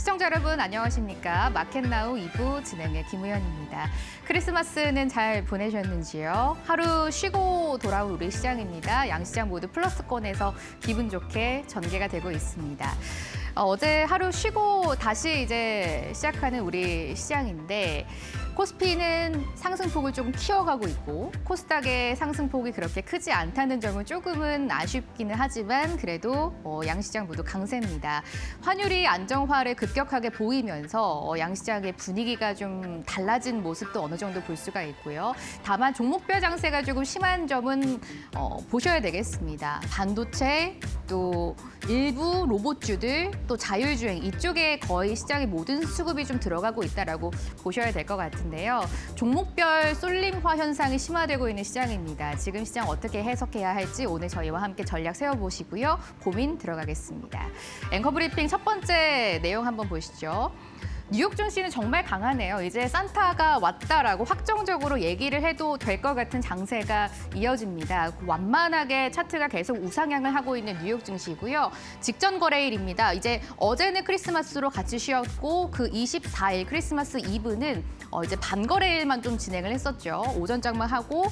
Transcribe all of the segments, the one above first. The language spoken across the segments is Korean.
시청자 여러분 안녕하십니까? 마켓나우 2부 진행의 김우현입니다. 크리스마스는 잘 보내셨는지요? 하루 쉬고 돌아온 우리 시장입니다. 양시장 모두 플러스권에서 기분 좋게 전개가 되고 있습니다. 어제 하루 쉬고 다시 이제 시작하는 우리 시장인데 코스피는 상승폭을 조금 키워가고 있고 코스닥의 상승폭이 그렇게 크지 않다는 점은 조금은 아쉽기는 하지만 그래도 양시장 모두 강세입니다. 환율이 안정화를 급격하게 보이면서 양시장의 분위기가 좀 달라진 모습도 어느 정도 볼 수가 있고요. 다만 종목별 장세가 조금 심한 점은 보셔야 되겠습니다. 반도체, 또 일부 로봇주들, 또 자율주행 이쪽에 거의 시장의 모든 수급이 좀 들어가고 있다라고 보셔야 될 것 같은데요. 종목별 쏠림화 현상이 심화되고 있는 시장입니다. 지금 시장 어떻게 해석해야 할지 오늘 저희와 함께 전략 세워보시고요. 고민 들어가겠습니다. 앵커 브리핑 첫 번째 내용 한번 보시죠. 뉴욕 증시는 정말 강하네요. 이제 산타가 왔다라고 확정적으로 얘기를 해도 될 것 같은 장세가 이어집니다. 완만하게 차트가 계속 우상향을 하고 있는 뉴욕 증시고요. 직전 거래일입니다. 이제 어제는 크리스마스로 같이 쉬었고 그 24일 크리스마스 이브는 이제 반거래일만 좀 진행을 했었죠. 오전장만 하고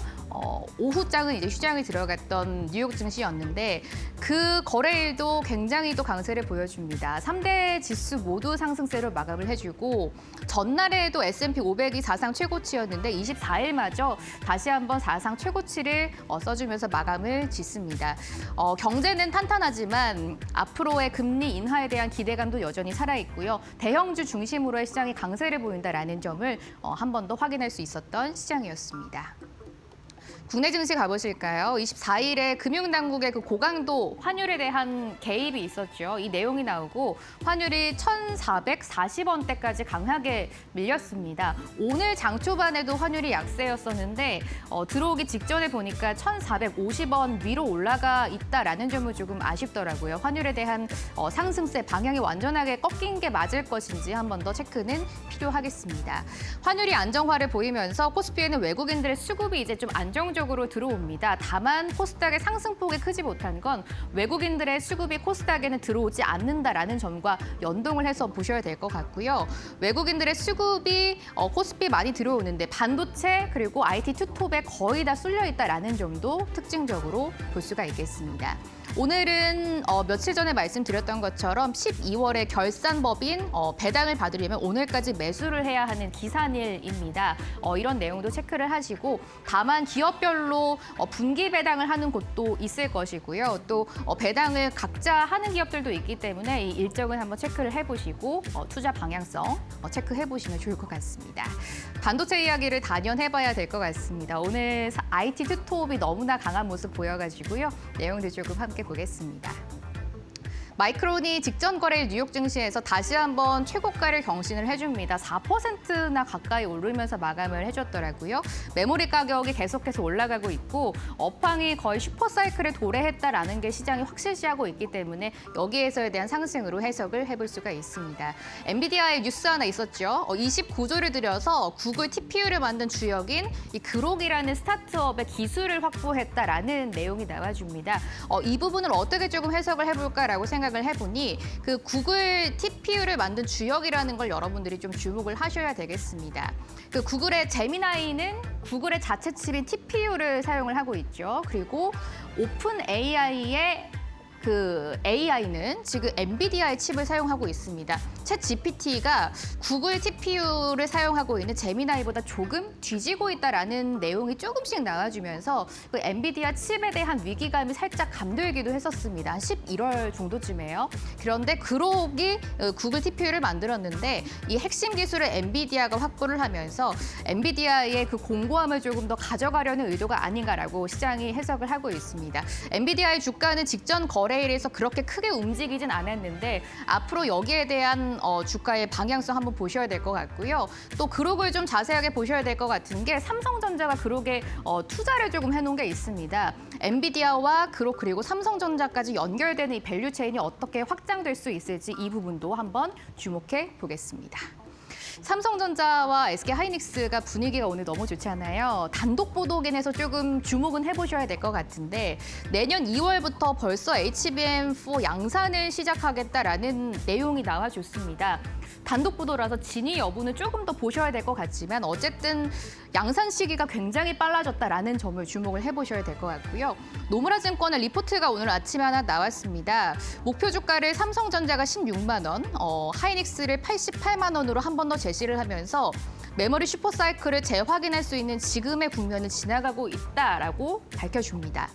오후장은 이제 휴장을 들어갔던 뉴욕 증시였는데 그 거래일도 굉장히 또 강세를 보여줍니다. 3대 지수 모두 상승세로 마감을 해주고 전날에도 S&P 500이 사상 최고치였는데 24일마저 다시 한번 사상 최고치를 써주면서 마감을 짓습니다. 경제는 탄탄하지만 앞으로의 금리 인하에 대한 기대감도 여전히 살아있고요. 대형주 중심으로의 시장이 강세를 보인다라는 점을 한 번 더 확인할 수 있었던 시장이었습니다. 국내 증시 가보실까요? 24일에 금융당국의 그 고강도 환율에 대한 개입이 있었죠. 이 내용이 나오고 환율이 1,440원대까지 강하게 밀렸습니다. 오늘 장 초반에도 환율이 약세였었는데 들어오기 직전에 보니까 1,450원 위로 올라가 있다라는 점은 조금 아쉽더라고요. 환율에 대한 상승세 방향이 완전하게 꺾인 게 맞을 것인지 한 번 더 체크는 필요하겠습니다. 환율이 안정화를 보이면서 코스피에는 외국인들의 수급이 이제 좀 안정적으로 들어옵니다. 다만 코스닥의 상승폭이 크지 못한 건 외국인들의 수급이 코스닥에는 들어오지 않는다라는 점과 연동을 해서 보셔야 될 것 같고요. 외국인들의 수급이 코스피 많이 들어오는데 반도체 그리고 IT 투톱에 거의 다 쏠려 있다라는 점도 특징적으로 볼 수가 있겠습니다. 오늘은 며칠 전에 말씀드렸던 것처럼 12월에 결산법인 배당을 받으려면 오늘까지 매수를 해야 하는 기산일입니다. 이런 내용도 체크를 하시고 다만 기업별로 분기 배당을 하는 곳도 있을 것이고요. 또 배당을 각자 하는 기업들도 있기 때문에 이 일정을 한번 체크를 해보시고 투자 방향성 체크해보시면 좋을 것 같습니다. 반도체 이야기를 단연해봐야 될 것 같습니다. 오늘 IT 투톱이 너무나 강한 모습 보여가지고요. 내용들 조금 함께 보겠습니다. 마이크론이 직전 거래일 뉴욕 증시에서 다시 한번 최고가를 경신을 해줍니다. 4%나 가까이 오르면서 마감을 해줬더라고요. 메모리 가격이 계속해서 올라가고 있고 업황이 거의 슈퍼사이클에 도래했다라는 게 시장이 확실시하고 있기 때문에 여기에서에 대한 상승으로 해석을 해볼 수가 있습니다. 엔비디아의 뉴스 하나 있었죠. 29조를 들여서 구글 TPU를 만든 주역인 이 그록이라는 스타트업의 기술을 확보했다라는 내용이 나와줍니다. 이 부분을 어떻게 조금 해석을 해볼까라고 생각을 해보니 그 구글 TPU를 만든 주역이라는 걸 여러분들이 좀 주목을 하셔야 되겠습니다. 그 구글의 제미나이는 구글의 자체 칩인 TPU를 사용을 하고 있죠. 그리고 오픈 AI의 그 AI는 지금 엔비디아의 칩을 사용하고 있습니다. 챗 GPT가 구글 TPU를 사용하고 있는 제미나이보다 조금 뒤지고 있다라는 내용이 조금씩 나와주면서 그 엔비디아 칩에 대한 위기감이 살짝 감돌기도 했었습니다. 한 11월 정도쯤에요. 그런데 그록이 구글 TPU를 만들었는데 이 핵심 기술을 엔비디아가 확보를 하면서 엔비디아의 그 공고함을 조금 더 가져가려는 의도가 아닌가라고 시장이 해석을 하고 있습니다. 엔비디아의 주가는 직전 거래일에서 그렇게 크게 움직이진 않았는데 앞으로 여기에 대한 주가의 방향성 한번 보셔야 될 것 같고요. 또 그록을 좀 자세하게 보셔야 될 것 같은 게 삼성전자가 그록에 투자를 조금 해놓은 게 있습니다. 엔비디아와 그록 그리고 삼성전자까지 연결되는 이 밸류 체인이 어떻게 확장될 수 있을지 이 부분도 한번 주목해 보겠습니다. 삼성전자와 SK하이닉스가 분위기가 오늘 너무 좋잖아요. 단독 보도긴 해서 조금 주목은 해보셔야 될 것 같은데 내년 2월부터 벌써 HBM4 양산을 시작하겠다라는 내용이 나와줬습니다. 단독 보도라서 진위 여부는 조금 더 보셔야 될 것 같지만 어쨌든 양산 시기가 굉장히 빨라졌다라는 점을 주목을 해보셔야 될 것 같고요. 노무라증권의 리포트가 오늘 아침에 하나 나왔습니다. 목표 주가를 삼성전자가 16만 원, 하이닉스를 88만 원으로 한 번 더 제시를 하면서 메모리 슈퍼사이클을 재확인할 수 있는 지금의 국면을 지나가고 있다라고 밝혀줍니다.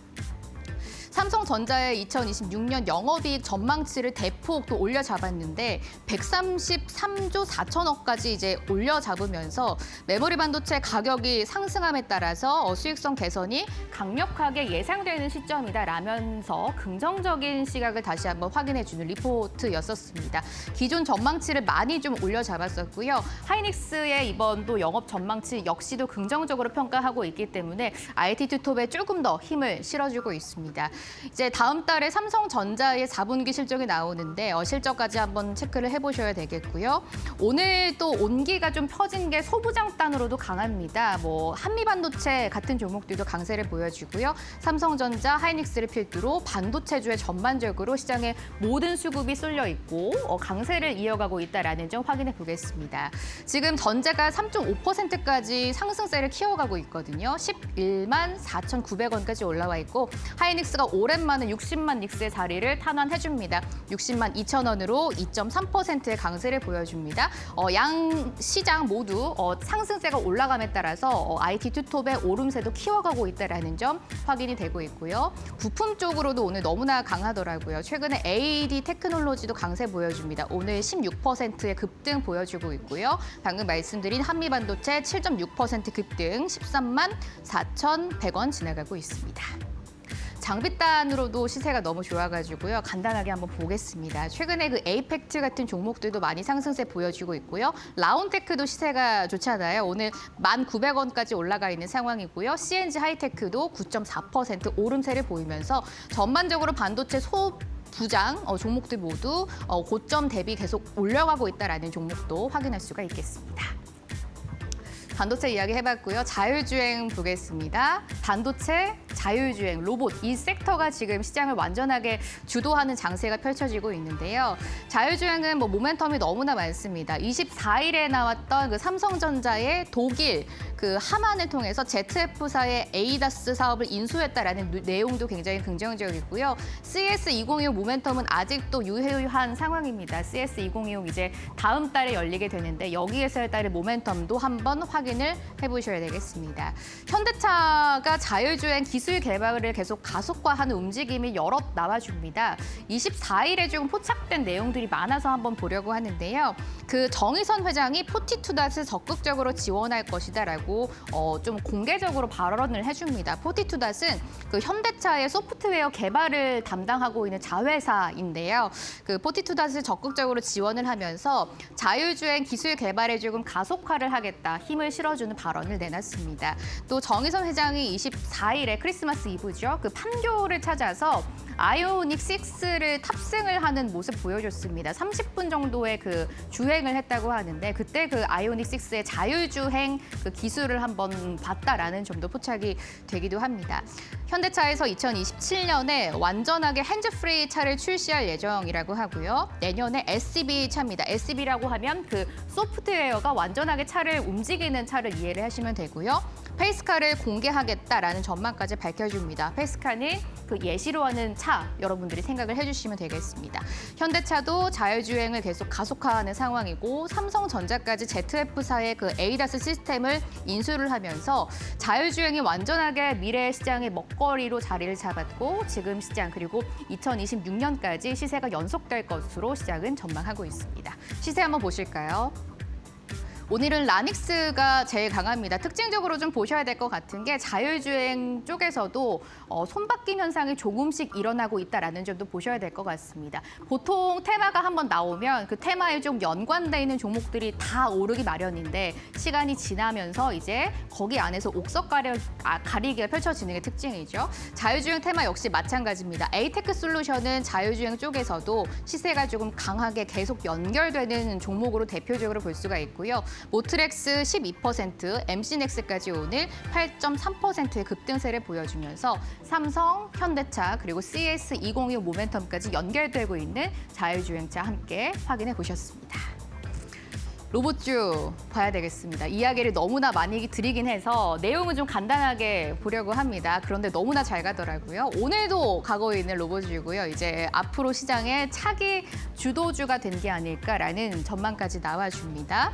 삼성전자의 2026년 영업이익 전망치를 대폭 또 올려잡았는데 133조 4천억까지 이제 올려잡으면서 메모리 반도체 가격이 상승함에 따라서 수익성 개선이 강력하게 예상되는 시점이다라면서 긍정적인 시각을 다시 한번 확인해주는 리포트였었습니다. 기존 전망치를 많이 좀 올려잡았었고요. 하이닉스의 이번 또 영업 전망치 역시도 긍정적으로 평가하고 있기 때문에 IT 투톱에 조금 더 힘을 실어주고 있습니다. 이제 다음 달에 삼성전자의 4분기 실적이 나오는데 실적까지 한번 체크를 해보셔야 되겠고요. 오늘 또 온기가 좀 펴진 게 소부장단으로도 강합니다. 뭐 한미반도체 같은 종목들도 강세를 보여주고요. 삼성전자, 하이닉스를 필두로 반도체주에 전반적으로 시장에 모든 수급이 쏠려 있고 강세를 이어가고 있다라는 점 확인해 보겠습니다. 지금 전재가 3.5%까지 상승세를 키워가고 있거든요. 11만 4,900원까지 올라와 있고 하이닉스가 오랜만에 60만 닉스의 자리를 탄환해줍니다. 60만 2천 원으로 2.3%의 강세를 보여줍니다. 양 시장 모두 상승세가 올라감에 따라서 IT 투톱의 오름세도 키워가고 있다는 점 확인이 되고 있고요. 부품 쪽으로도 오늘 너무나 강하더라고요. 최근에 AD 테크놀로지도 강세 보여줍니다. 오늘 16%의 급등 보여주고 있고요. 방금 말씀드린 한미반도체 7.6% 급등 13만 4,100원 지나가고 있습니다. 장비단으로도 시세가 너무 좋아가지고요. 간단하게 한번 보겠습니다. 최근에 그 에이펙트 같은 종목들도 많이 상승세 보여주고 있고요. 라온테크도 시세가 좋잖아요. 오늘 1,900원까지 올라가 있는 상황이고요. CNG 하이테크도 9.4% 오름세를 보이면서 전반적으로 반도체 부장 종목들 모두 고점 대비 계속 올라가고 있다는 종목도 확인할 수가 있겠습니다. 반도체 이야기 해봤고요. 자율주행 보겠습니다. 반도체, 자율주행, 로봇 이 섹터가 지금 시장을 완전하게 주도하는 장세가 펼쳐지고 있는데요. 자율주행은 뭐 모멘텀이 너무나 많습니다. 24일에 나왔던 그 삼성전자의 독일 그 하만을 통해서 ZF사의 에이다스 사업을 인수했다라는 내용도 굉장히 긍정적이고요. CS2026 모멘텀은 아직도 유효한 상황입니다. CS2026 이제 다음 달에 열리게 되는데 여기에서에 따른 모멘텀도 한번 확인을 해보셔야 되겠습니다. 현대차가 자율주행 기술 개발을 계속 가속화하는 움직임이 여럿 나와줍니다. 24일에 좀 포착된 내용들이 많아서 한번 보려고 하는데요. 그 정의선 회장이 포티투닷을 적극적으로 지원할 것이다라고 좀 공개적으로 발언을 해줍니다. 포티투닷은 그 현대차의 소프트웨어 개발을 담당하고 있는 자회사인데요. 그 포티투닷을 적극적으로 지원을 하면서 자율주행 기술 개발에 조금 가속화를 하겠다, 힘을 실어주는 발언을 내놨습니다. 또 정의선 회장이 24일에 크리스마스 이브죠. 그 판교를 찾아서 아이오닉 6를 탑승을 하는 모습 보여줬습니다. 30분 정도의 그 주행을 했다고 하는데 그때 그 아이오닉 6의 자율주행 그 기술을 한번 봤다라는 점도 포착이 되기도 합니다. 현대차에서 2027년에 완전하게 핸즈프리 차를 출시할 예정이라고 하고요. 내년에 SCB 차입니다. SCB라고 하면 그 소프트웨어가 완전하게 차를 움직이는 차를 이해를 하시면 되고요. 페이스카를 공개하겠다라는 전망까지 밝혀줍니다. 페이스카는 그 예시로 하는 차 여러분들이 생각을 해주시면 되겠습니다. 현대차도 자율주행을 계속 가속화하는 상황이고 삼성전자까지 ZF사의 그 에이다스 시스템을 인수를 하면서 자율주행이 완전하게 미래 시장의 먹거리로 자리를 잡았고 지금 시장 그리고 2026년까지 시세가 연속될 것으로 시장은 전망하고 있습니다. 시세 한번 보실까요? 오늘은 라닉스가 제일 강합니다. 특징적으로 좀 보셔야 될 것 같은 게 자율주행 쪽에서도 손바뀜 현상이 조금씩 일어나고 있다는 점도 보셔야 될 것 같습니다. 보통 테마가 한번 나오면 그 테마에 좀 연관돼 있는 종목들이 다 오르기 마련인데 시간이 지나면서 이제 거기 안에서 옥석 가리기가 펼쳐지는 게 특징이죠. 자율주행 테마 역시 마찬가지입니다. 에이테크 솔루션은 자율주행 쪽에서도 시세가 조금 강하게 계속 연결되는 종목으로 대표적으로 볼 수가 있고요. 모트렉스 12%, MC넥스까지 오늘 8.3%의 급등세를 보여주면서 삼성, 현대차 그리고 CS2025 모멘텀까지 연결되고 있는 자율주행차 함께 확인해 보셨습니다. 로봇주 봐야 되겠습니다. 이야기를 너무나 많이 드리긴 해서 내용은 좀 간단하게 보려고 합니다. 그런데 너무나 잘 가더라고요. 오늘도 가고 있는 로봇주고요. 이제 앞으로 시장의 차기 주도주가 된 게 아닐까라는 전망까지 나와줍니다.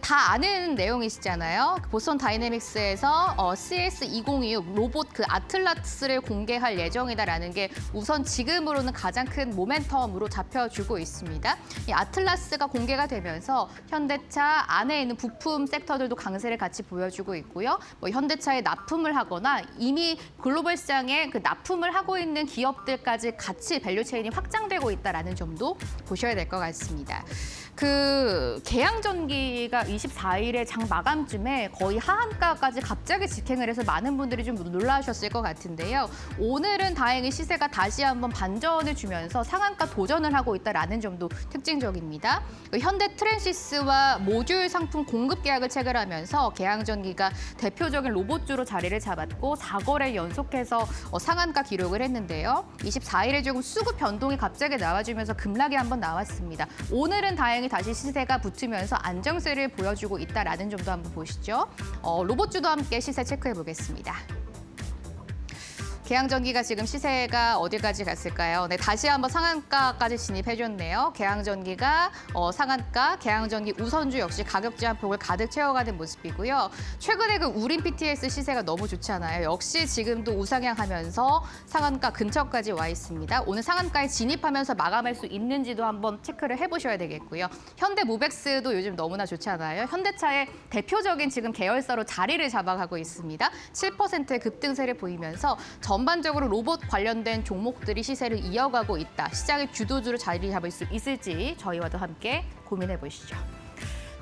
다 아는 내용이시잖아요. 보스턴 다이내믹스에서 CS2026 로봇 아틀라스를 공개할 예정이다라는 게 우선 지금으로는 가장 큰 모멘텀으로 잡혀주고 있습니다. 이 아틀라스가 공개가 되면서 현대차 안에 있는 부품 섹터들도 강세를 같이 보여주고 있고요. 현대차에 납품을 하거나 이미 글로벌 시장에 납품을 하고 있는 기업들까지 같이 밸류체인이 확장되고 있다라는 점도 보셔야 될 것 같습니다. 계양전기가 24일에 장 마감쯤에 거의 하한가까지 갑자기 직행을 해서 많은 분들이 좀 놀라셨을 것 같은데요. 오늘은 다행히 시세가 다시 한번 반전을 주면서 상한가 도전을 하고 있다라는 점도 특징적입니다. 현대 트랜시스와 모듈 상품 공급 계약을 체결하면서 계양전기가 대표적인 로봇주로 자리를 잡았고 4거래 연속해서 상한가 기록을 했는데요. 24일에 조금 수급 변동이 갑자기 나와주면서 급락이 한번 나왔습니다. 오늘은 다행히 다시 시세가 붙으면서 안정세를 보여주고 있다라는 점도 한번 보시죠. 로봇주도 함께 시세 체크해 보겠습니다. 계양전기가 지금 시세가 어디까지 갔을까요? 네, 다시 한번 상한가까지 진입해줬네요. 계양전기가 상한가, 계양전기 우선주 역시 가격 제한폭을 가득 채워가는 모습이고요. 최근에 우린 PTS 시세가 너무 좋잖아요. 역시 지금도 우상향하면서 상한가 근처까지 와 있습니다. 오늘 상한가에 진입하면서 마감할 수 있는지도 한번 체크를 해보셔야 되겠고요. 현대모백스도 요즘 너무나 좋잖아요. 현대차의 대표적인 지금 계열사로 자리를 잡아가고 있습니다. 7%의 급등세를 보이면서 전반적으로 로봇 관련된 종목들이 시세를 이어가고 있다. 시장의 주도주로 자리 잡을 수 있을지 저희와도 함께 고민해 보시죠.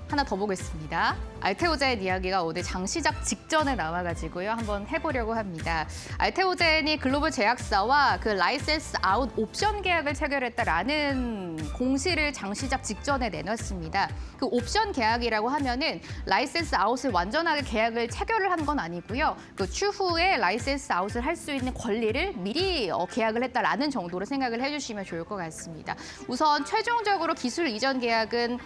하나 더 보겠습니다. 알테오젠 이야기가 오늘 장 시작 직전에 나와가지고요. 한번 해보려고 합니다. 알테오젠이 글로벌 제약사와 라이센스 아웃 옵션 계약을 체결했다라는 공시를 장 시작 직전에 내놨습니다. 옵션 계약이라고 하면은 라이센스 아웃을 완전하게 계약을 체결을 한 건 아니고요. 추후에 라이센스 아웃을 할 수 있는 권리를 미리 계약을 했다라는 정도로 생각을 해주시면 좋을 것 같습니다. 우선 최종적으로 기술 이전 계약은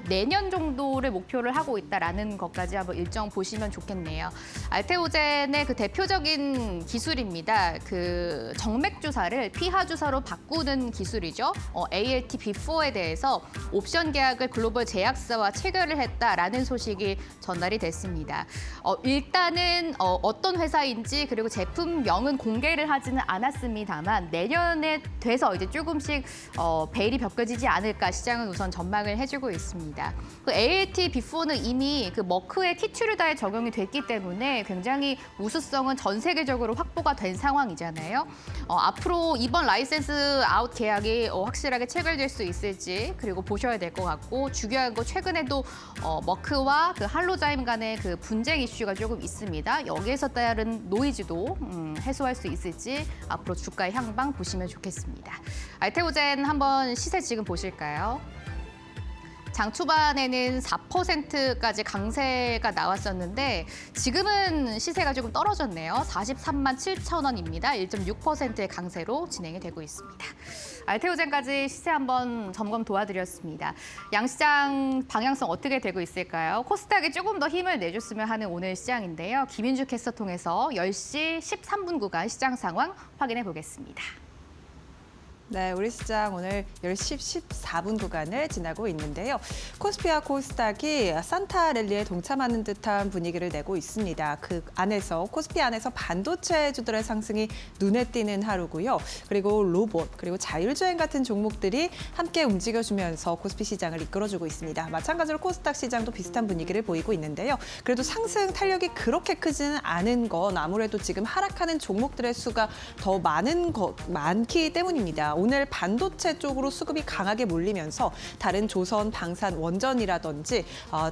내년 정도를 목표를 하고 있다라는 것까지 한번 일정 보시면 좋겠네요. 알테오젠의 대표적인 기술입니다. 정맥 주사를 피하 주사로 바꾸는 기술이죠. ALT B4에 대해서 옵션 계약을 글로벌 제약사와 체결을 했다라는 소식이 전달이 됐습니다. 일단은 어떤 회사인지 그리고 제품명은 공개를 하지는 않았습니다만 내년에 돼서 이제 조금씩 베일이 벗겨지지 않을까 시장은 우선 전망을 해주고 있습니다. ALT B4는 이미 머크의 키츄르다에 적용이 됐기 때문에 굉장히 우수성은 전 세계적으로 확보가 된 상황이잖아요. 앞으로 이번 라이센스 아웃 계약이 확실하게 체결될 수 있을지 그리고 보셔야 될 것 같고 중요한 거 최근에도 머크와 할로자임 간의 분쟁 이슈가 조금 있습니다. 여기에서 따른 노이즈도 해소할 수 있을지 앞으로 주가의 향방 보시면 좋겠습니다. 알테오젠 한번 시세 지금 보실까요? 장 초반에는 4%까지 강세가 나왔었는데 지금은 시세가 조금 떨어졌네요. 43만 7천 원입니다. 1.6%의 강세로 진행이 되고 있습니다. 알테오젠까지 시세 한번 점검 도와드렸습니다. 양시장 방향성 어떻게 되고 있을까요? 코스닥이 조금 더 힘을 내줬으면 하는 오늘 시장인데요. 김윤주 캐스터 통해서 10시 13분 구간 시장 상황 확인해 보겠습니다. 네, 우리 시장 오늘 10시 14분 구간을 지나고 있는데요. 코스피와 코스닥이 산타 랠리에 동참하는 듯한 분위기를 내고 있습니다. 코스피 안에서 반도체주들의 상승이 눈에 띄는 하루고요. 그리고 로봇, 그리고 자율주행 같은 종목들이 함께 움직여주면서 코스피 시장을 이끌어주고 있습니다. 마찬가지로 코스닥 시장도 비슷한 분위기를 보이고 있는데요. 그래도 상승 탄력이 그렇게 크지는 않은 건 아무래도 지금 하락하는 종목들의 수가 더 많기 때문입니다. 오늘 반도체 쪽으로 수급이 강하게 몰리면서 다른 조선, 방산, 원전이라든지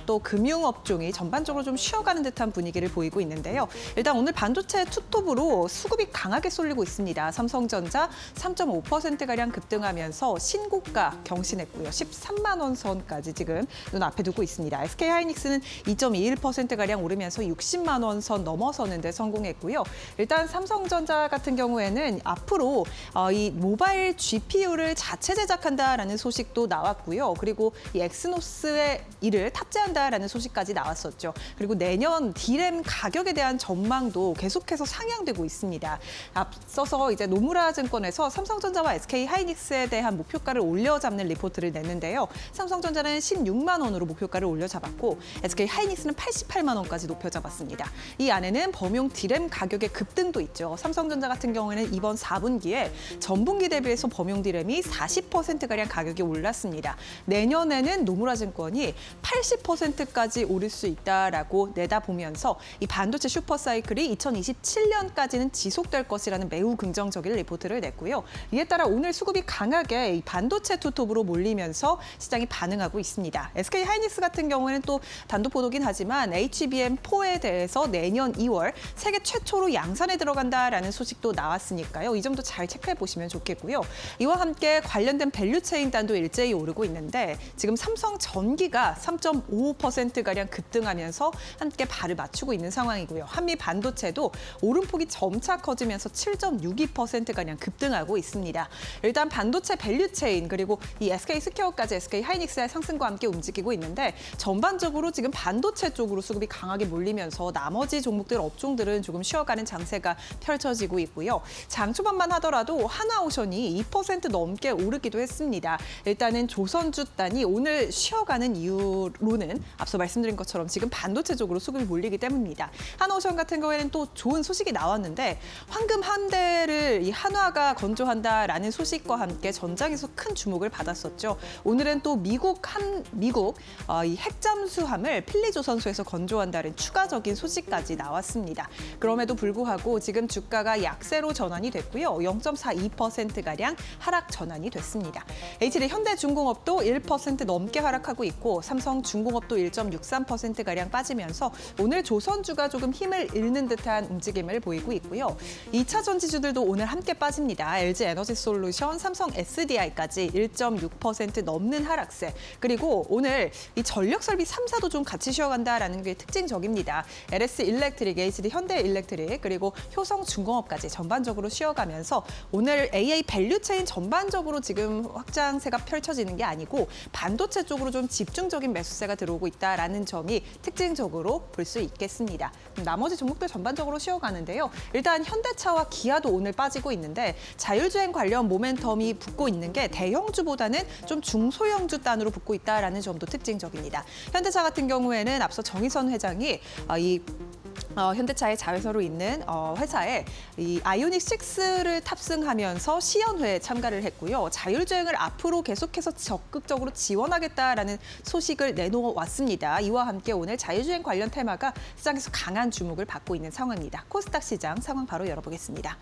또 금융업종이 전반적으로 좀 쉬어가는 듯한 분위기를 보이고 있는데요. 일단 오늘 반도체 투톱으로 수급이 강하게 쏠리고 있습니다. 삼성전자 3.5%가량 급등하면서 신고가 경신했고요. 13만 원 선까지 지금 눈앞에 두고 있습니다. SK하이닉스는 2.21%가량 오르면서 60만 원 선 넘어서는 데 성공했고요. 일단 삼성전자 같은 경우에는 앞으로 이 모바일 인텔 GPU를 자체 제작한다라는 소식도 나왔고요. 그리고 이 엑스노스에 이를 탑재한다라는 소식까지 나왔었죠. 그리고 내년 D램 가격에 대한 전망도 계속해서 상향되고 있습니다. 앞서서 이제 노무라 증권에서 삼성전자와 SK 하이닉스에 대한 목표가를 올려잡는 리포트를 냈는데요. 삼성전자는 16만 원으로 목표가를 올려잡았고 SK 하이닉스는 88만 원까지 높여잡았습니다. 이 안에는 범용 D램 가격의 급등도 있죠. 삼성전자 같은 경우에는 이번 4분기에 전분기 대비해서 범용 D램이 40%가량 가격이 올랐습니다. 내년에는 노무라 증권이 80%까지 오를 수 있다라고 내다보면서 이 반도체 슈퍼사이클이 2027년까지는 지속될 것이라는 매우 긍정적인 리포트를 냈고요. 이에 따라 오늘 수급이 강하게 이 반도체 투톱으로 몰리면서 시장이 반응하고 있습니다. SK 하이닉스 같은 경우에는 또 단독 보도긴 하지만 HBM4에 대해서 내년 2월 세계 최초로 양산에 들어간다라는 소식도 나왔으니까요. 이 점도 잘 체크해 보시면 좋겠고요. 이와 함께 관련된 밸류체인 단도 일제히 오르고 있는데 지금 삼성전기가 3.55%가량 급등하면서 함께 발을 맞추고 있는 상황이고요. 한미 반도체도 오름폭이 점차 커지면서 7.62%가량 급등하고 있습니다. 일단 반도체 밸류체인 그리고 이 SK스퀘어까지 SK 하이닉스의 상승과 함께 움직이고 있는데 전반적으로 지금 반도체 쪽으로 수급이 강하게 몰리면서 나머지 종목들, 업종들은 조금 쉬어가는 장세가 펼쳐지고 있고요. 장 초반만 하더라도 하나오션이 2% 넘게 오르기도 했습니다. 일단은 조선주단이 오늘 쉬어가는 이유로는 앞서 말씀드린 것처럼 지금 반도체 쪽으로 수급이 몰리기 때문입니다. 하나오션 같은 경우에는 또 좋은 소식이 나왔는데 황금 한 대를 이 한화가 건조한다라는 소식과 함께 전장에서 큰 주목을 받았었죠. 오늘은 또 미국 이 핵잠수함을 필리조선소에서 건조한다는 추가적인 소식까지 나왔습니다. 그럼에도 불구하고 지금 주가가 약세로 전환이 됐고요. 0.42%가량 하락 전환이 됐습니다. HD 현대중공업도 1% 넘게 하락하고 있고 삼성중공업도 1.63%가량 빠지면서 오늘 조선주가 조금 힘을 잃는 듯한 움직임을 보이고 있고요. 2차 전지주들도 오늘 함께 빠집니다. LG에너지솔루션, 삼성 SDI까지 1.6% 넘는 하락세. 그리고 오늘 이 전력설비 3사도 좀 같이 쉬어간다라는 게 특징적입니다. LS일렉트릭, HD 현대일렉트릭 그리고 효성중공업까지 전반적으로 쉬어가면서 오늘 AA 밸류체인 전반적으로 지금 확장세가 펼쳐지는 게 아니고 반도체 쪽으로 좀 집중적인 매수세가 들어오고 있다라는 점이 특징적으로 볼 수 있겠습니다. 나머지 종목들 전반적으로 쉬어가는데요. 일단 현대차와 기아도 오늘 빠지고 있는데 자율주행 관련 모멘텀이 붙고 있는 게 대형주보다는 좀 중소형주 단으로 붙고 있다라는 점도 특징적입니다. 현대차 같은 경우에는 앞서 정의선 회장이 현대차의 자회사로 있는 회사에 이 아이오닉 6를 탑승하면서 시연회에 참가를 했고요. 자율주행을 앞으로 계속해서 적극적으로 지원하겠다라는 소식을 내놓았습니다. 이와 함께 오늘 자율주행 관련 테마가 시장에서 강한 주목을 받고 있는 상황입니다. 코스닥 시장 상황 바로 열어보겠습니다.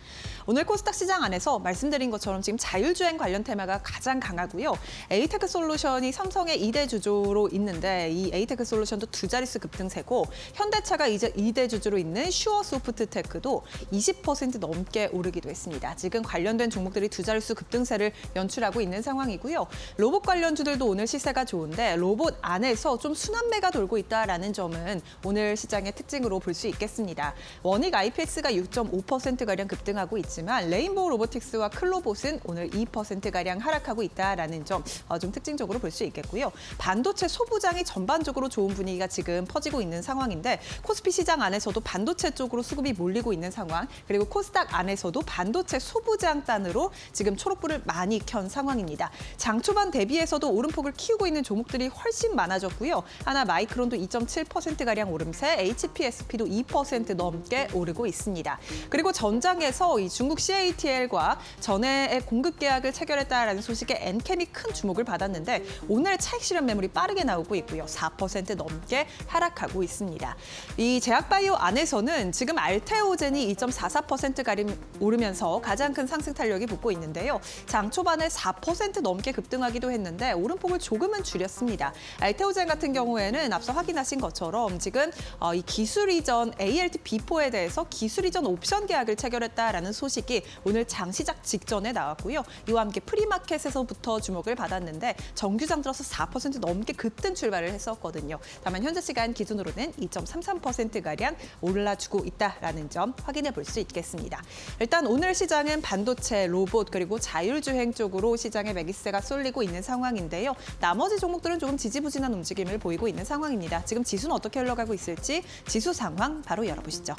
오늘 코스닥 시장 안에서 말씀드린 것처럼 지금 자율주행 관련 테마가 가장 강하고요. 에이테크 솔루션이 삼성의 2대 주주로 있는데 이 에이테크 솔루션도 두 자릿수 급등세고 현대차가 이제 2대 주주로 있는 슈어소프트테크도 20% 넘게 오르기도 했습니다. 지금 관련된 종목들이 두 자릿수 급등세를 연출하고 있는 상황이고요. 로봇 관련주들도 오늘 시세가 좋은데 로봇 안에서 좀 순환매가 돌고 있다라는 점은 오늘 시장의 특징으로 볼 수 있겠습니다. 원익 IPS가 6.5%가량 급등하고 있지만 레인보우 로보틱스와 클로봇은 오늘 2%가량 하락하고 있다라는 점 좀 특징적으로 볼 수 있겠고요. 반도체 소부장이 전반적으로 좋은 분위기가 지금 퍼지고 있는 상황인데 코스피 시장 안에서도 반도체 쪽으로 수급이 몰리고 있는 상황 그리고 코스닥 안에서도 반도체 소부장 단으로 지금 초록불을 많이 켠 상황입니다. 장 초반 대비해서도 오름폭을 키우고 있는 종목들이 훨씬 많아졌고요. 하나 마이크론도 2.7%가량 오름세, HPSP도 2% 넘게 오르고 있습니다. 그리고 전장에서 이 중국 CATL과 전해의 공급 계약을 체결했다라는 소식에 엔캠이 큰 주목을 받았는데 오늘 차익 실현 매물이 빠르게 나오고 있고요. 4% 넘게 하락하고 있습니다. 이 제약바이오 안에서는 지금 알테오젠이 2.44%가량 오르면서 가장 큰 상승 탄력이 붙고 있는데요. 장 초반에 4% 넘게 급등하기도 했는데 오름폭을 조금은 줄였습니다. 알테오젠 같은 경우에는 앞서 확인하신 것처럼 지금 이 기술 이전 ALT B4에 대해서 기술 이전 옵션 계약을 체결했다라는 소식이 오늘 장 시작 직전에 나왔고요. 이와 함께 프리마켓에서부터 주목을 받았는데 정규장 들어서 4% 넘게 급등 출발을 했었거든요. 다만 현재 시간 기준으로는 2.33%가량 올라주고 있다라는 점 확인해 볼 수 있겠습니다. 일단 오늘 시장은 반도체, 로봇 그리고 자율주행 쪽으로 시장의 매기세가 쏠리고 있는 상황인데요. 나머지 종목들은 조금 지지부진한 움직임을 보이고 있는 상황입니다. 지금 지수는 어떻게 흘러가고 있을지 지수 상황 바로 열어보시죠.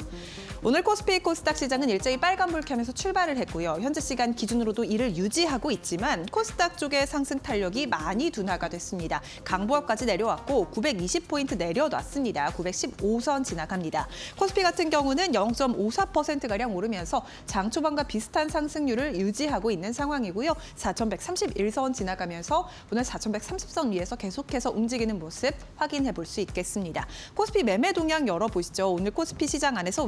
오늘 코스피, 코스닥 시장은 일제히 빨간불 켜면서 출발을 했고요. 현재 시간 기준으로도 이를 유지하고 있지만 코스닥 쪽의 상승 탄력이 많이 둔화가 됐습니다. 강보합까지 내려왔고 920포인트 내려놨습니다. 915선 지나갑니다. 코스피 같은 경우는 0.54%가량 오르면서 장 초반과 비슷한 상승률을 유지하고 있는 상황이고요. 4,131선 지나가면서 오늘 4,130선 위에서 계속해서 움직이는 모습 확인해 볼 수 있겠습니다. 코스피 매매 동향 열어보시죠. 오늘 코스피 시장 안에서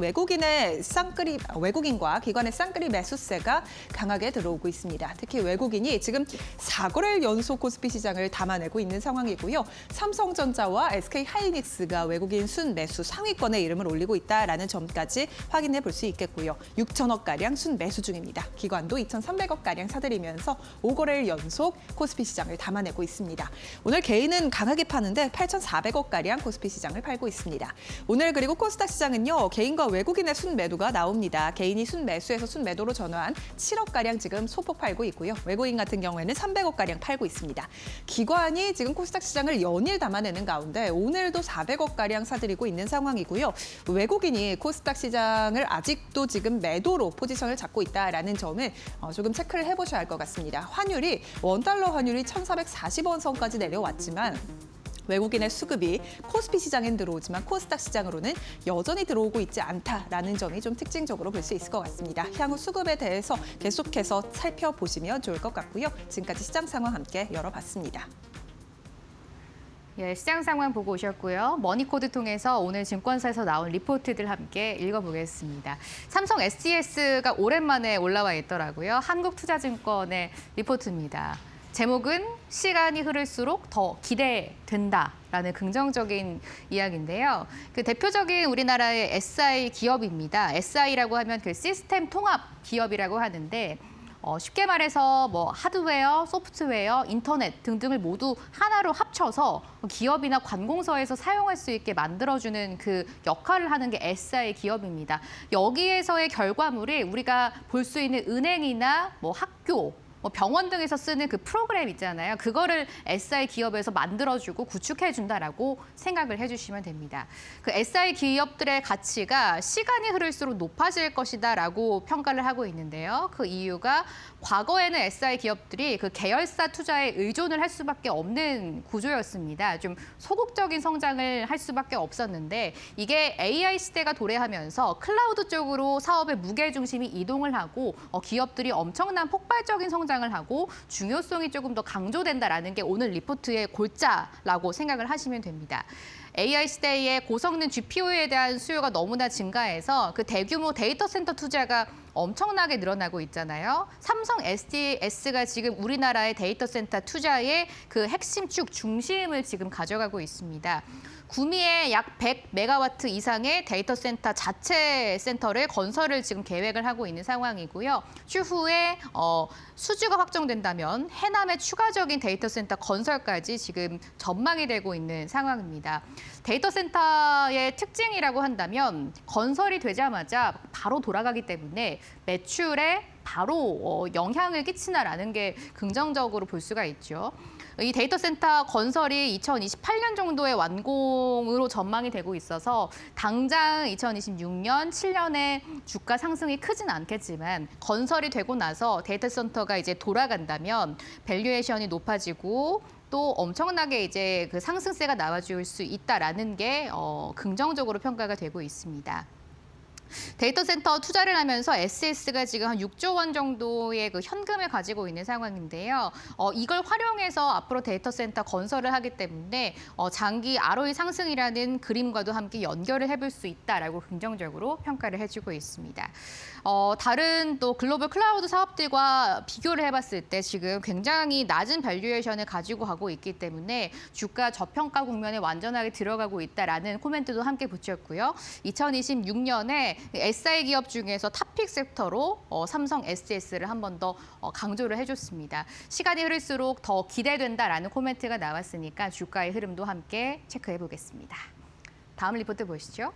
외국인과 기관의 쌍끌이 매수세가 강하게 들어오고 있습니다. 특히 외국인이 지금 4거래일 연속 코스피 시장을 담아내고 있는 상황이고요. 삼성전자와 SK하이닉스가 외국인 순매수 상위권에 이름을 올리고 있다라는 점까지 확인해 볼 수 있겠고요. 6천억가량 순매수 중입니다. 기관도 2,300억가량 사들이면서 5거래일 연속 코스피 시장을 담아내고 있습니다. 오늘 개인은 강하게 파는데 8,400억가량 코스피 시장을 팔고 있습니다. 오늘 그리고 코스닥 시장은요. 개인과 외국인의 순매도가 나옵니다. 개인이 순매수에서 순매도로 전환한 7억가량 지금 소폭 팔고 있고요. 외국인 같은 경우에는 300억가량 팔고 있습니다. 기관이 지금 코스닥 시장을 연일 담아내는 가운데 오늘도 400억가량 사들이고 있는 상황이고요. 외국인이 코스닥 시장을 아직도 지금 매도로 포지션을 잡고 있다라는 점을 조금 체크를 해보셔야 할 것 같습니다. 환율이 원달러 환율이 1,440원 선까지 내려왔지만 외국인의 수급이 코스피 시장엔 들어오지만 코스닥 시장으로는 여전히 들어오고 있지 않다라는 점이 좀 특징적으로 볼 수 있을 것 같습니다. 향후 수급에 대해서 계속해서 살펴보시면 좋을 것 같고요. 지금까지 시장 상황 함께 열어봤습니다. 예, 시장 상황 보고 오셨고요. 머니코드 통해서 오늘 증권사에서 나온 리포트들 함께 읽어보겠습니다. 삼성 SGS가 오랜만에 올라와 있더라고요. 한국투자증권의 리포트입니다. 제목은 시간이 흐를수록 더 기대된다라는 긍정적인 이야기인데요. 그 대표적인 우리나라의 SI 기업입니다. SI라고 하면 그 시스템 통합 기업이라고 하는데 쉽게 말해서 뭐 하드웨어, 소프트웨어, 인터넷 등등을 모두 하나로 합쳐서 기업이나 관공서에서 사용할 수 있게 만들어주는 그 역할을 하는 게 SI 기업입니다. 여기에서의 결과물이 우리가 볼 수 있는 은행이나 뭐 학교, 병원 등에서 쓰는 그 프로그램 있잖아요. 그거를 SI 기업에서 만들어주고 구축해준다라고 생각을 해주시면 됩니다. 그 SI 기업들의 가치가 시간이 흐를수록 높아질 것이다라고 평가를 하고 있는데요. 그 이유가 과거에는 SI 기업들이 그 계열사 투자에 의존을 할 수밖에 없는 구조였습니다. 좀 소극적인 성장을 할 수밖에 없었는데 이게 AI 시대가 도래하면서 클라우드 쪽으로 사업의 무게 중심이 이동을 하고 기업들이 엄청난 폭발적인 성장을 하고 중요성이 조금 더 강조된다라는 게 오늘 리포트의 골자라고 생각을 하시면 됩니다. AI 시대에 고성능 GPU에 대한 수요가 너무나 증가해서 그 대규모 데이터 센터 투자가 엄청나게 늘어나고 있잖아요. 삼성 SDS가 지금 우리나라의 데이터 센터 투자의 그 핵심 축 중심을 지금 가져가고 있습니다. 구미에 약 100메가와트 이상의 데이터 센터 자체 센터를 건설을 지금 계획을 하고 있는 상황이고요. 추후에 수주가 확정된다면 해남의 추가적인 데이터 센터 건설까지 지금 전망이 되고 있는 상황입니다. 데이터 센터의 특징이라고 한다면 건설이 되자마자 바로 돌아가기 때문에 매출에 바로 영향을 끼치나라는 게 긍정적으로 볼 수가 있죠. 이 데이터 센터 건설이 2028년 정도의 완공으로 전망이 되고 있어서 당장 2026년, 7년에 주가 상승이 크진 않겠지만 건설이 되고 나서 데이터 센터가 이제 돌아간다면 밸류에이션이 높아지고 또 엄청나게 이제 그 상승세가 나와줄 수 있다라는 게 긍정적으로 평가가 되고 있습니다. 데이터 센터 투자를 하면서 SS가 지금 한 6조 원 정도의 그 현금을 가지고 있는 상황인데요. 이걸 활용해서 앞으로 데이터 센터 건설을 하기 때문에 장기 ROE 상승이라는 그림과도 함께 연결을 해볼 수 있다라고 긍정적으로 평가를 해주고 있습니다. 다른 또 글로벌 클라우드 사업들과 비교를 해봤을 때 지금 굉장히 낮은 밸류에이션을 가지고 가고 있기 때문에 주가 저평가 국면에 완전하게 들어가고 있다라는 코멘트도 함께 붙였고요. 2026년에 SI 기업 중에서 탑픽 섹터로 삼성 SS를 한 번 더 강조를 해줬습니다. 시간이 흐를수록 더 기대된다라는 코멘트가 나왔으니까 주가의 흐름도 함께 체크해 보겠습니다. 다음 리포트 보시죠.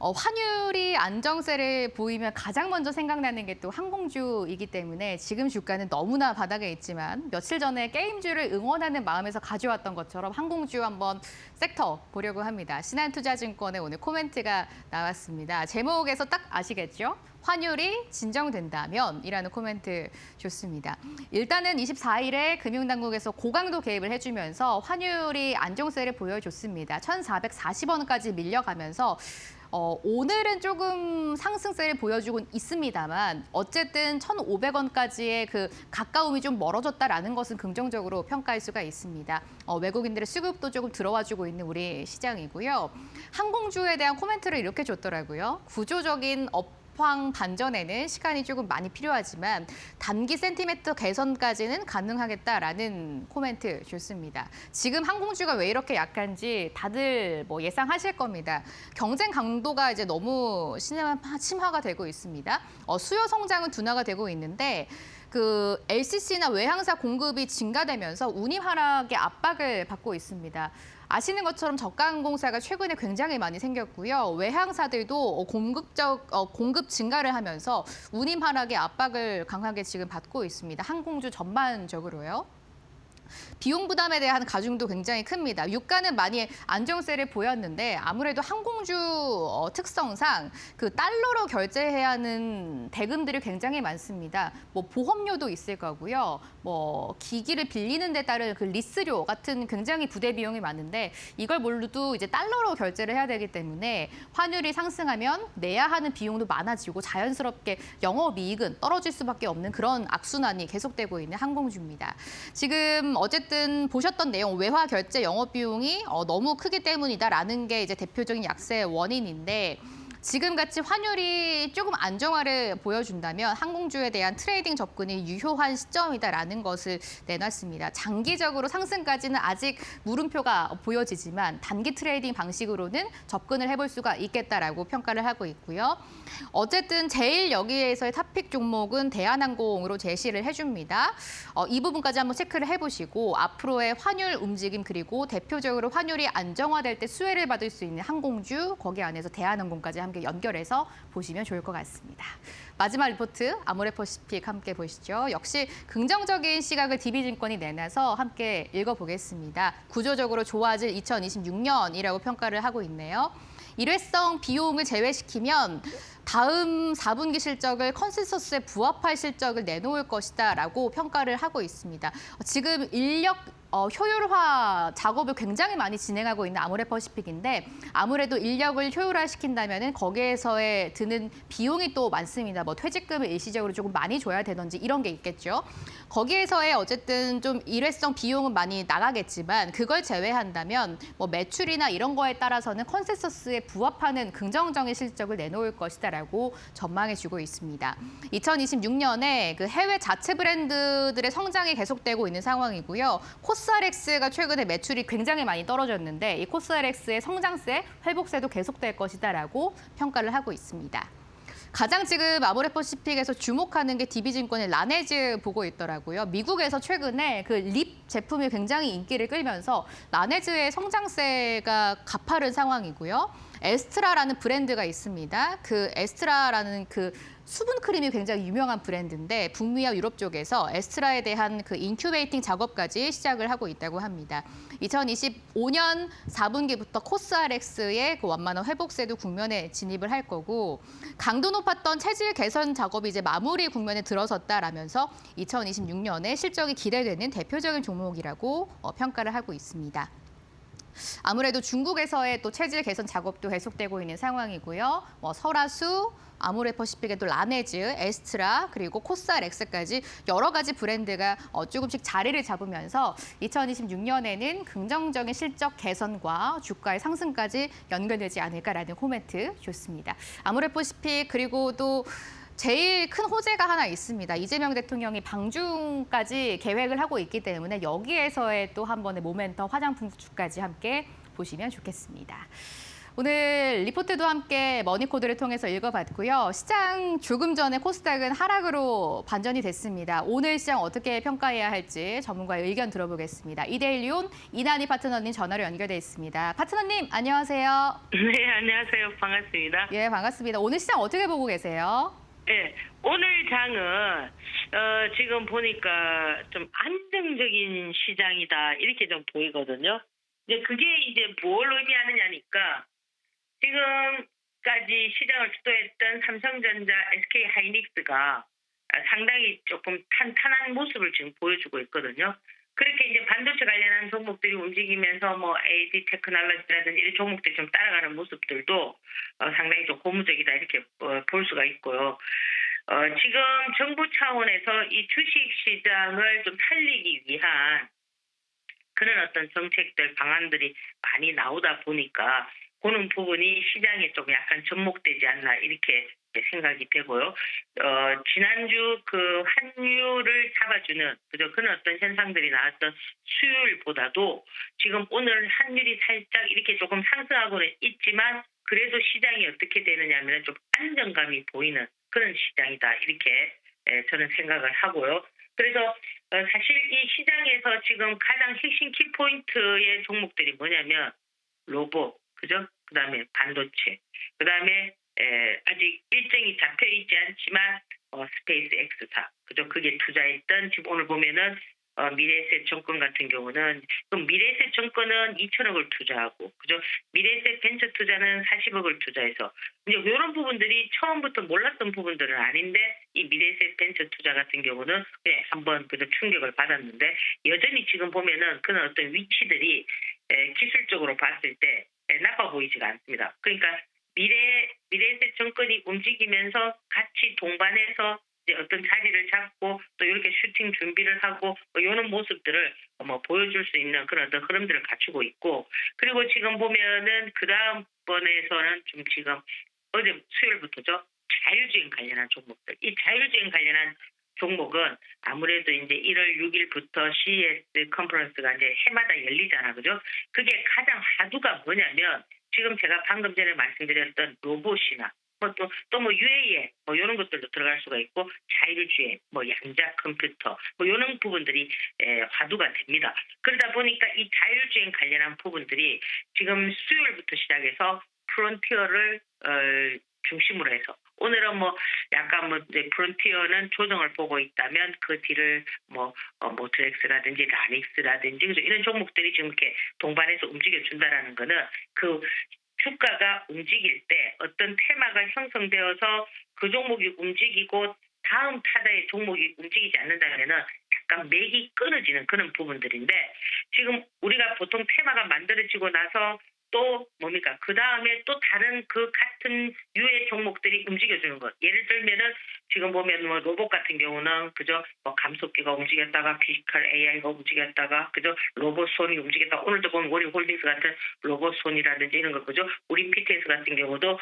환율이 안정세를 보이면 가장 먼저 생각나는 게 또 항공주이기 때문에 지금 주가는 너무나 바닥에 있지만 며칠 전에 게임주를 응원하는 마음에서 가져왔던 것처럼 항공주 한번 섹터 보려고 합니다. 신한투자증권의 오늘 코멘트가 나왔습니다. 제목에서 딱 아시겠죠? 환율이 진정된다면 이라는 코멘트 좋습니다. 일단은 24일에 금융당국에서 고강도 개입을 해주면서 환율이 안정세를 보여줬습니다. 1,440원까지 밀려가면서 오늘은 조금 상승세를 보여주고 있습니다만 어쨌든 1,500원까지의 그 가까움이 좀 멀어졌다라는 것은 긍정적으로 평가할 수가 있습니다. 외국인들의 수급도 조금 들어와주고 있는 우리 시장이고요. 항공주에 대한 코멘트를 이렇게 줬더라고요. 구조적인 업황 반전에는 시간이 조금 많이 필요하지만 단기 센티멘트 개선까지는 가능하겠다라는 코멘트 줬습니다. 지금 항공주가 왜 이렇게 약한지 다들 뭐 예상하실 겁니다. 경쟁 강도가 이제 너무 심화가 되고 있습니다. 수요 성장은 둔화가 되고 있는데 그 LCC나 외항사 공급이 증가되면서 운임 하락의 압박을 받고 있습니다. 아시는 것처럼 저가항공사가 최근에 굉장히 많이 생겼고요. 외항사들도 공급 증가를 하면서 운임 하락의 압박을 강하게 지금 받고 있습니다. 항공주 전반적으로요. 비용 부담에 대한 가중도 굉장히 큽니다. 유가는 많이 안정세를 보였는데 아무래도 항공주 특성상 그 달러로 결제해야 하는 대금들이 굉장히 많습니다. 뭐 보험료도 있을 거고요. 뭐 기기를 빌리는 데 따른 그 리스료 같은 굉장히 부대 비용이 많은데 이걸 모두 이제 달러로 결제를 해야 되기 때문에 환율이 상승하면 내야 하는 비용도 많아지고 자연스럽게 영업이익은 떨어질 수밖에 없는 그런 악순환이 계속되고 있는 항공주입니다. 지금 어쨌든 보셨던 내용 외화 결제 영업 비용이 너무 크기 때문이다라는 게 이제 대표적인 약세의 원인인데 지금같이 환율이 조금 안정화를 보여준다면 항공주에 대한 트레이딩 접근이 유효한 시점이다라는 것을 내놨습니다. 장기적으로 상승까지는 아직 물음표가 보여지지만 단기 트레이딩 방식으로는 접근을 해볼 수가 있겠다라고 평가를 하고 있고요. 어쨌든 제일 여기에서의 탑픽 종목은 대한항공으로 제시를 해줍니다. 이 부분까지 한번 체크를 해보시고 앞으로의 환율 움직임 그리고 대표적으로 환율이 안정화될 때 수혜를 받을 수 있는 항공주 거기 안에서 대한항공까지 함께 연결해서 보시면 좋을 것 같습니다. 마지막 리포트 아모레퍼시픽 함께 보시죠. 역시 긍정적인 시각을 DB증권이 내놔서 함께 읽어보겠습니다. 구조적으로 좋아질 2026년이라고 평가를 하고 있네요. 일회성 비용을 제외시키면 다음 4분기 실적을 컨센서스에 부합할 실적을 내놓을 것이다라고 평가를 하고 있습니다. 지금 인력 효율화 작업을 굉장히 많이 진행하고 있는 아모레퍼시픽인데 아무래도 인력을 효율화시킨다면 거기에서의 드는 비용이 또 많습니다. 뭐 퇴직금을 일시적으로 조금 많이 줘야 되든지 이런 게 있겠죠. 거기에서의 어쨌든 좀 일회성 비용은 많이 나가겠지만 그걸 제외한다면 뭐 매출이나 이런 거에 따라서는 컨센서스에 부합하는 긍정적인 실적을 내놓을 것이다라고 전망해주고 있습니다. 2026년에 그 해외 자체 브랜드들의 성장이 계속되고 있는 상황이고요. 코스알엑스가 최근에 매출이 굉장히 많이 떨어졌는데 이 코스알엑스의 성장세, 회복세도 계속될 것이다라고 평가를 하고 있습니다. 가장 지금 아모레퍼시픽에서 주목하는 게 DB증권의 라네즈 보고 있더라고요. 미국에서 최근에 그 립 제품이 굉장히 인기를 끌면서 라네즈의 성장세가 가파른 상황이고요. 에스트라라는 브랜드가 있습니다. 그 에스트라라는 그 수분 크림이 굉장히 유명한 브랜드인데 북미와 유럽 쪽에서 에스트라에 대한 그 인큐베이팅 작업까지 시작을 하고 있다고 합니다. 2025년 4분기부터 코스알엑스의 그 완만한 회복세도 국면에 진입을 할 거고 강도 높았던 체질 개선 작업이 이제 마무리 국면에 들어섰다라면서 2026년에 실적이 기대되는 대표적인 종목이라고 평가를 하고 있습니다. 아무래도 중국에서의 또 체질 개선 작업도 계속되고 있는 상황이고요. 뭐 설화수, 아모레퍼시픽의 또 라네즈, 에스트라 그리고 코스알엑스까지 여러 가지 브랜드가 조금씩 자리를 잡으면서 2026년에는 긍정적인 실적 개선과 주가의 상승까지 연결되지 않을까라는 코멘트 좋습니다. 아모레퍼시픽 그리고 또 제일 큰 호재가 하나 있습니다. 이재명 대통령이 방중까지 계획을 하고 있기 때문에 여기에서의 또 한 번의 모멘텀 화장품주까지 함께 보시면 좋겠습니다. 오늘 리포트도 함께 머니코드를 통해서 읽어봤고요. 시장 조금 전에 코스닥은 하락으로 반전이 됐습니다. 오늘 시장 어떻게 평가해야 할지 전문가의 의견 들어보겠습니다. 이데일리온 이난희 파트너님 전화로 연결돼 있습니다. 파트너님 안녕하세요. 네, 안녕하세요. 반갑습니다. 예, 반갑습니다. 오늘 시장 어떻게 보고 계세요? 네, 오늘 장은 지금 보니까 좀 안정적인 시장이다 이렇게 좀 보이거든요. 이제 그게 이제 뭘 의미하느냐니까 지금까지 시장을 주도했던 삼성전자, SK 하이닉스가 상당히 조금 탄탄한 모습을 지금 보여주고 있거든요. 그렇게 이제 반도체 관련한 종목들이 움직이면서 뭐 AD 테크놀로지라든지 이런 종목들이 좀 따라가는 모습들도 상당히 좀 고무적이다 이렇게 볼 수가 있고요. 지금 정부 차원에서 이 주식 시장을 좀 살리기 위한 그런 어떤 정책들, 방안들이 많이 나오다 보니까 그런 부분이 시장에 좀 약간 접목되지 않나 이렇게 생각이 되고요. 지난주 그 환율을 잡아주는 그런 어떤 현상들이 나왔던 수요일보다도 지금 오늘 환율이 살짝 이렇게 조금 상승하고는 있지만 그래도 시장이 어떻게 되느냐면 좀 안정감이 보이는 그런 시장이다 이렇게 저는 생각을 하고요. 그래서 사실 이 시장에서 지금 가장 핵심 키포인트의 종목들이 뭐냐면 로봇, 그죠? 그다음에 반도체, 그다음에 아직 일정이 잡혀 있지 않지만 스페이스 X사, 그죠? 그게 투자했던 지금 오늘 보면은 미래에셋 정권 같은 경우는 그럼 미래에셋 정권은 2천억을 투자하고, 그죠? 미래에셋 벤처 투자는 40억을 투자해서 이제 이런 부분들이 처음부터 몰랐던 부분들은 아닌데 이 미래에셋 벤처 투자 같은 경우는 그냥 한번 그저 충격을 받았는데 여전히 지금 보면은 그런 어떤 위치들이 기술적으로 봤을 때 나빠 보이지가 않습니다. 그러니까 미래에셋 정권이 움직이면서 같이 동반해서 이제 어떤 자리를 잡고 또 이렇게 슈팅 준비를 하고 이런 모습들을 보여줄 수 있는 그런 어떤 흐름들을 갖추고 있고, 그리고 지금 보면은 그 다음번에서는 좀 지금 어제 수요일부터죠, 자율주행 관련한 종목들, 이 자율주행 관련한 종목은 아무래도 이제 1월 6일부터 CES 컨퍼런스가 이제 해마다 열리잖아, 그죠? 그게 가장 화두가 뭐냐면 지금 제가 방금 전에 말씀드렸던 로봇이나 또 UAE 이런 것들도 들어갈 수가 있고 자율주행, 양자 컴퓨터 이런 부분들이 화두가 됩니다. 그러다 보니까 이 자율주행 관련한 부분들이 지금 수요일부터 시작해서 프론티어를 중심으로 해서 오늘은 약간 프론티어는 조정을 보고 있다면 그 뒤를 모트엑스라든지 라닉스라든지 이런 종목들이 지금 이렇게 동반해서 움직여 준다라는 거는 그 주가가 움직일 때 어떤 테마가 형성되어서 그 종목이 움직이고 다음 타자의 종목이 움직이지 않는다면은 약간 맥이 끊어지는 그런 부분들인데 지금 우리가 보통 테마가 만들어지고 나서 또 뭡니까? 그 다음에 또 다른 그 같은 유의 종목들이 움직여주는 것. 예를 들면은 지금 보면 로봇 같은 경우는 그죠? 감속기가 움직였다가 피지컬 AI가 움직였다가 그죠? 로봇손이 움직였다가 오늘도 보면 우리홀딩스 같은 로봇손이라든지 이런 거 그죠? 우리 PTS 같은 경우도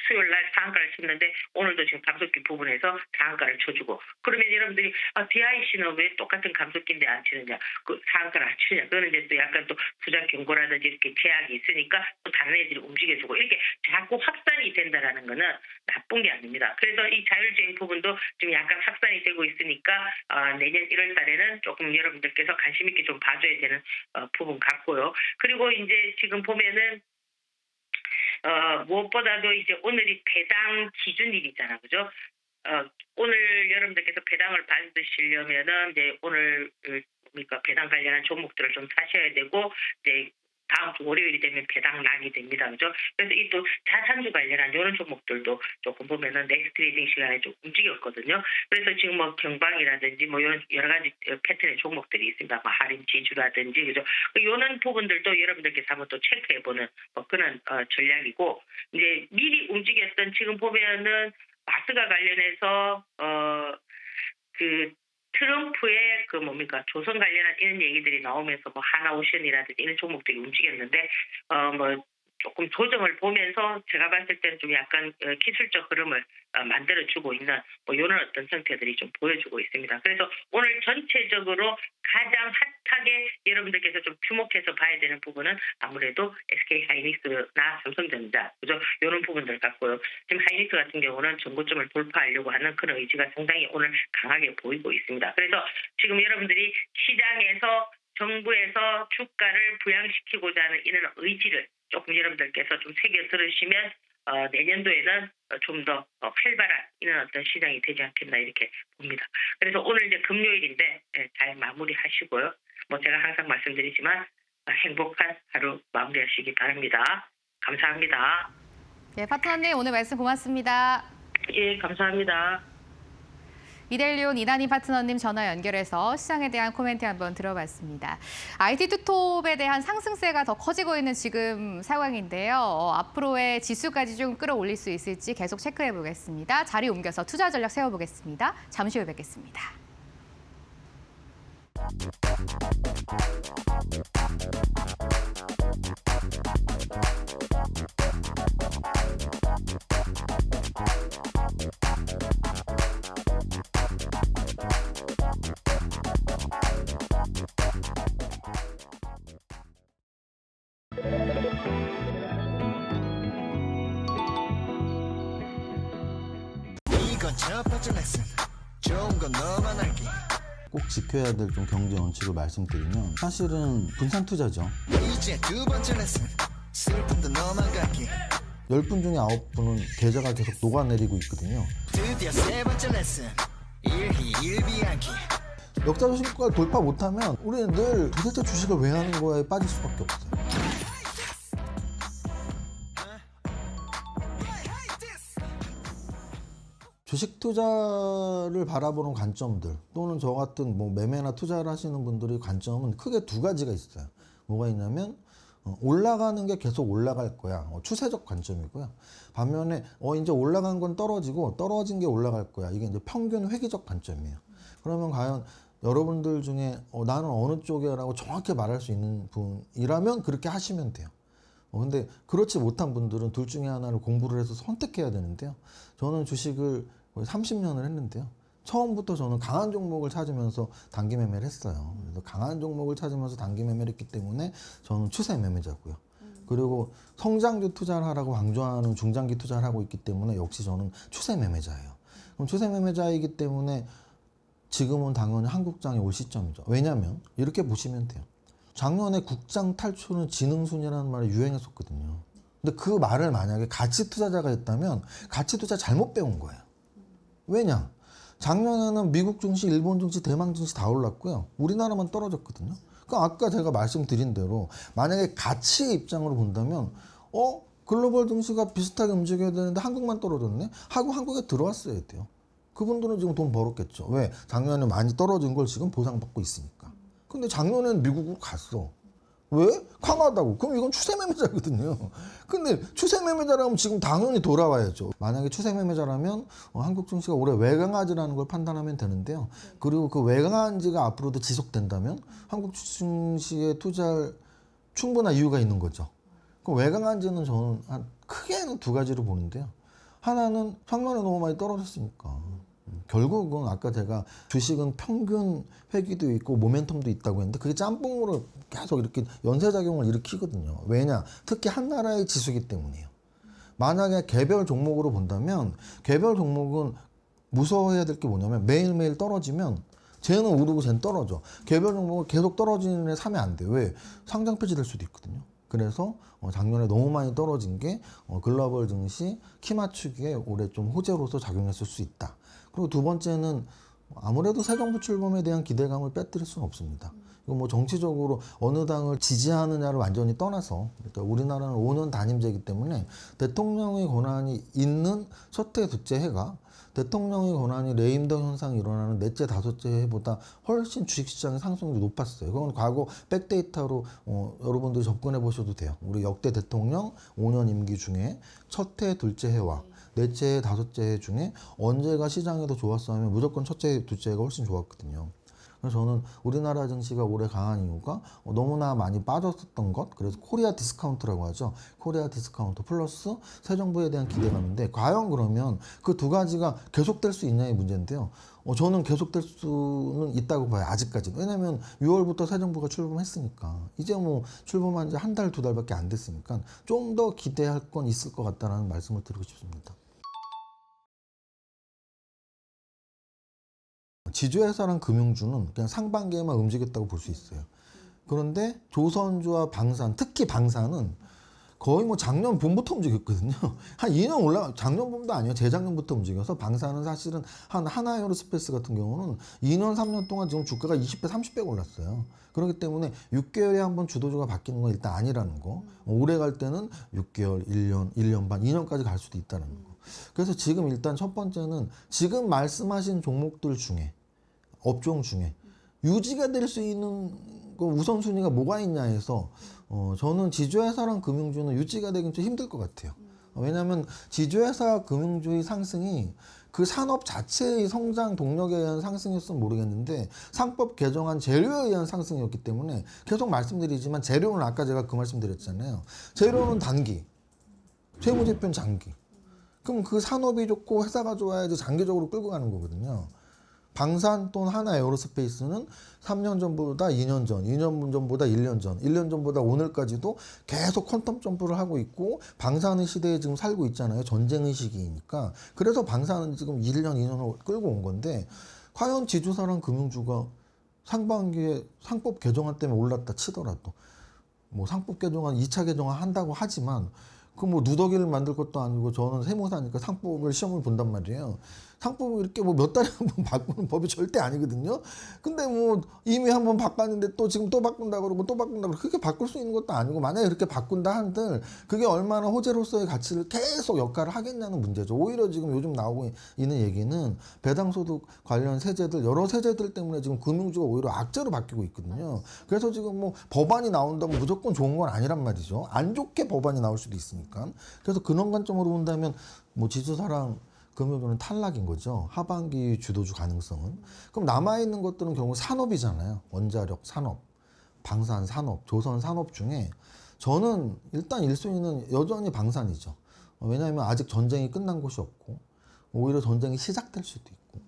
수요일 날 상한가를 쳤는데 오늘도 지금 감속기 부분에서 상한가를 쳐주고, 그러면 여러분들이 DIC는 왜 똑같은 감속기인데 안 치느냐, 그 상한가를 안 치느냐, 그거는 이제 또 약간 또 부작 경고라든지 이렇게 제약이 있으니까 또 다른 애들이 움직여주고 이렇게 자꾸 확산이 된다라는 거는 나쁜 게 아닙니다. 그래서 이 자율주행 부분도 지금 약간 확산이 되고 있으니까 내년 1월 달에는 조금 여러분들께서 관심 있게 좀 봐줘야 되는 부분 같고요. 그리고 이제 지금 보면은 무엇보다도 이제 오늘이 배당 기준일이잖아, 그죠? 오늘 여러분들께서 배당을 받으시려면은 이제 오늘 그러니까 배당 관련한 종목들을 좀 사셔야 되고 이제 다음 주 월요일이 되면 배당락이 됩니다, 그죠? 그래서 이 또 자산주 관련한 이런 종목들도 조금 보면은 넥스트 트레이딩 시간에 좀 움직였거든요. 그래서 지금 경방이라든지 이런 여러 가지 패턴의 종목들이 있습니다. 할인 지주라든지 그죠? 이런 부분들도 여러분들께서 한번 또 체크해보는 그런 전략이고, 이제 미리 움직였던 지금 보면은 마스가 관련해서 그 트럼프의 조선 관련한 이런 얘기들이 나오면서 하나오션이라든지 이런 종목들이 움직였는데 조금 조정을 보면서 제가 봤을 때는 좀 약간 기술적 흐름을 만들어주고 있는 뭐 이런 어떤 형태들이 좀 보여주고 있습니다. 그래서 오늘 전체적으로 가장 핫하게 여러분들께서 좀 주목해서 봐야 되는 부분은 아무래도 SK 하이닉스나 삼성전자, 그죠? 이런 부분들 같고요. 지금 하이닉스 같은 경우는 전고점을 돌파하려고 하는 그런 의지가 상당히 오늘 강하게 보이고 있습니다. 그래서 지금 여러분들이 시장에서 정부에서 주가를 부양시키고자 하는 이런 의지를 조금 여러분들께서 좀 새겨 들으시면 내년도에는 좀 더 활발한 이런 어떤 시장이 되지 않겠나 이렇게 봅니다. 그래서 오늘 이제 금요일인데 잘 마무리하시고요. 뭐 제가 항상 말씀드리지만 행복한 하루 마무리하시기 바랍니다. 감사합니다. 네, 파트너님 오늘 말씀 고맙습니다. 예, 감사합니다. 이델리온 이난희 파트너님 전화 연결해서 시장에 대한 코멘트 한번 들어봤습니다. IT 투톱에 대한 상승세가 더 커지고 있는 지금 상황인데요. 앞으로의 지수까지 좀 끌어올릴 수 있을지 계속 체크해 보겠습니다. 자리 옮겨서 투자 전략 세워보겠습니다. 잠시 후에 뵙겠습니다. 이건 첫 번째 레슨. 좋은 건 너만 알기. 꼭 지켜야 될 좀 경제 원칙을 말씀드리면 사실은 분산 투자죠. 이제 두 번째 레슨. 슬픔도 너만 갖기. 10분 중에 9분은 계좌가 계속 녹아내리고 있거든요. 드디어 세 번째 레슨. 일희일비하기. 역사적 신고가를 돌파 못하면 우리는 늘 도대체 주식을 왜 하는 거에 빠질 수밖에 없어요. 주식 투자를 바라보는 관점들 또는 저 같은 뭐 매매나 투자를 하시는 분들의 관점은 크게 두 가지가 있어요. 뭐가 있냐면 올라가는 게 계속 올라갈 거야. 추세적 관점이고요. 반면에 이제 올라간 건 떨어지고 떨어진 게 올라갈 거야. 이게 이제 평균 회귀적 관점이에요. 그러면 과연 여러분들 중에 나는 어느 쪽이라고 정확히 말할 수 있는 분이라면 그렇게 하시면 돼요. 근데 그렇지 못한 분들은 둘 중에 하나를 공부를 해서 선택해야 되는데요. 저는 주식을 거의 30년을 했는데요. 처음부터 저는 강한 종목을 찾으면서 단기 매매를 했어요. 그래서 강한 종목을 찾으면서 단기 매매를 했기 때문에 저는 추세 매매자고요. 그리고 성장주 투자를 하라고 강조하는 중장기 투자를 하고 있기 때문에 역시 저는 추세 매매자예요. 그럼 추세 매매자이기 때문에 지금은 당연히 한국장에 올 시점이죠. 왜냐하면 이렇게 보시면 돼요. 작년에 국장 탈출은 지능순이라는 말이 유행했었거든요. 근데 그 말을 만약에 가치 투자자가 했다면 가치 투자 잘못 배운 거예요. 왜냐? 작년에는 미국 증시, 일본 증시, 대만 증시 다 올랐고요. 우리나라만 떨어졌거든요. 그러니까 아까 제가 말씀드린 대로 만약에 가치의 입장으로 본다면 글로벌 증시가 비슷하게 움직여야 되는데 한국만 떨어졌네? 하고 한국에 들어왔어야 돼요. 그분들은 지금 돈 벌었겠죠. 왜? 작년에 많이 떨어진 걸 지금 보상받고 있으니까. 근데 작년에는 미국으로 갔어. 왜? 강하다고. 그럼 이건 추세 매매자거든요. 근데 추세 매매자라면 지금 당연히 돌아와야죠. 만약에 추세 매매자라면 한국 증시가 올해 외강하지라는 걸 판단하면 되는데요. 그리고 그 외강한지가 앞으로도 지속된다면 한국 증시에 투자할 충분한 이유가 있는 거죠. 그 외강한지는 저는 크게는 두 가지로 보는데요. 하나는 작년에 너무 많이 떨어졌으니까. 결국은 아까 제가 주식은 평균 회귀도 있고 모멘텀도 있다고 했는데 그게 짬뽕으로 계속 이렇게 연쇄작용을 일으키거든요. 왜냐? 특히 한 나라의 지수기 때문이에요. 만약에 개별 종목으로 본다면 개별 종목은 무서워해야 될 게 뭐냐면 매일매일 떨어지면 쟤는 오르고 쟤는 떨어져. 개별 종목은 계속 떨어지는 애 사면 안 돼요. 왜? 상장 폐지될 수도 있거든요. 그래서 작년에 너무 많이 떨어진 게 글로벌 증시 키 맞추기에 올해 좀 호재로서 작용했을 수 있다. 그리고 두 번째는 아무래도 새 정부 출범에 대한 기대감을 빼뜨릴 수는 없습니다. 이거 뭐 정치적으로 어느 당을 지지하느냐를 완전히 떠나서 그러니까 우리나라는 5년 단임제이기 때문에 대통령의 권한이 있는 첫해, 둘째 해가 대통령의 권한이 레임덕 현상이 일어나는 넷째, 다섯째 해보다 훨씬 주식시장의 상승률이 높았어요. 그건 과거 백데이터로 여러분들이 접근해 보셔도 돼요. 우리 역대 대통령 5년 임기 중에 첫해, 둘째 해와 넷째 해, 다섯째 해 중에 언제가 시장이 더 좋았어 하면 무조건 첫째 해, 둘째 해가 훨씬 좋았거든요. 그래서 저는 우리나라 증시가 올해 강한 이유가 너무나 많이 빠졌었던 것, 그래서 코리아 디스카운트라고 하죠. 코리아 디스카운트 플러스 새 정부에 대한 기대감인데 과연 그러면 그 두 가지가 계속될 수 있냐의 문제인데요. 저는 계속될 수는 있다고 봐요. 아직까지. 왜냐하면 6월부터 새 정부가 출범했으니까 이제 뭐 출범한 지 한 달, 두 달밖에 안 됐으니까 좀 더 기대할 건 있을 것 같다는 말씀을 드리고 싶습니다. 지주회사랑 금융주는 그냥 상반기에만 움직였다고 볼 수 있어요. 그런데 조선주와 방산, 특히 방산은 거의 뭐 작년 봄부터 움직였거든요. 한 2년 작년 봄도 아니에요. 재작년부터 움직여서 방산은 사실은 한 하나에어로스페이스 같은 경우는 2년, 3년 동안 지금 주가가 20배, 30배 올랐어요. 그렇기 때문에 6개월에 한번 주도주가 바뀌는 건 일단 아니라는 거. 오래 갈 때는 6개월, 1년, 1년 반, 2년까지 갈 수도 있다는 거. 그래서 지금 일단 첫 번째는 지금 말씀하신 종목들 중에 업종 중에 유지가 될 수 있는 그 우선순위가 뭐가 있냐 해서 저는 지주회사랑 금융주는 유지가 되긴 좀 힘들 것 같아요. 왜냐하면 지주회사 금융주의 상승이 그 산업 자체의 성장 동력에 의한 상승이었으면 모르겠는데 상법 개정안 재료에 의한 상승이었기 때문에 계속 말씀드리지만 재료는 아까 제가 그 말씀드렸잖아요. 재료는 단기, 재무제표는 장기. 그럼 그 산업이 좋고 회사가 좋아야지 장기적으로 끌고 가는 거거든요. 방산 또는 하나에어로스페이스는 3년 전보다 2년 전, 2년 전보다 1년 전, 1년 전보다 오늘까지도 계속 퀀텀 점프를 하고 있고 방산의 시대에 지금 살고 있잖아요. 전쟁의 시기이니까. 그래서 방산은 지금 1년, 2년을 끌고 온 건데 과연 지주사랑 금융주가 상반기에 상법 개정안 때문에 올랐다 치더라도 뭐 상법 개정안, 2차 개정안 한다고 하지만 그 뭐 누더기를 만들 것도 아니고 저는 세무사니까 상법을 시험을 본단 말이에요. 상법을 이렇게 뭐 몇 달에 한 번 바꾸는 법이 절대 아니거든요. 근데 뭐 이미 한 번 바꿨는데 또 지금 또 바꾼다 그러고 또 바꾼다 그러고 그렇게 바꿀 수 있는 것도 아니고 만약에 그렇게 바꾼다 한들 그게 얼마나 호재로서의 가치를 계속 역할을 하겠냐는 문제죠. 오히려 지금 요즘 나오고 있는 얘기는 배당소득 관련 세제들 여러 세제들 때문에 지금 금융주가 오히려 악재로 바뀌고 있거든요. 그래서 지금 뭐 법안이 나온다고 무조건 좋은 건 아니란 말이죠. 안 좋게 법안이 나올 수도 있으니까. 그래서 그런 관점으로 본다면 뭐 지주사랑 금융주는 탈락인 거죠. 하반기 주도주 가능성은. 그럼 남아있는 것들은 결국 산업이잖아요. 원자력 산업, 방산 산업, 조선 산업 중에 저는 일단 1순위는 여전히 방산이죠. 왜냐하면 아직 전쟁이 끝난 곳이 없고 오히려 전쟁이 시작될 수도 있고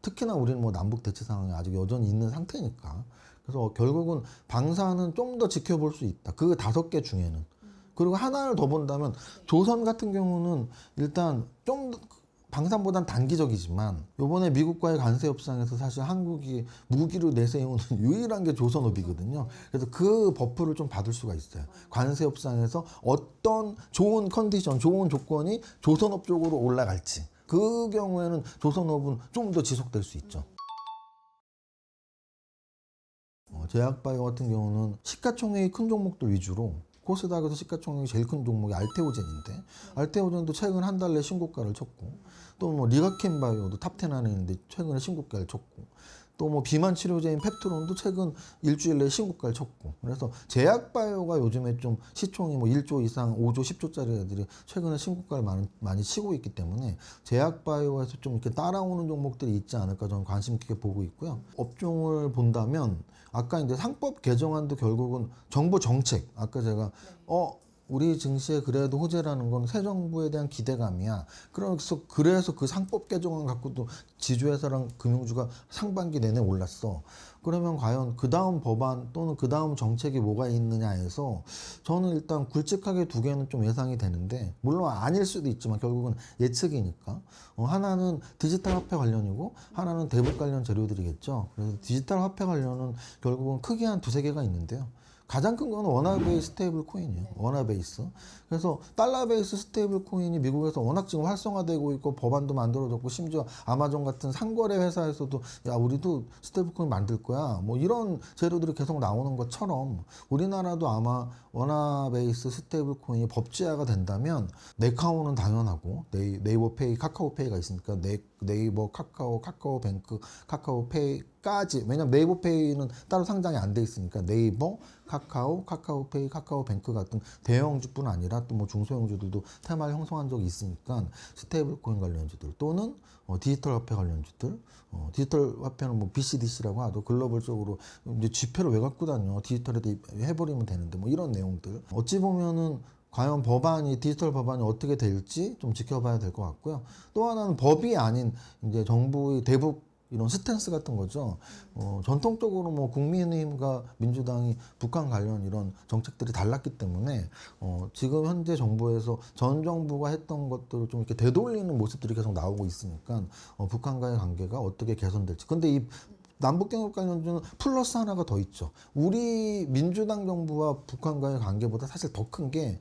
특히나 우리는 뭐 남북 대치 상황이 아직 여전히 있는 상태니까 그래서 결국은 방산은 좀 더 지켜볼 수 있다. 그 5개 중에는. 그리고 하나를 더 본다면 조선 같은 경우는 일단 좀 방산보단 단기적이지만 이번에 미국과의 관세 협상에서 사실 한국이 무기로 내세우는 유일한 게 조선업이거든요. 그래서 그 버프를 좀 받을 수가 있어요. 관세 협상에서 어떤 좋은 컨디션, 좋은 조건이 조선업 쪽으로 올라갈지 그 경우에는 조선업은 좀 더 지속될 수 있죠. 제약바이오 같은 경우는 시가총액이 큰 종목들 위주로 코스닥에서 시가총액이 제일 큰 종목이 알테오젠인데 알테오젠도 최근 한 달 내 신고가를 쳤고 또 뭐 리가켄바이오도 탑10 안에 있는데 최근에 신고가를 쳤고 또 뭐 비만 치료제인 펩트론도 최근 일주일 내에 신고가를 쳤고 그래서 제약바이오가 요즘에 좀 시총이 뭐 1조 이상 5조 10조짜리 애들이 최근에 신고가를 많이 치고 있기 때문에 제약바이오에서 좀 이렇게 따라오는 종목들이 있지 않을까 저는 관심 깊게 보고 있고요. 업종을 본다면 아까 이제 상법 개정안도 결국은 정부 정책 아까 제가 우리 증시에 그래도 호재라는 건 새 정부에 대한 기대감이야. 그래서 그 상법 개정안 갖고도 지주회사랑 금융주가 상반기 내내 올랐어. 그러면 과연 그 다음 법안 또는 그 다음 정책이 뭐가 있느냐 해서 저는 일단 굵직하게 2개는 좀 예상이 되는데 물론 아닐 수도 있지만 결국은 예측이니까 하나는 디지털 화폐 관련이고 하나는 대북 관련 재료들이겠죠. 그래서 디지털 화폐 관련은 결국은 크게 한 2-3개가 있는데요. 가장 큰 건 원화베이스 스테이블 코인이에요. 원화베이스. 그래서 달러베이스 스테이블 코인이 미국에서 워낙 지금 활성화되고 있고 법안도 만들어졌고 심지어 아마존 같은 상거래 회사에서도 야 우리도 스테이블 코인 만들 거야. 뭐 이런 재료들이 계속 나오는 것처럼 우리나라도 아마 원화베이스 스테이블 코인이 법제화가 된다면 네카오는 당연하고 네이버페이, 카카오페이가 있으니까 네이버, 카카오, 카카오뱅크, 카카오페이까지. 왜냐면 네이버페이는 따로 상장이 안 돼 있으니까 네이버, 카카오, 카카오페이, 카카오뱅크 같은 대형주뿐 아니라 또 뭐 중소형주들도 테마를 형성한 적이 있으니까 스테이블코인 관련주들 또는 디지털 화폐 관련주들, 디지털 화폐는 뭐 BCDC라고 하도 글로벌적으로 이제 지폐를 왜 갖고 다녀? 디지털에 해버리면 되는데 뭐 이런 내용들. 어찌 보면은 과연 디지털 법안이 어떻게 될지 좀 지켜봐야 될 것 같고요. 또 하나는 법이 아닌 이제 정부의 대북 이런 스탠스 같은 거죠. 전통적으로 뭐 국민의힘과 민주당이 북한 관련 이런 정책들이 달랐기 때문에 지금 현재 정부에서 전 정부가 했던 것들을 좀 이렇게 되돌리는 모습들이 계속 나오고 있으니까 북한과의 관계가 어떻게 개선될지. 근데 이 남북경협 관련주는 플러스 하나가 더 있죠. 우리 민주당 정부와 북한과의 관계보다 사실 더 큰 게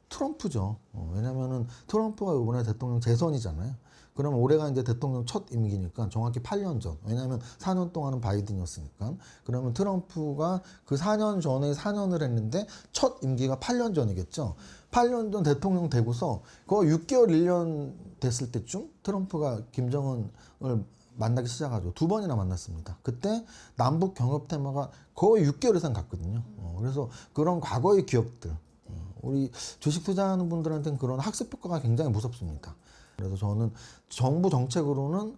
트럼프죠. 왜냐면은 트럼프가 이번에 대통령 재선이잖아요. 그러면 올해가 이제 대통령 첫 임기니까 정확히 8년 전. 왜냐하면 4년 동안은 바이든이었으니까. 그러면 트럼프가 그 4년 전에 4년을 했는데 첫 임기가 8년 전이겠죠. 8년 전 대통령 되고서 거의 6개월 1년 됐을 때쯤 트럼프가 김정은을 만나기 시작하죠. 2번이나 만났습니다. 그때 남북 경협 테마가 거의 6개월 이상 갔거든요. 그래서 그런 과거의 기억들, 우리 주식 투자하는 분들한테는 그런 학습 효과가 굉장히 무섭습니다. 그래서 저는 정부 정책으로는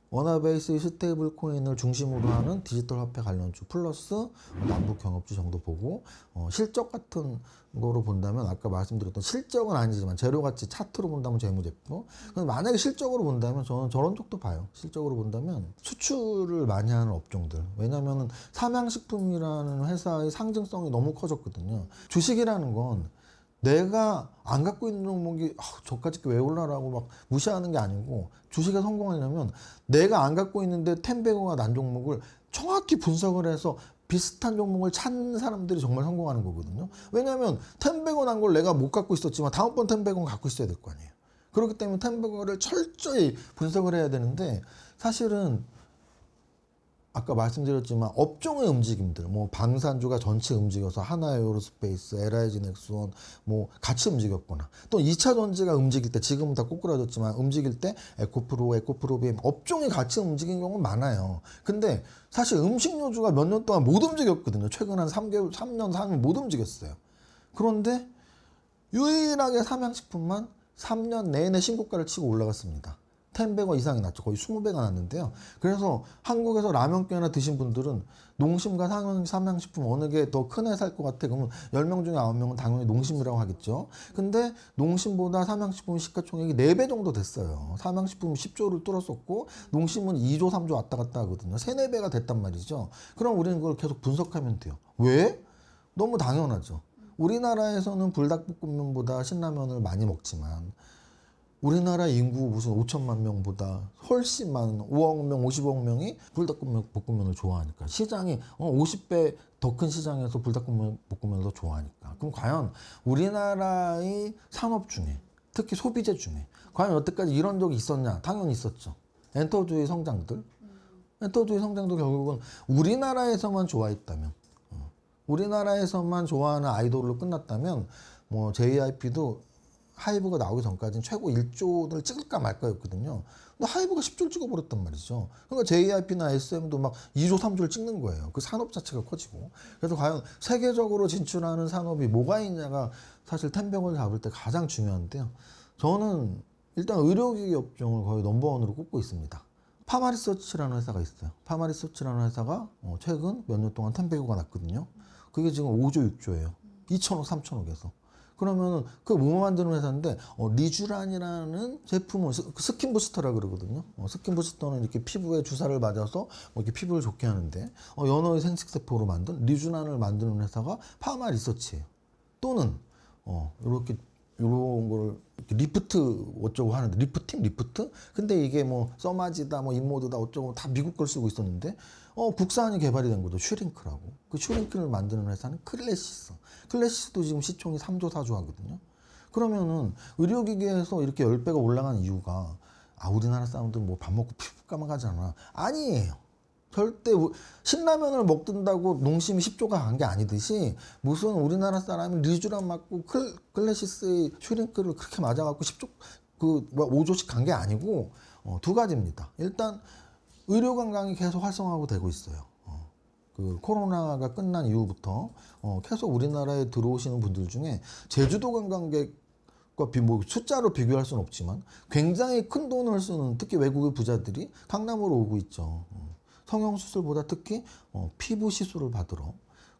원화베이스 스테이블 코인을 중심으로 하는 디지털 화폐 관련주 플러스 남북 경협주 정도 보고 실적 같은 거로 본다면 아까 말씀드렸던 실적은 아니지만 재료가치 차트로 본다면 재무제표. 근데 만약에 실적으로 본다면 저는 저런 쪽도 봐요. 실적으로 본다면 수출을 많이 하는 업종들. 왜냐하면 삼양식품이라는 회사의 상징성이 너무 커졌거든요. 주식이라는 건 내가 안 갖고 있는 종목이 저까지 왜 올라라고 막 무시하는 게 아니고 주식에 성공하려면 내가 안 갖고 있는데 텐베거가 난 종목을 정확히 분석을 해서 비슷한 종목을 찾는 사람들이 정말 성공하는 거거든요. 왜냐하면 텐베거 난 걸 내가 못 갖고 있었지만 다음번 텐베거는 갖고 있어야 될 거 아니에요. 그렇기 때문에 텐베거를 철저히 분석을 해야 되는데 사실은 아까 말씀드렸지만 업종의 움직임들, 뭐 방산주가 전체 움직여서 하나에어로스페이스, LIG 넥스원 뭐 같이 움직였거나 또 2차 전지가 움직일 때 지금은 다 꼬꾸라졌지만 움직일 때 에코프로비엠 업종이 같이 움직인 경우는 많아요. 근데 사실 음식료주가 몇 년 동안 못 움직였거든요. 최근 한 3년, 4년 못 움직였어요. 그런데 유일하게 삼양식품만 3년 내내 신고가를 치고 올라갔습니다. 10배가 이상이 났죠. 거의 20배가 났는데요. 그래서 한국에서 라면께 하나 드신 분들은 농심과 삼양식품 어느 게 더 큰 애 살 것 같아? 그러면 10명 중에 9명은 당연히 농심이라고 하겠죠. 근데 농심보다 삼양식품 시가총액이 4배 정도 됐어요. 삼양식품은 10조를 뚫었었고 농심은 2조, 3조 왔다 갔다 하거든요. 3, 4배가 됐단 말이죠. 그럼 우리는 그걸 계속 분석하면 돼요. 왜? 너무 당연하죠. 우리나라에서는 불닭볶음면보다 신라면을 많이 먹지만 우리나라 인구 무슨 5천만 명보다 훨씬 많은 5억 명, 50억 명이 불닭볶음면을 좋아하니까 시장이 50배 더 큰 시장에서 불닭볶음면을 더 좋아하니까 그럼 과연 우리나라의 산업 중에 특히 소비재 중에 과연 여태까지 이런 적이 있었냐? 당연히 있었죠. 엔터주의 성장들 엔터주의 성장도 결국은 우리나라에서만 좋아했다면 우리나라에서만 좋아하는 아이돌로 끝났다면 뭐 JYP도 하이브가 나오기 전까지는 최고 1조를 찍을까 말까였거든요. 근데 하이브가 10조를 찍어버렸단 말이죠. 그러니까 JYP나 SM도 막 2조, 3조를 찍는 거예요. 그 산업 자체가 커지고. 그래서 과연 세계적으로 진출하는 산업이 뭐가 있냐가 사실 텐병을 잡을 때 가장 중요한데요. 저는 일단 의료기기 업종을 거의 넘버원으로 꼽고 있습니다. 파마리서치라는 회사가 있어요. 파마리서치라는 회사가 최근 몇 년 동안 텐베고가 났거든요. 그게 지금 5조, 6조예요. 2천억, 3천억에서. 그러면 그 뭐 만드는 회사인데 리쥬란이라는 제품을 스킨 부스터라 그러거든요. 스킨 부스터는 이렇게 피부에 주사를 맞아서 이렇게 피부를 좋게 하는데 연어의 생식세포로 만든 리쥬란을 만드는 회사가 파마 리서치예요. 또는 이렇게 이런 걸 리프트 어쩌고 하는데 리프트? 근데 이게 뭐 써마지다 뭐 인모드다 어쩌고 다 미국 걸 쓰고 있었는데 국산이 개발이 된 거죠. 슈링크라고. 그 슈링크를 만드는 회사는 클래시스도 지금 시총이 3조 4조 하거든요. 그러면은 의료기기에서 이렇게 10배가 올라간 이유가 우리나라 사람들은 뭐 밥 먹고 피부 까먹하잖아. 아니에요. 절대 신라면을 먹든다고 농심이 10조가 간 게 아니듯이 무슨 우리나라 사람이 리쥬란 맞고 클래시스의 슈링크를 그렇게 맞아갖고 10조 그 5조씩 간 게 아니고 두 가지입니다. 일단 의료 관광이 계속 활성화하고 되고 있어요. 그 코로나가 끝난 이후부터 계속 우리나라에 들어오시는 분들 중에 제주도 관광객과 뭐 숫자로 비교할 수는 없지만 굉장히 큰 돈을 쓰는 특히 외국의 부자들이 강남으로 오고 있죠. 성형수술보다 특히 피부 시술을 받으러.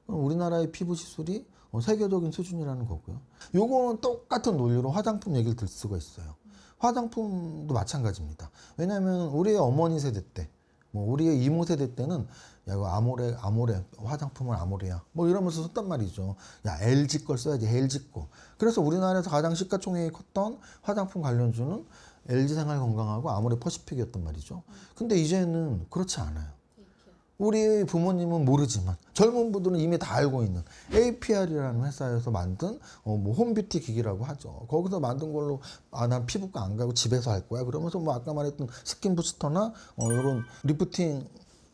그럼 우리나라의 피부 시술이 세계적인 수준이라는 거고요. 요거는 똑같은 논리로 화장품 얘기를 들 수가 있어요. 화장품도 마찬가지입니다. 왜냐하면 우리의 어머니 세대 때, 뭐 우리의 이모 세대 때는 야 이거 아모레 화장품은 아모레야 뭐 이러면서 썼단 말이죠. 야 LG 걸 써야지 LG 거. 그래서 우리나라에서 가장 시가총액이 컸던 화장품 관련주는 LG 생활건강하고 아모레 퍼시픽이었단 말이죠. 근데 이제는 그렇지 않아요. 우리 부모님은 모르지만 젊은 분들은 이미 다 알고 있는 APR이라는 회사에서 만든 뭐 홈뷰티 기기라고 하죠. 거기서 만든 걸로 난 피부과 안 가고 집에서 할 거야. 그러면서 뭐 아까 말했던 스킨 부스터나 이런 리프팅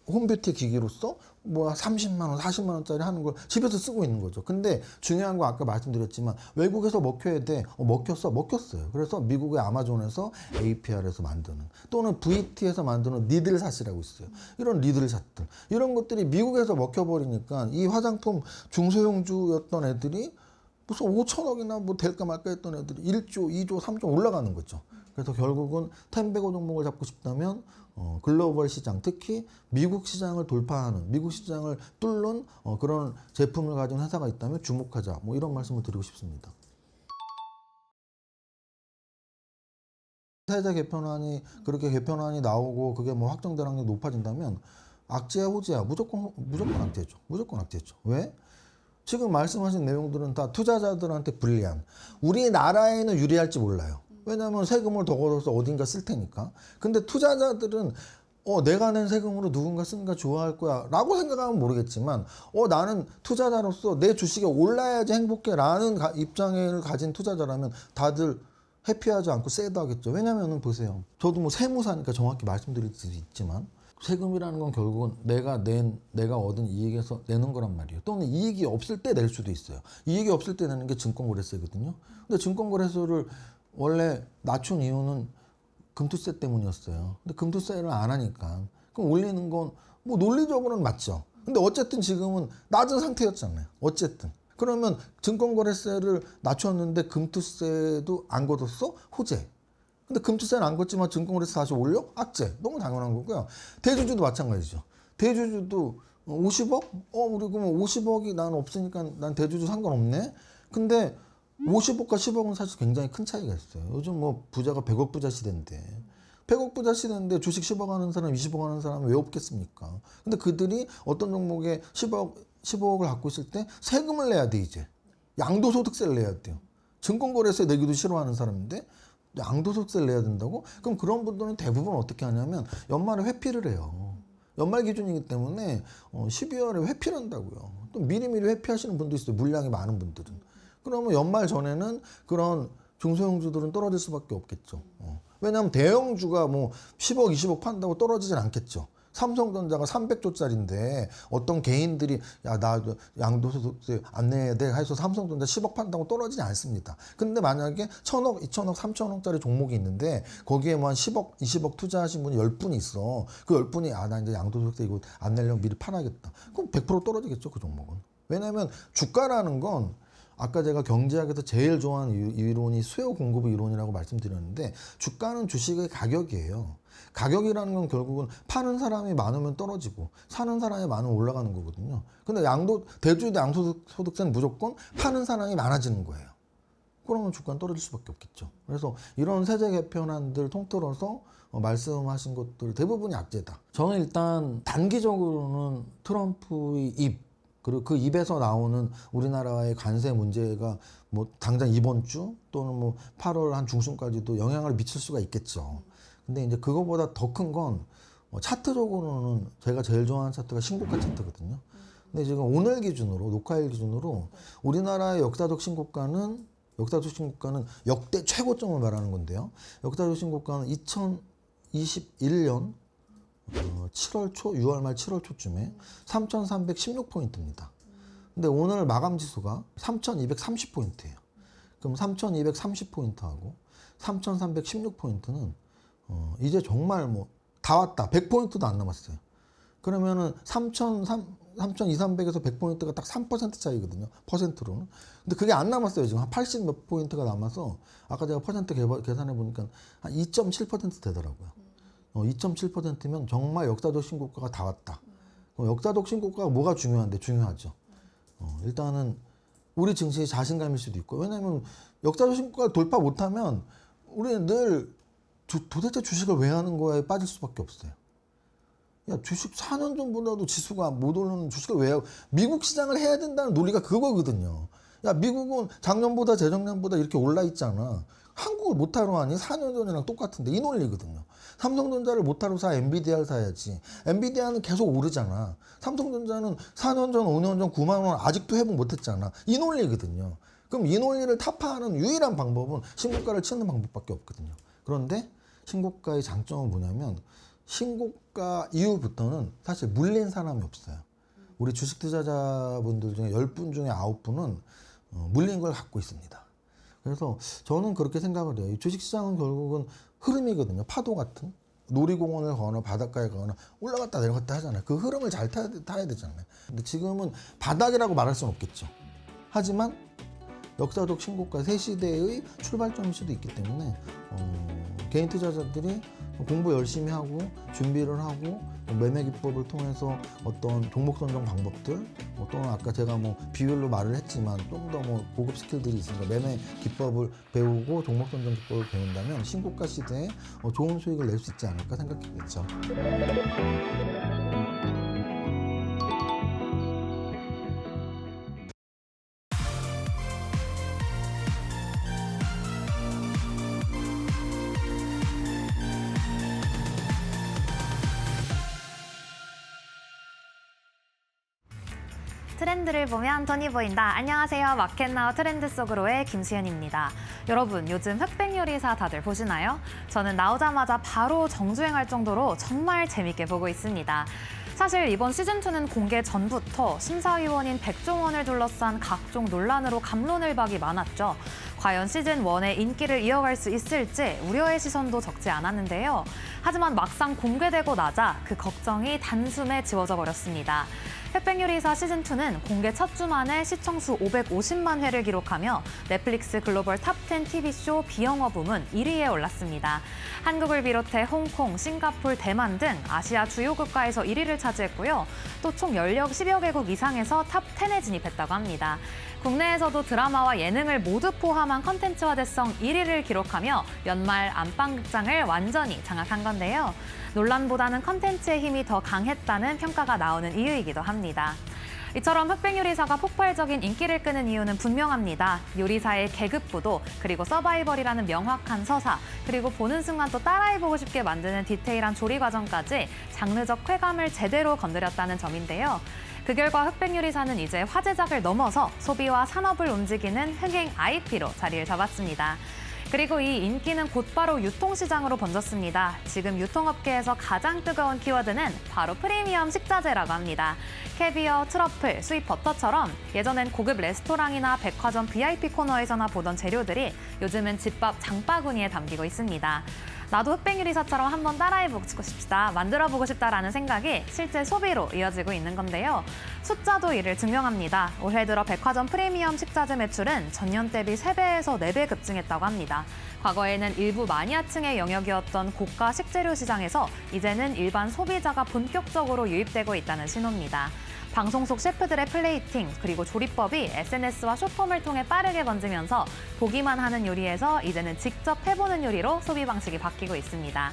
홈뷰티 기기로서 뭐 30만 원, 40만 원짜리 하는 걸 집에서 쓰고 있는 거죠. 근데 중요한 거 아까 말씀드렸지만 외국에서 먹혀야 돼. 먹혔어요. 그래서 미국의 아마존에서 APR에서 만드는 또는 VT에서 만드는 니들샷이라고 있어요. 이런 니들샷들. 이런 것들이 미국에서 먹혀버리니까 이 화장품 중소형주였던 애들이 무슨 5천억이나 뭐 될까 말까 했던 애들이 1조, 2조, 3조 올라가는 거죠. 그래서 결국은 텐베고 종목을 잡고 싶다면 글로벌 시장, 특히 미국 시장을 돌파하는, 미국 시장을 뚫는 그런 제품을 가진 회사가 있다면 주목하자. 뭐 이런 말씀을 드리고 싶습니다. 세제 개편안이 그렇게 개편안이 나오고 그게 뭐 확정될 확률이 높아진다면 악재야 호재야 무조건 악재죠. 무조건 악재죠. 왜? 지금 말씀하신 내용들은 다 투자자들한테 불리한. 우리나라에는 유리할지 몰라요. 왜냐하면 세금을 더 걷어서 어딘가 쓸 테니까. 근데 투자자들은 내가 낸 세금으로 누군가 쓰니까 좋아할 거야 라고 생각하면 모르겠지만 나는 투자자로서 내 주식이 올라야지 행복해 라는 입장을 가진 투자자라면 다들 해피하지 않고 새드 하겠죠. 왜냐면은 보세요. 저도 뭐 세무사니까 정확히 말씀드릴 수 있지만 세금이라는 건 결국은 내가 얻은 이익에서 내는 거란 말이에요. 또는 이익이 없을 때 낼 수도 있어요. 이익이 없을 때 내는 게 증권거래세거든요. 근데 증권거래소를 원래 낮춘 이유는 금투세 때문이었어요. 근데 금투세를 안 하니까 그럼 올리는 건 뭐 논리적으로는 맞죠. 근데 어쨌든 지금은 낮은 상태였잖아요. 어쨌든 그러면 증권거래세를 낮췄는데 금투세도 안 걷었어? 호재. 근데 금투세는 안 걷지만 증권거래세 다시 올려? 악재. 너무 당연한 거고요. 대주주도 마찬가지죠. 대주주도 50억? 우리 그러면 50억이 난 없으니까 난 대주주 상관없네. 근데 50억과 10억은 사실 굉장히 큰 차이가 있어요. 요즘 뭐 부자가 100억 부자 시대인데 100억 부자 시대인데 주식 10억 하는 사람, 20억 하는 사람은 왜 없겠습니까? 근데 그들이 어떤 종목에 15억을 갖고 있을 때 세금을 내야 돼 이제. 양도소득세를 내야 돼요. 증권거래세 내기도 싫어하는 사람인데 양도소득세를 내야 된다고? 그럼 그런 분들은 대부분 어떻게 하냐면 연말에 회피를 해요. 연말 기준이기 때문에 12월에 회피를 한다고요. 또 미리미리 회피하시는 분도 있어요. 물량이 많은 분들은. 그러면 연말 전에는 그런 중소형주들은 떨어질 수밖에 없겠죠. 왜냐하면 대형주가 뭐 10억, 20억 판다고 떨어지진 않겠죠. 삼성전자가 300조짜리인데 어떤 개인들이 나 양도소득세 안 내야 돼 해서 삼성전자 10억 판다고 떨어지지 않습니다. 근데 만약에 1,000억, 2,000억, 3,000억짜리 종목이 있는데 거기에 뭐 한 10억, 20억 투자하신 분이 10분이 있어. 그 10분이 나 이제 양도소득세 이거 안 내려면 미리 팔아야겠다. 그럼 100% 떨어지겠죠, 그 종목은. 왜냐하면 주가라는 건 아까 제가 경제학에서 제일 좋아하는 이론이 수요 공급 이론이라고 말씀드렸는데 주가는 주식의 가격이에요. 가격이라는 건 결국은 파는 사람이 많으면 떨어지고 사는 사람이 많으면 올라가는 거거든요. 근데 대주주 양도소득세는 무조건 파는 사람이 많아지는 거예요. 그러면 주가는 떨어질 수밖에 없겠죠. 그래서 이런 세제 개편안들 통틀어서 말씀하신 것들 대부분이 악재다. 저는 일단 단기적으로는 트럼프의 그리고 그 입에서 나오는 우리나라의 관세 문제가 뭐 당장 이번 주 또는 뭐 8월 한 중순까지도 영향을 미칠 수가 있겠죠. 근데 이제 그거보다 더 큰 건 차트적으로는 제가 제일 좋아하는 차트가 신고가 차트거든요. 근데 지금 오늘 기준으로 녹화일 기준으로 우리나라의 역사적 신고가는 역대 최고점을 말하는 건데요. 역사적 신고가는 2021년 7월 초, 6월 말 7월 초쯤에 3,316포인트입니다. 근데 오늘 마감 지수가 3,230포인트예요. 그럼 3,230포인트하고 3,316포인트는 이제 정말 뭐 다 왔다. 100포인트도 안 남았어요. 그러면은 3,200에서 100포인트가 딱 3% 차이거든요. 퍼센트로는. 근데 그게 안 남았어요. 지금 한 80 몇 포인트가 남아서 아까 제가 퍼센트 계산해 보니까 한 2.7% 되더라고요. 2.7%면 정말 역사적 신고가가 다 왔다. 역사적 신고가가 뭐가 중요한데? 중요하죠. 일단은 우리 증시의 자신감일 수도 있고, 왜냐하면 역사적 신고가를 돌파 못하면 우리는 늘 도대체 주식을 왜 하는 거에 빠질 수밖에 없어요. 야, 주식 4년 전보다도 지수가 못 오르는 주식을 왜 하고, 미국 시장을 해야 된다는 논리가 그거거든요. 야, 미국은 작년보다 재작년보다 이렇게 올라 있잖아. 한국을 못하러 하니 4년 전이랑 똑같은데, 이 논리거든요. 삼성전자를 못하러 사, 엔비디아를 사야지. 엔비디아는 계속 오르잖아. 삼성전자는 4년 전, 5년 전 9만 원 아직도 회복 못했잖아. 이 논리거든요. 그럼 이 논리를 타파하는 유일한 방법은 신고가를 치는 방법밖에 없거든요. 그런데 신고가의 장점은 뭐냐면, 신고가 이후부터는 사실 물린 사람이 없어요. 우리 주식 투자자분들 중에 10분 중에 9분은 물린 걸 갖고 있습니다. 그래서 저는 그렇게 생각을 해요. 이 주식시장은 결국은 흐름이거든요. 파도 같은. 놀이공원을 가거나 바닷가에 가거나 올라갔다 내려갔다 하잖아요. 그 흐름을 잘 타야 되잖아요. 근데 지금은 바닥이라고 말할 수는 없겠죠. 하지만 역사적 신고가 새 시대의 출발점일 수도 있기 때문에 개인 투자자들이 공부 열심히 하고 준비를 하고 매매 기법을 통해서 어떤 종목 선정 방법들, 또는 아까 제가 뭐 비율로 말을 했지만 좀 더 뭐 고급 스킬들이 있으니까 매매 기법을 배우고 종목 선정 기법을 배운다면 신고가 시대에 좋은 수익을 낼 수 있지 않을까 생각했겠죠. 트렌드를 보면 돈이 보인다. 안녕하세요. 마켓나우 트렌드 속으로의 김수현입니다. 여러분, 요즘 흑백요리사 다들 보시나요? 저는 나오자마자 바로 정주행할 정도로 정말 재밌게 보고 있습니다. 사실 이번 시즌2는 공개 전부터 심사위원인 백종원을 둘러싼 각종 논란으로 갑론을박이 많았죠. 과연 시즌1의 인기를 이어갈 수 있을지 우려의 시선도 적지 않았는데요. 하지만 막상 공개되고 나자 그 걱정이 단숨에 지워져 버렸습니다. 흑백요리사 시즌2는 공개 첫 주 만에 시청수 550만 회를 기록하며 넷플릭스 글로벌 탑10 TV쇼 비영어 부문 1위에 올랐습니다. 한국을 비롯해 홍콩, 싱가포르, 대만 등 아시아 주요 국가에서 1위를 차지했고요. 또 총 연력 10여 개국 이상에서 탑10에 진입했다고 합니다. 국내에서도 드라마와 예능을 모두 포함한 컨텐츠화 대성 1위를 기록하며 연말 안방극장을 완전히 장악한 건데요. 논란보다는 컨텐츠의 힘이 더 강했다는 평가가 나오는 이유이기도 합니다. 이처럼 흑백요리사가 폭발적인 인기를 끄는 이유는 분명합니다. 요리사의 계급부도, 그리고 서바이벌이라는 명확한 서사, 그리고 보는 순간 또 따라해보고 싶게 만드는 디테일한 조리 과정까지 장르적 쾌감을 제대로 건드렸다는 점인데요. 그 결과 흑백요리사는 이제 화제작을 넘어서 소비와 산업을 움직이는 흥행 IP로 자리를 잡았습니다. 그리고 이 인기는 곧바로 유통시장으로 번졌습니다. 지금 유통업계에서 가장 뜨거운 키워드는 바로 프리미엄 식자재라고 합니다. 캐비어, 트러플, 스윗 버터처럼 예전엔 고급 레스토랑이나 백화점 VIP 코너에서나 보던 재료들이 요즘은 집밥 장바구니에 담기고 있습니다. 나도 흑백요리사처럼 한번 따라해보고 싶다, 만들어보고 싶다라는 생각이 실제 소비로 이어지고 있는 건데요. 숫자도 이를 증명합니다. 올해 들어 백화점 프리미엄 식자재 매출은 전년 대비 3배에서 4배 급증했다고 합니다. 과거에는 일부 마니아층의 영역이었던 고가 식재료 시장에서 이제는 일반 소비자가 본격적으로 유입되고 있다는 신호입니다. 방송 속 셰프들의 플레이팅, 그리고 조리법이 SNS와 숏폼을 통해 빠르게 번지면서 보기만 하는 요리에서 이제는 직접 해보는 요리로 소비 방식이 바뀌고 있습니다.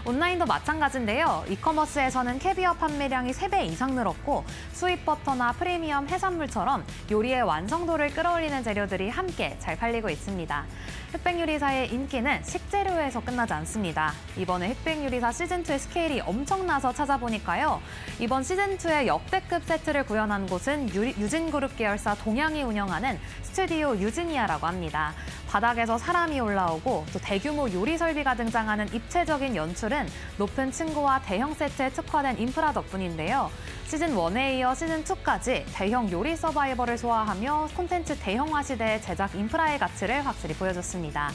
온라인도 마찬가지인데요. 이커머스에서는 캐비어 판매량이 3배 이상 늘었고 스윗버터나 프리미엄 해산물처럼 요리의 완성도를 끌어올리는 재료들이 함께 잘 팔리고 있습니다. 흑백요리사의 인기는 식재료에서 끝나지 않습니다. 이번에 흑백요리사 시즌2의 스케일이 엄청나서 찾아보니까요. 이번 시즌2의 역대급 세트를 구현한 곳은 유진그룹 계열사 동양이 운영하는 스튜디오 유지니아라고 합니다. 바닥에서 사람이 올라오고 또 대규모 요리 설비가 등장하는 입체적인 연출은 높은 층고와 대형 세트에 특화된 인프라 덕분인데요. 시즌1에 이어 시즌2까지 대형 요리 서바이벌을 소화하며 콘텐츠 대형화 시대의 제작 인프라의 가치를 확실히 보여줬습니다.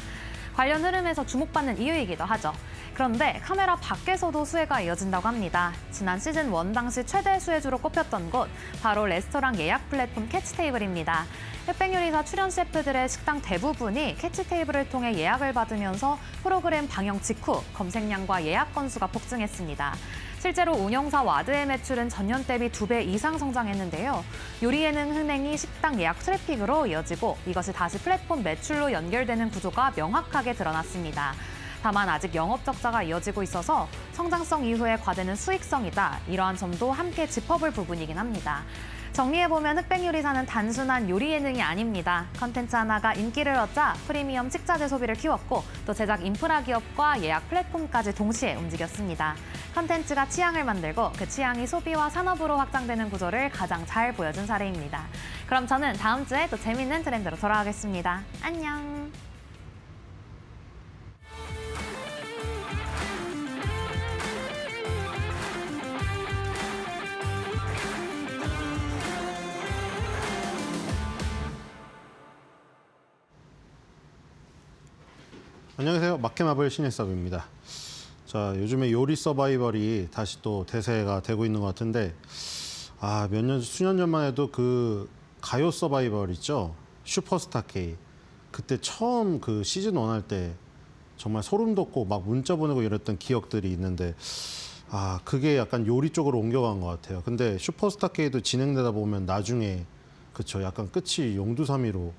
관련 흐름에서 주목받는 이유이기도 하죠. 그런데 카메라 밖에서도 수혜가 이어진다고 합니다. 지난 시즌 1 당시 최대 수혜주로 꼽혔던 곳, 바로 레스토랑 예약 플랫폼 캐치테이블입니다. 흑백요리사 출연 셰프들의 식당 대부분이 캐치테이블을 통해 예약을 받으면서 프로그램 방영 직후 검색량과 예약 건수가 폭증했습니다. 실제로 운영사 와드의 매출은 전년 대비 2배 이상 성장했는데요. 요리 예능 흥행이 식당 예약 트래픽으로 이어지고 이것이 다시 플랫폼 매출로 연결되는 구조가 명확하게 드러났습니다. 다만 아직 영업 적자가 이어지고 있어서 성장성 이후에 과제는 수익성이다. 이러한 점도 함께 짚어볼 부분이긴 합니다. 정리해보면 흑백요리사는 단순한 요리 예능이 아닙니다. 컨텐츠 하나가 인기를 얻자 프리미엄 식자재 소비를 키웠고 또 제작 인프라 기업과 예약 플랫폼까지 동시에 움직였습니다. 컨텐츠가 취향을 만들고 그 취향이 소비와 산업으로 확장되는 구조를 가장 잘 보여준 사례입니다. 그럼 저는 다음 주에 또 재밌는 트렌드로 돌아오겠습니다. 안녕! 안녕하세요. 마켓마블 신일섭입니다. 자, 요즘에 요리 서바이벌이 다시 또 대세가 되고 있는 것 같은데, 수년 전만 해도 그 가요 서바이벌 있죠? 슈퍼스타 K. 그때 처음 그 시즌 1 할 때 정말 소름 돋고 막 문자 보내고 이랬던 기억들이 있는데, 그게 약간 요리 쪽으로 옮겨간 것 같아요. 근데 슈퍼스타 K도 진행되다 보면 나중에 그쵸, 약간 끝이 용두사미로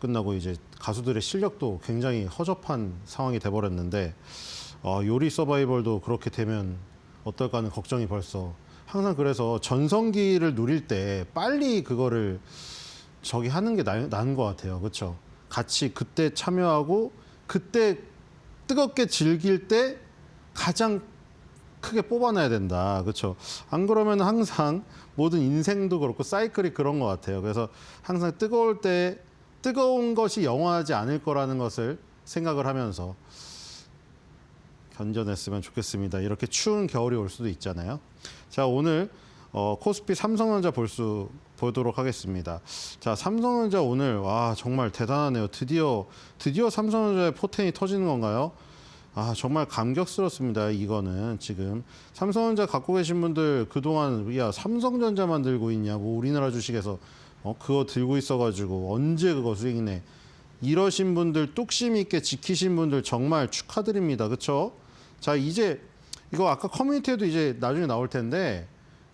끝나고 이제 가수들의 실력도 굉장히 허접한 상황이 돼버렸는데, 요리 서바이벌도 그렇게 되면 어떨까 하는 걱정이 벌써 항상. 그래서 전성기를 누릴 때 빨리 그거를 저기 하는 게 나은 것 같아요. 그렇죠? 같이 그때 참여하고 그때 뜨겁게 즐길 때 가장 크게 뽑아내야 된다. 그렇죠? 안 그러면 항상 모든 인생도 그렇고 사이클이 그런 것 같아요. 그래서 항상 뜨거울 때 뜨거운 것이 영원하지 않을 거라는 것을 생각을 하면서 견뎌냈으면 좋겠습니다. 이렇게 추운 겨울이 올 수도 있잖아요. 자, 오늘 코스피 삼성전자 보도록 하겠습니다. 자, 삼성전자 오늘 정말 대단하네요. 드디어 삼성전자의 포텐이 터지는 건가요? 정말 감격스럽습니다. 이거는 지금 삼성전자 갖고 계신 분들 그동안 삼성전자만 들고 있냐, 뭐 우리나라 주식에서 그거 들고 있어가지고 언제 그거 수익이네, 이러신 분들, 뚝심 있게 지키신 분들 정말 축하드립니다. 그렇죠? 자, 이제 이거 아까 커뮤니티에도 이제 나중에 나올 텐데,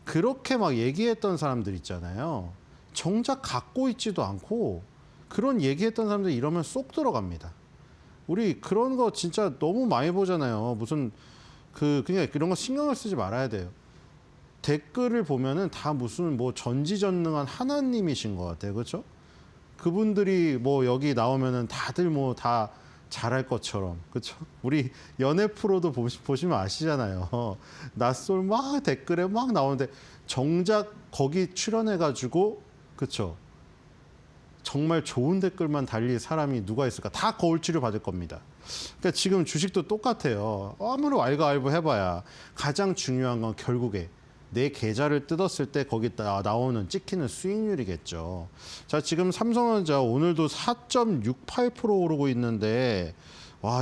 그렇게 막 얘기했던 사람들 있잖아요. 정작 갖고 있지도 않고 그런 얘기했던 사람들 이러면 쏙 들어갑니다. 우리 그런 거 진짜 너무 많이 보잖아요. 무슨 그냥 이런 거 신경을 쓰지 말아야 돼요. 댓글을 보면은 다 무슨 뭐 전지전능한 하나님이신 것 같아요. 그렇죠? 그분들이 뭐 여기 나오면은 다들 뭐 다 잘할 것처럼. 그렇죠? 우리 연애 프로도 보시면 아시잖아요. 낯설 막 댓글에 막 나오는데 정작 거기 출연해가지고, 그렇죠? 정말 좋은 댓글만 달릴 사람이 누가 있을까? 다 거울 치료 받을 겁니다. 그러니까 지금 주식도 똑같아요. 아무리 왈가왈부 해봐야 가장 중요한 건 결국에 내 계좌를 뜯었을 때 거기 나오는 찍히는 수익률이겠죠. 자, 지금 삼성전자 오늘도 4.68% 오르고 있는데,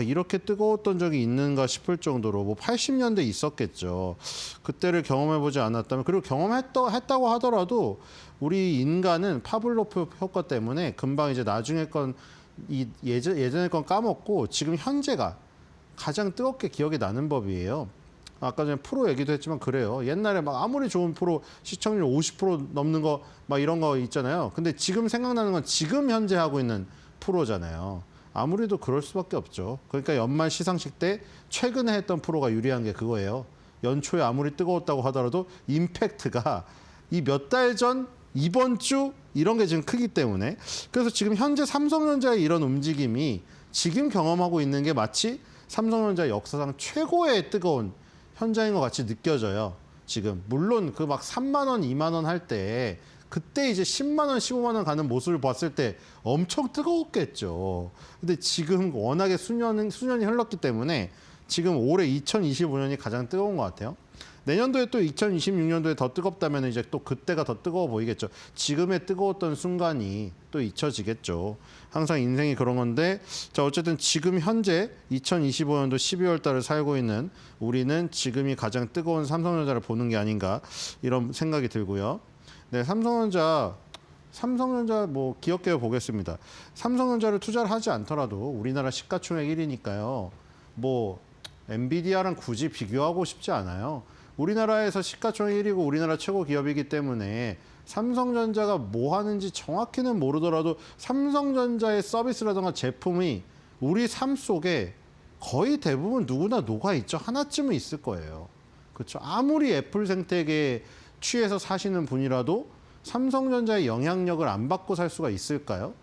이렇게 뜨거웠던 적이 있는가 싶을 정도로 뭐 80년대 있었겠죠. 그때를 경험해보지 않았다면, 그리고 경험했다고 하더라도 우리 인간은 파블로프 효과 때문에 금방 이제 나중에 예전에 건 까먹고 지금 현재가 가장 뜨겁게 기억이 나는 법이에요. 아까 전에 프로 얘기도 했지만 그래요. 옛날에 막 아무리 좋은 프로 시청률 50% 넘는 거 막 이런 거 있잖아요. 근데 지금 생각나는 건 지금 현재 하고 있는 프로잖아요. 아무래도 그럴 수밖에 없죠. 그러니까 연말 시상식 때 최근에 했던 프로가 유리한 게 그거예요. 연초에 아무리 뜨거웠다고 하더라도 임팩트가 이 몇 달 전, 이번 주 이런 게 지금 크기 때문에, 그래서 지금 현재 삼성전자의 이런 움직임이 지금 경험하고 있는 게 마치 삼성전자 역사상 최고의 뜨거운 현장인 것 같이 느껴져요. 지금 물론 그 막 3만 원, 2만 원 할 때 그때 이제 10만 원, 15만 원 가는 모습을 봤을 때 엄청 뜨거웠겠죠. 근데 지금 워낙에 수년이 흘렀기 때문에 지금 올해 2025년이 가장 뜨거운 것 같아요. 내년도에 또 2026년도에 더 뜨겁다면 이제 또 그때가 더 뜨거워 보이겠죠. 지금의 뜨거웠던 순간이 또 잊혀지겠죠. 항상 인생이 그런 건데, 자, 어쨌든 지금 현재 2025년도 12월 달을 살고 있는 우리는 지금이 가장 뜨거운 삼성전자를 보는 게 아닌가 이런 생각이 들고요. 네, 삼성전자 뭐 기억해 보겠습니다. 삼성전자를 투자를 하지 않더라도 우리나라 시가총액 1위니까요. 뭐 엔비디아랑 굳이 비교하고 싶지 않아요. 우리나라에서 시가총액 1위고 우리나라 최고 기업이기 때문에 삼성전자가 뭐 하는지 정확히는 모르더라도 삼성전자의 서비스라든가 제품이 우리 삶 속에 거의 대부분 누구나 녹아 있죠. 하나쯤은 있을 거예요. 그렇죠. 아무리 애플 생태계에 취해서 사시는 분이라도 삼성전자의 영향력을 안 받고 살 수가 있을까요?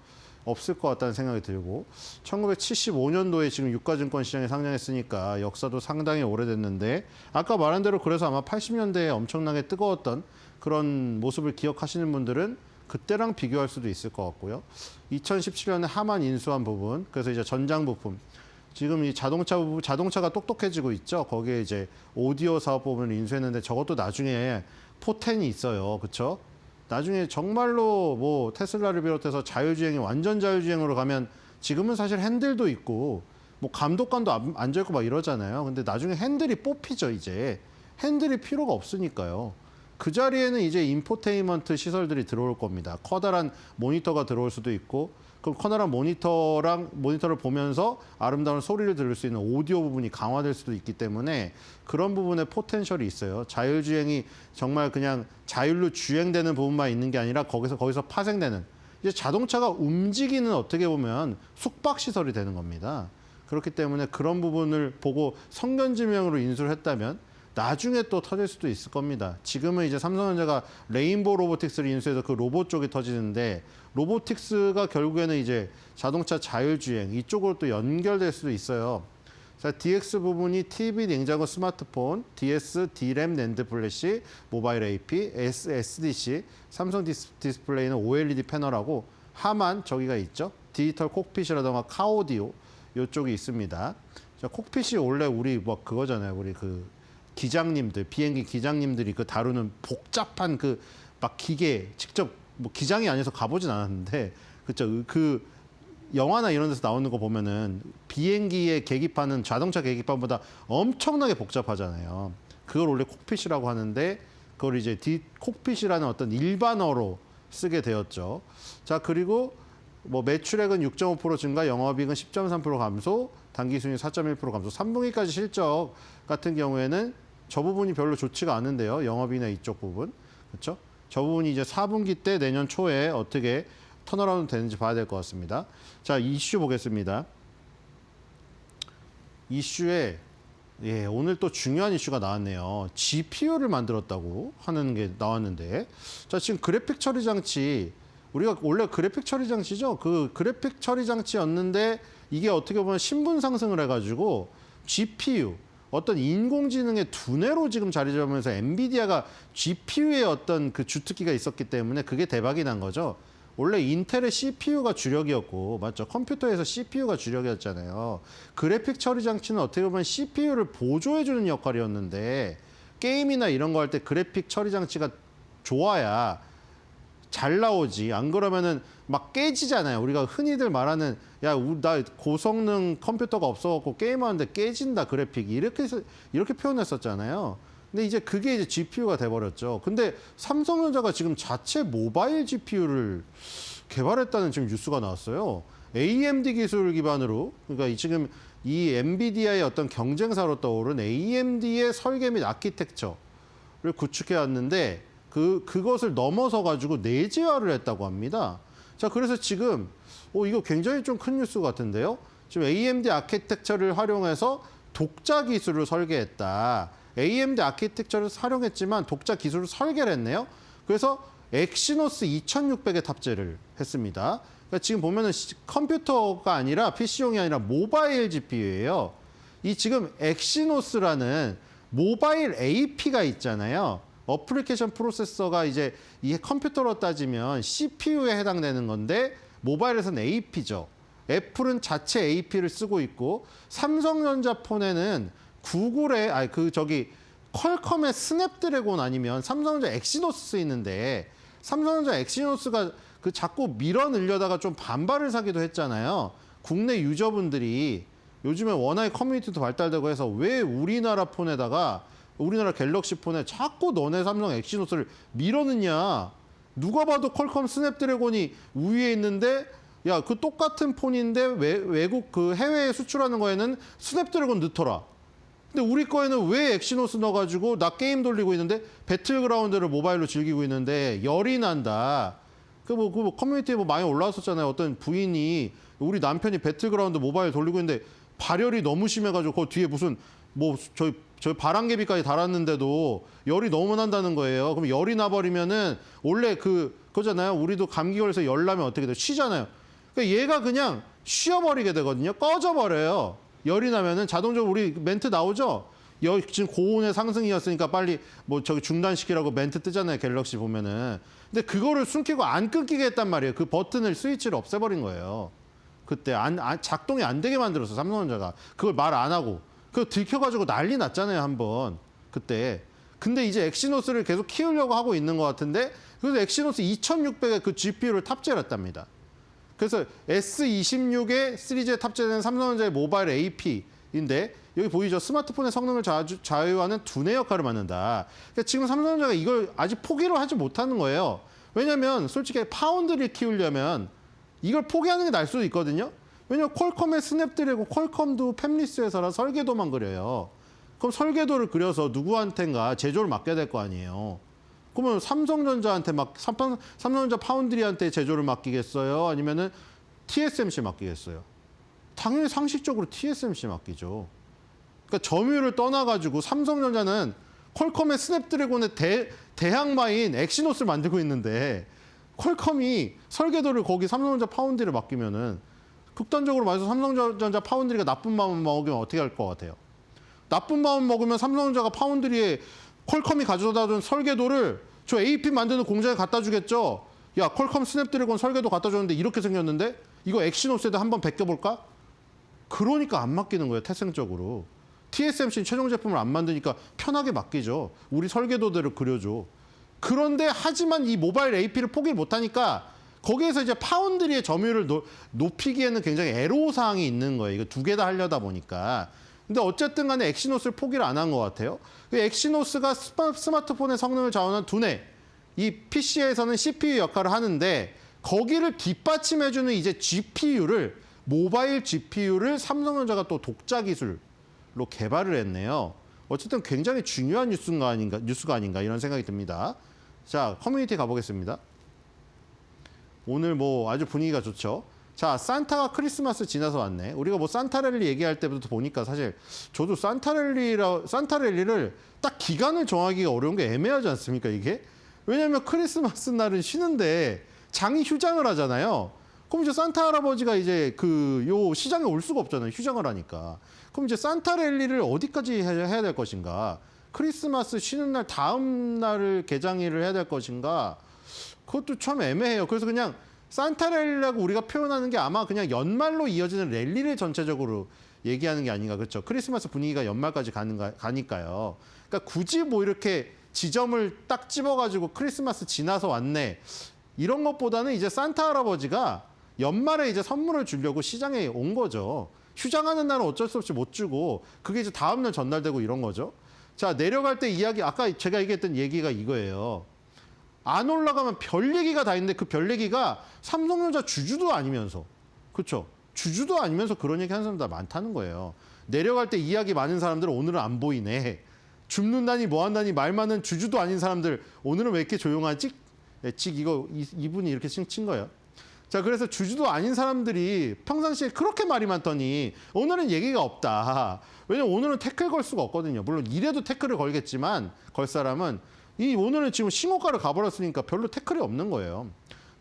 없을 것 같다는 생각이 들고, 1975년도에 지금 유가증권 시장에 상장했으니까 역사도 상당히 오래됐는데, 아까 말한 대로 그래서 아마 80년대에 엄청나게 뜨거웠던 그런 모습을 기억하시는 분들은 그때랑 비교할 수도 있을 것 같고요. 2017년에 하만 인수한 부분, 그래서 이제 전장 부품, 지금 이 자동차가 똑똑해지고 있죠. 거기에 이제 오디오 사업 부분을 인수했는데 저것도 나중에 포텐이 있어요. 그렇죠? 나중에 정말로 뭐 테슬라를 비롯해서 자율주행이 완전 자율주행으로 가면 지금은 사실 핸들도 있고 뭐 감독관도 앉아있고 막 이러잖아요. 근데 나중에 핸들이 뽑히죠. 이제 핸들이 필요가 없으니까요. 그 자리에는 이제 인포테인먼트 시설들이 들어올 겁니다. 커다란 모니터가 들어올 수도 있고, 그럼 커다란 모니터를 보면서 아름다운 소리를 들을 수 있는 오디오 부분이 강화될 수도 있기 때문에 그런 부분에 포텐셜이 있어요. 자율주행이 정말 그냥 자율로 주행되는 부분만 있는 게 아니라 거기서 파생되는, 이제 자동차가 움직이는 어떻게 보면 숙박시설이 되는 겁니다. 그렇기 때문에 그런 부분을 보고 성견지명으로 인수를 했다면 나중에 또 터질 수도 있을 겁니다. 지금은 이제 삼성전자가 레인보우 로보틱스를 인수해서 그 로봇 쪽이 터지는데, 로보틱스가 결국에는 이제 자동차 자율주행 이쪽으로 또 연결될 수도 있어요. 자, DX 부분이 TV, 냉장고, 스마트폰, DS, D램, 낸드 플래시, 모바일 AP, SDC, 삼성 디스플레이는 OLED 패널하고 하만 저기가 있죠. 디지털 콕핏이라던가 카오디오 이쪽이 있습니다. 자, 콕핏이 원래 우리 뭐 그거잖아요. 우리 그 기장님들, 비행기 기장님들이 그 다루는 복잡한 그 막 기계, 직접 뭐 기장이 아니어서 가보진 않았는데, 그쵸, 그 영화나 이런 데서 나오는 거 보면은 비행기의 계기판은 자동차 계기판보다 엄청나게 복잡하잖아요. 그걸 원래 콕핏이라고 하는데, 그걸 이제 콕핏이라는 어떤 일반어로 쓰게 되었죠. 자, 그리고 뭐 매출액은 6.5% 증가, 영업이익은 10.3% 감소, 당기순이익 4.1% 감소, 3분기까지 실적 같은 경우에는 저 부분이 별로 좋지가 않은데요. 영업이익이나 이쪽 부분. 그렇죠? 저 부분이 이제 4분기 때 내년 초에 어떻게 턴어라운드 되는지 봐야 될 것 같습니다. 자, 이슈 보겠습니다. 이슈에 오늘 또 중요한 이슈가 나왔네요. GPU를 만들었다고 하는 게 나왔는데, 자, 지금 그래픽 처리 장치, 우리가 원래 그래픽 처리 장치죠. 그 그래픽 처리 장치였는데 이게 어떻게 보면 신분 상승을 해가지고 GPU, 어떤 인공지능의 두뇌로 지금 자리 잡으면서 엔비디아가 GPU의 어떤 그 주특기가 있었기 때문에 그게 대박이 난 거죠. 원래 인텔의 CPU가 주력이었고, 맞죠? 컴퓨터에서 CPU가 주력이었잖아요. 그래픽 처리 장치는 어떻게 보면 CPU를 보조해주는 역할이었는데, 게임이나 이런 거 할 때 그래픽 처리 장치가 좋아야 잘 나오지. 안 그러면은 막 깨지잖아요. 우리가 흔히들 말하는, 야, 나 고성능 컴퓨터가 없어갖고 게임하는데 깨진다, 그래픽이. 이렇게 표현했었잖아요. 근데 이제 그게 이제 GPU가 돼버렸죠. 근데 삼성전자가 지금 자체 모바일 GPU를 개발했다는 지금 뉴스가 나왔어요. AMD 기술 기반으로, 그러니까 지금 이 엔비디아의 어떤 경쟁사로 떠오른 AMD의 설계 및 아키텍처를 구축해 왔는데, 그것을 넘어서 가지고 내재화를 했다고 합니다. 자, 그래서 지금 이거 굉장히 좀 큰 뉴스 같은데요. 지금 AMD 아키텍처를 활용해서 독자 기술을 설계했다. AMD 아키텍처를 활용했지만 독자 기술을 설계를 했네요. 그래서 엑시노스 2600에 탑재를 했습니다. 그러니까 지금 보면은 컴퓨터가 아니라 PC용이 아니라 모바일 GPU예요. 이 지금 엑시노스라는 모바일 AP가 있잖아요. 어플리케이션 프로세서가 이제 이게 컴퓨터로 따지면 CPU에 해당되는 건데, 모바일에서는 AP죠. 애플은 자체 AP를 쓰고 있고, 삼성전자 폰에는 구글의 퀄컴의 스냅드래곤 아니면 삼성전자 엑시노스 쓰이는데 삼성전자 엑시노스가 그 자꾸 밀어 늘려다가 좀 반발을 사기도 했잖아요. 국내 유저분들이 요즘에 워낙에 커뮤니티도 발달되고 해서 왜 우리나라 폰에다가 우리나라 갤럭시 폰에 자꾸 너네 삼성 엑시노스를 밀어넣냐. 누가 봐도 퀄컴 스냅드래곤이 우위에 있는데 야, 그 똑같은 폰인데 외국 그 해외에 수출하는 거에는 스냅드래곤 넣더라. 근데 우리 거에는 왜 엑시노스 넣어가지고 나 게임 돌리고 있는데 배틀그라운드를 모바일로 즐기고 있는데 열이 난다. 그 커뮤니티에 많이 올라왔었잖아요. 어떤 부인이 우리 남편이 배틀그라운드 모바일 돌리고 있는데 발열이 너무 심해가지고 그 뒤에 무슨 저희 바람개비까지 달았는데도 열이 너무 난다는 거예요. 그럼 열이 나버리면은 원래 그거잖아요. 우리도 감기 걸려서 열 나면 어떻게 돼요? 쉬잖아요. 그러니까 얘가 그냥 쉬어버리게 되거든요. 꺼져버려요. 열이 나면은 자동적으로 우리 멘트 나오죠? 지금 고온의 상승이었으니까 빨리 저기 중단시키라고 멘트 뜨잖아요. 갤럭시 보면은. 근데 그거를 숨기고 안 끊기게 했단 말이에요. 그 버튼을 스위치를 없애버린 거예요. 그때 작동이 안 되게 만들었어. 삼성전자가. 그걸 말 안 하고. 그거 들켜가지고 난리 났잖아요. 한번. 그때. 근데 이제 엑시노스를 계속 키우려고 하고 있는 것 같은데 그래서 엑시노스 2600에 그 GPU를 탑재를 했답니다. 그래서 S26에 시리즈에 탑재된 삼성전자의 모바일 AP인데 여기 보이죠? 스마트폰의 성능을 좌우하는 두뇌 역할을 맡는다. 그러니까 지금 삼성전자가 이걸 아직 포기를 하지 못하는 거예요. 왜냐하면 솔직히 파운드를 키우려면 이걸 포기하는 게 나을 수도 있거든요. 왜냐하면 퀄컴의 스냅드래곤, 퀄컴도 팹리스 회사라 설계도만 그려요. 그럼 설계도를 그려서 누구한텐가 제조를 맡겨야 될 거 아니에요. 그러면 삼성전자한테 삼성전자 파운드리한테 제조를 맡기겠어요? 아니면은 TSMC 맡기겠어요? 당연히 상식적으로 TSMC 맡기죠. 그러니까 점유율을 떠나가지고 삼성전자는 퀄컴의 스냅드래곤의 대항마인 엑시노스를 만들고 있는데 퀄컴이 설계도를 거기 삼성전자 파운드리를 맡기면은 극단적으로 말해서 삼성전자 파운드리가 나쁜 마음 먹으면 어떻게 할 것 같아요? 나쁜 마음 먹으면 삼성전자가 파운드리에 퀄컴이 가져다 준 설계도를 저 AP 만드는 공장에 갖다 주겠죠? 야, 퀄컴 스냅드래곤 설계도 갖다 줬는데 이렇게 생겼는데 이거 엑시노스에다 한번 베껴볼까? 그러니까 안 맡기는 거예요, 태생적으로. TSMC는 최종 제품을 안 만드니까 편하게 맡기죠. 우리 설계도대로 그려줘. 그런데 하지만 이 모바일 AP를 포기를 못하니까 거기에서 이제 파운드리의 점유율을 높이기에는 굉장히 애로사항이 있는 거예요. 이거 두 개 다 하려다 보니까. 근데 어쨌든 간에 엑시노스를 포기를 안 한 것 같아요. 엑시노스가 스마트폰의 성능을 좌우하는 두뇌, 이 PC에서는 CPU 역할을 하는데 거기를 뒷받침해주는 이제 GPU를 모바일 GPU를 삼성전자가 또 독자 기술로 개발을 했네요. 어쨌든 굉장히 중요한 뉴스가 아닌가 이런 생각이 듭니다. 자, 커뮤니티 가보겠습니다. 오늘 아주 분위기가 좋죠. 자, 산타가 크리스마스 지나서 왔네. 우리가 산타랠리 얘기할 때부터 보니까 사실 저도 산타랠리를 딱 기간을 정하기가 어려운 게 애매하지 않습니까, 이게? 왜냐하면 크리스마스 날은 쉬는데 장이 휴장을 하잖아요. 그럼 이제 산타 할아버지가 이제 요 시장에 올 수가 없잖아요. 휴장을 하니까. 그럼 이제 산타랠리를 어디까지 해야 될 것인가? 크리스마스 쉬는 날 다음 날을 개장일을 해야 될 것인가? 그것도 참 애매해요. 그래서 그냥 산타랠리라고 우리가 표현하는 게 아마 그냥 연말로 이어지는 랠리를 전체적으로 얘기하는 게 아닌가. 그렇죠? 크리스마스 분위기가 연말까지 가니까요. 그러니까 굳이 이렇게 지점을 딱 집어가지고 크리스마스 지나서 왔네. 이런 것보다는 이제 산타 할아버지가 연말에 이제 선물을 주려고 시장에 온 거죠. 휴장하는 날은 어쩔 수 없이 못 주고 그게 이제 다음 날 전달되고 이런 거죠. 자, 내려갈 때 이야기, 아까 제가 얘기했던 얘기가 이거예요. 안 올라가면 별 얘기가 다 있는데 그 별 얘기가 삼성전자 주주도 아니면서, 그렇죠? 주주도 아니면서 그런 얘기 하는 사람들 많다는 거예요. 내려갈 때 이야기 많은 사람들은 오늘은 안 보이네. 줍는다니 뭐 한다니 말 많은 주주도 아닌 사람들 오늘은 왜 이렇게 조용하지? 이분이 이렇게 친 거예요. 자, 그래서 주주도 아닌 사람들이 평상시에 그렇게 말이 많더니 오늘은 얘기가 없다. 왜냐면 오늘은 태클 걸 수가 없거든요. 물론 이래도 태클을 걸겠지만 걸 사람은 오늘은 지금 신고가를 가버렸으니까 별로 태클이 없는 거예요.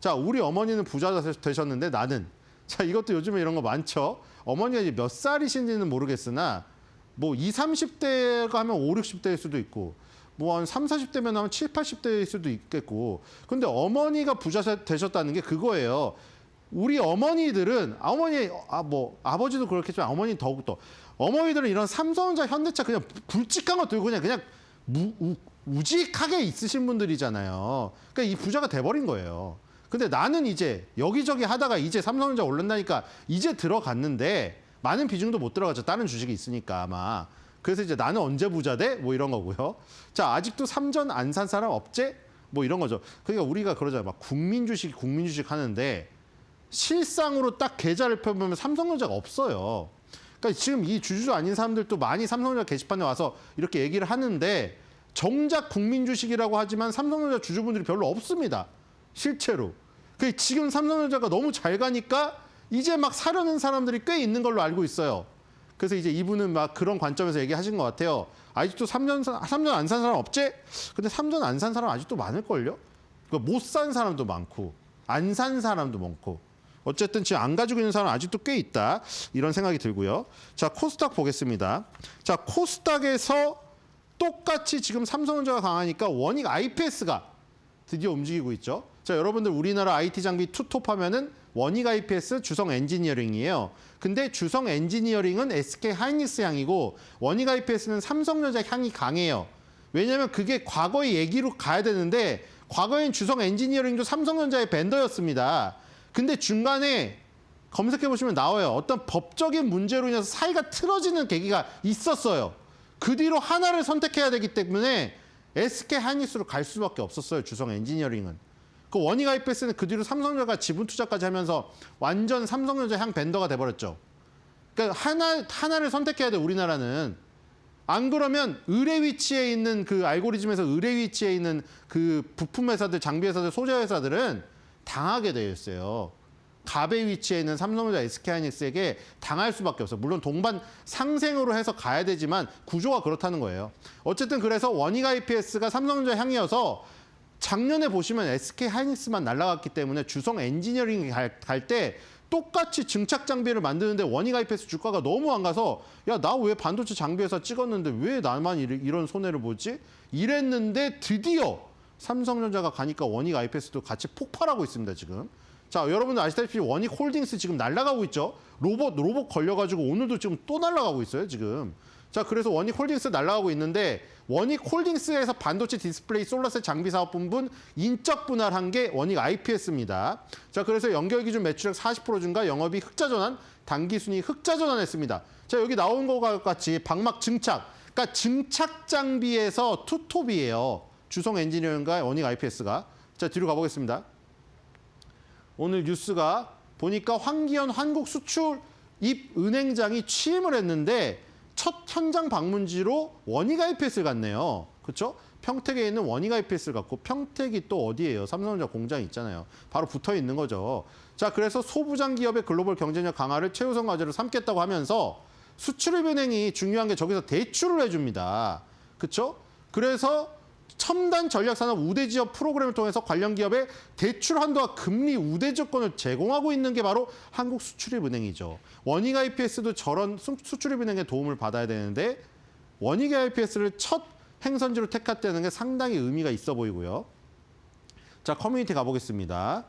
자, 우리 어머니는 부자 되셨는데 나는. 자, 이것도 요즘에 이런 거 많죠. 어머니가 이제 몇 살이신지는 모르겠으나 20, 30대가 하면 5, 60대일 수도 있고 한 3, 40대면 하면 7, 80대일 수도 있겠고. 근데 어머니가 부자 되셨다는 게 그거예요. 우리 어머니들은 아버지도 그렇겠지만 어머니 더욱더 어머니들은 이런 삼성전자, 현대차 그냥 굵직한 거 들고 그냥 우직하게 있으신 분들이잖아요. 그러니까 이 부자가 돼버린 거예요. 근데 나는 이제 여기저기 하다가 이제 삼성전자 올랐다니까 이제 들어갔는데 많은 비중도 못 들어가죠. 다른 주식이 있으니까 아마. 그래서 이제 나는 언제 부자 돼? 뭐 이런 거고요. 자, 아직도 삼전 안 산 사람 없제? 뭐 이런 거죠. 그러니까 우리가 그러잖아요. 막 국민 주식 하는데 실상으로 딱 계좌를 펴보면 삼성전자가 없어요. 그러니까 지금 이 주주 아닌 사람들도 많이 삼성전자 게시판에 와서 이렇게 얘기를 하는데 정작 국민 주식이라고 하지만 삼성전자 주주분들이 별로 없습니다. 실제로. 지금 삼성전자가 너무 잘 가니까 이제 막 사려는 사람들이 꽤 있는 걸로 알고 있어요. 그래서 이제 이분은 막 그런 관점에서 얘기하신 것 같아요. 아직도 삼전 안 산 사람 없지? 근데 삼전 안 산 사람 아직도 많을걸요? 못 산 사람도 많고 안 산 사람도 많고 어쨌든 지금 안 가지고 있는 사람 아직도 꽤 있다. 이런 생각이 들고요. 자, 코스닥 보겠습니다. 자, 코스닥에서 똑같이 지금 삼성전자가 강하니까 원익 IPS가 드디어 움직이고 있죠. 자, 여러분들 우리나라 IT 장비 투톱 하면은 원익 IPS, 주성 엔지니어링이에요. 근데 주성 엔지니어링은 SK 하이닉스 향이고 원익 IPS는 삼성전자 향이 강해요. 왜냐면 그게 과거의 얘기로 가야 되는데 과거엔 주성 엔지니어링도 삼성전자의 벤더였습니다. 근데 중간에 검색해 보시면 나와요. 어떤 법적인 문제로 인해서 사이가 틀어지는 계기가 있었어요. 그 뒤로 하나를 선택해야 되기 때문에 SK 하이닉스로 갈 수밖에 없었어요. 주성 엔지니어링은. 그 원익 IPS는 그 뒤로 삼성전자가 지분 투자까지 하면서 완전 삼성전자 향 벤더가 돼버렸죠. 그러니까 하나를 선택해야 돼, 우리나라는. 안 그러면 의뢰 위치에 있는 그 알고리즘에서 의뢰 위치에 있는 그 부품 회사들, 장비 회사들, 소재 회사들은 당하게 되어 있어요. 갑의 위치에 있는 삼성전자, SK하이닉스에게 당할 수밖에 없어요. 물론 동반 상생으로 해서 가야 되지만 구조가 그렇다는 거예요. 어쨌든 그래서 원익 IPS가 삼성전자 향이어서 작년에 보시면 SK하이닉스만 날아갔기 때문에 주성 엔지니어링이 갈 때 똑같이 증착 장비를 만드는데 원익 IPS 주가가 너무 안 가서 야, 나 왜 반도체 장비 회사 찍었는데 왜 나만 이런 손해를 보지? 이랬는데 드디어 삼성전자가 가니까 원익 IPS도 같이 폭발하고 있습니다, 지금. 자, 여러분들 아시다시피 원익 홀딩스 지금 날아가고 있죠. 로봇 걸려가지고 오늘도 지금 또 날아가고 있어요, 지금. 자, 그래서 원익 홀딩스 날아가고 있는데 원익 홀딩스에서 반도체 디스플레이 솔라셀 장비 사업 부분 인적 분할한 게 원익 IPS입니다. 자, 그래서 연결 기준 매출액 40% 증가, 영업이 흑자 전환, 당기 순이익 흑자 전환했습니다. 자, 여기 나온 것과 같이 방막 증착, 그러니까 증착 장비에서 투톱이에요. 주성 엔지니어링과 원익 IPS가. 자, 뒤로 가보겠습니다. 오늘 뉴스가 보니까 황기현 한국수출입은행장이 취임을 했는데 첫 현장 방문지로 원익 IPS를 갔네요. 그렇죠? 평택에 있는 원익 IPS를 갔고 평택이 또 어디예요? 삼성전자 공장이 있잖아요. 바로 붙어 있는 거죠. 자, 그래서 소부장 기업의 글로벌 경쟁력 강화를 최우선 과제로 삼겠다고 하면서 수출입은행이 중요한 게 저기서 대출을 해줍니다. 그렇죠? 그래서 첨단 전략산업 우대 지역 프로그램을 통해서 관련 기업에 대출 한도와 금리 우대 조건을 제공하고 있는 게 바로 한국수출입은행이죠. 원익 IPS도 저런 수출입은행의 도움을 받아야 되는데 원익 IPS를 첫 행선지로 택했다는 게 상당히 의미가 있어 보이고요. 자, 커뮤니티 가보겠습니다.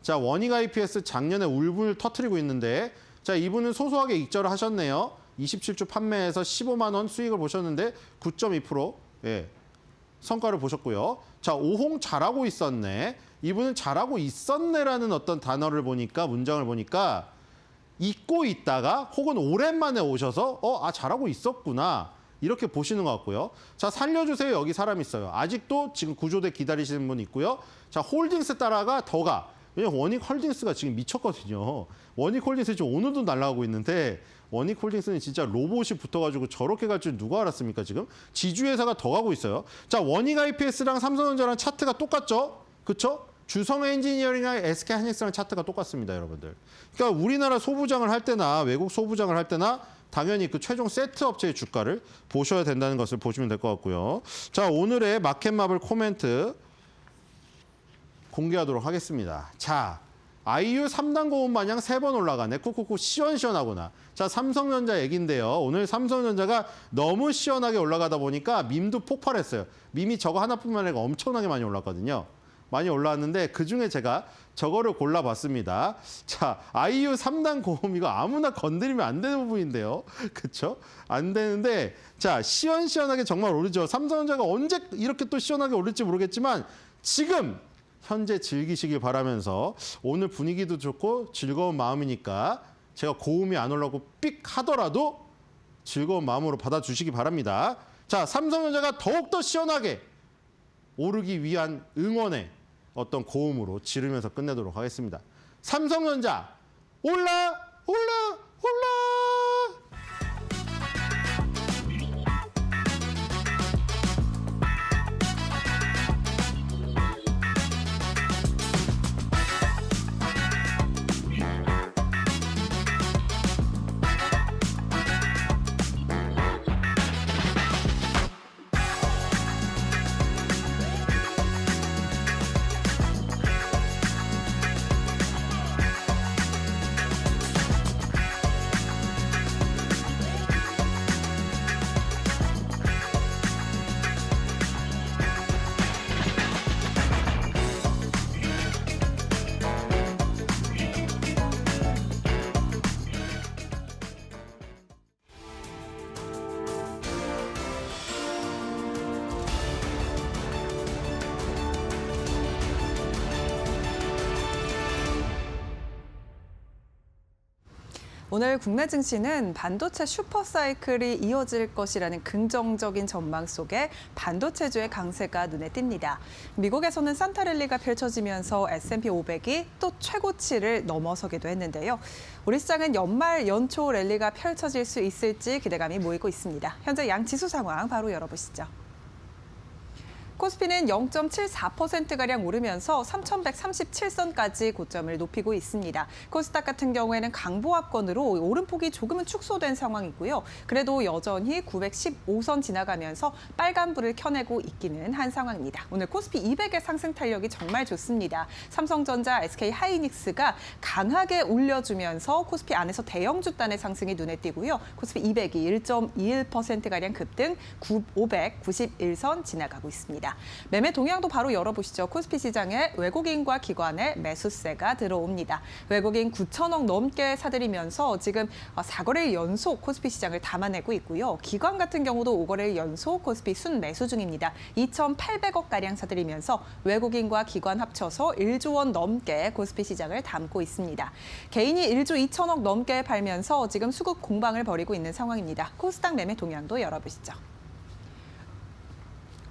자, 원익 IPS 작년에 울분을 터뜨리고 있는데 자, 이분은 소소하게 익절을 하셨네요. 27주 판매에서 15만 원 수익을 보셨는데 9.2%. 예. 성과를 보셨고요. 자, 오홍 잘하고 있었네. 이분은 잘하고 있었네라는 어떤 단어를 보니까 문장을 보니까 잊고 있다가 혹은 오랜만에 오셔서 잘하고 있었구나. 이렇게 보시는 것 같고요. 자, 살려주세요. 여기 사람 있어요. 아직도 지금 구조대 기다리시는 분 있고요. 자, 홀딩스 따라가 더 가. 왜냐면 원익 홀딩스가 지금 미쳤거든요. 원익 홀딩스 지금 오늘도 날아가고 있는데 원익 홀딩스는 진짜 로봇이 붙어가지고 저렇게 갈 줄 누가 알았습니까, 지금? 지주회사가 더 가고 있어요. 자, 원익 IPS랑 삼성전자랑 차트가 똑같죠? 그쵸? 주성 엔지니어링이랑 SK 하이닉스랑 차트가 똑같습니다, 여러분들. 그러니까 우리나라 소부장을 할 때나 외국 소부장을 할 때나 당연히 그 최종 세트 업체의 주가를 보셔야 된다는 것을 보시면 될 것 같고요. 자, 오늘의 마켓마블 코멘트 공개하도록 하겠습니다. 자, 아이유 3단 고음 마냥 3번 올라가네. 꾹꾹꾹 시원시원하구나. 자, 삼성전자 얘긴데요. 오늘 삼성전자가 너무 시원하게 올라가다 보니까 밈도 폭발했어요. 밈이 저거 하나뿐만 아니라 엄청나게 많이 올랐거든요. 많이 올라왔는데 그중에 제가 저거를 골라봤습니다. 자, 아이유 3단 고음 이거 아무나 건드리면 안 되는 부분인데요. 그렇죠? 안 되는데 자, 시원시원하게 정말 오르죠. 삼성전자가 언제 이렇게 또 시원하게 오를지 모르겠지만 지금 현재 즐기시길 바라면서 오늘 분위기도 좋고 즐거운 마음이니까 제가 고음이 안 올라오고 삑 하더라도 즐거운 마음으로 받아주시기 바랍니다. 자, 삼성전자가 더욱더 시원하게 오르기 위한 응원의 어떤 고음으로 지르면서 끝내도록 하겠습니다. 삼성전자 올라 올라 올라. 오늘 국내 증시는 반도체 슈퍼사이클이 이어질 것이라는 긍정적인 전망 속에 반도체주의 강세가 눈에 띕니다. 미국에서는 산타랠리가 펼쳐지면서 S&P 500이 또 최고치를 넘어서기도 했는데요. 우리 시장은 연말 연초 랠리가 펼쳐질 수 있을지 기대감이 모이고 있습니다. 현재 양 지수 상황 바로 열어보시죠. 코스피는 0.74%가량 오르면서 3,137선까지 고점을 높이고 있습니다. 코스닥 같은 경우에는 강보합권으로 오름폭이 조금은 축소된 상황이고요. 그래도 여전히 915선 지나가면서 빨간불을 켜내고 있기는 한 상황입니다. 오늘 코스피 200의 상승 탄력이 정말 좋습니다. 삼성전자, SK하이닉스가 강하게 올려주면서 코스피 안에서 대형주 단의 상승이 눈에 띄고요. 코스피 200이 1.21%가량 급등 591선 지나가고 있습니다. 매매 동향도 바로 열어보시죠. 코스피 시장에 외국인과 기관의 매수세가 들어옵니다. 외국인 9천억 넘게 사들이면서 지금 4거래일 연속 코스피 시장을 담아내고 있고요. 기관 같은 경우도 5거래일 연속 코스피 순매수 중입니다. 2,800억가량 사들이면서 외국인과 기관 합쳐서 1조 원 넘게 코스피 시장을 담고 있습니다. 개인이 1조 2천억 넘게 팔면서 지금 수급 공방을 벌이고 있는 상황입니다. 코스닥 매매 동향도 열어보시죠.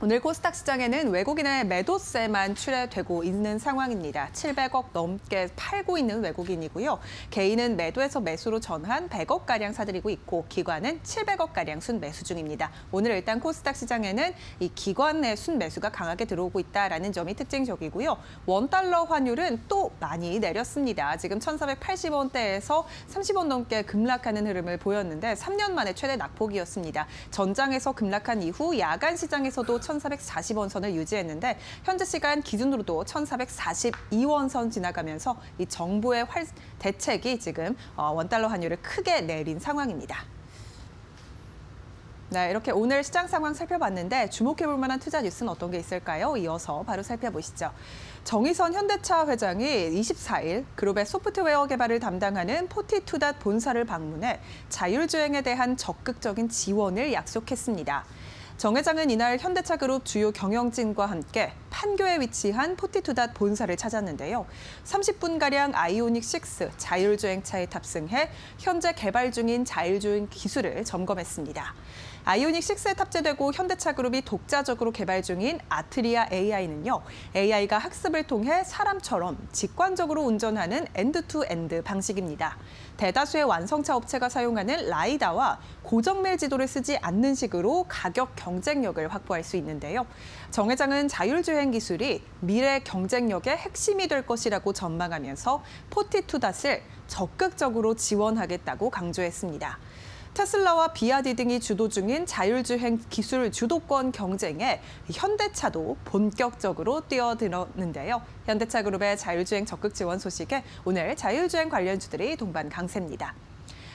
오늘 코스닥 시장에는 외국인의 매도세만 출회되고 있는 상황입니다. 700억 넘게 팔고 있는 외국인이고요. 개인은 매도에서 매수로 전환 100억가량 사들이고 있고 기관은 700억가량 순매수 중입니다. 오늘 일단 코스닥 시장에는 이 기관의 순매수가 강하게 들어오고 있다는 점이 특징적이고요. 원달러 환율은 또 많이 내렸습니다. 지금 1,480원대에서 30원 넘게 급락하는 흐름을 보였는데 3년 만에 최대 낙폭이었습니다. 전장에서 급락한 이후 야간 시장에서도 1,440원 선을 유지했는데 현재 시간 기준으로도 1,442원 선 지나가면서 이 정부의 대책이 지금 원달러 환율을 크게 내린 상황입니다. 네, 이렇게 오늘 시장 상황 살펴봤는데 주목해볼 만한 투자 뉴스는 어떤 게 있을까요? 이어서 바로 살펴보시죠. 정의선 현대차 회장이 24일 그룹의 소프트웨어 개발을 담당하는 포티투닷 본사를 방문해 자율주행에 대한 적극적인 지원을 약속했습니다. 정 회장은 이날 현대차 그룹 주요 경영진과 함께 판교에 위치한 포티투닷 본사를 찾았는데요. 30분가량 아이오닉 6 자율주행차에 탑승해 현재 개발 중인 자율주행 기술을 점검했습니다. 아이오닉 6에 탑재되고 현대차 그룹이 독자적으로 개발 중인 아트리아 AI는요. AI가 학습을 통해 사람처럼 직관적으로 운전하는 엔드-투-엔드 방식입니다. 대다수의 완성차 업체가 사용하는 라이다와 고정밀 지도를 쓰지 않는 식으로 가격 경쟁력을 확보할 수 있는데요. 정 회장은 자율주행 기술이 미래 경쟁력의 핵심이 될 것이라고 전망하면서 포티투닷을 적극적으로 지원하겠다고 강조했습니다. 테슬라와 비아디 등이 주도 중인 자율주행 기술 주도권 경쟁에 현대차도 본격적으로 뛰어들었는데요. 현대차 그룹의 자율주행 적극 지원 소식에 오늘 자율주행 관련주들이 동반 강세입니다.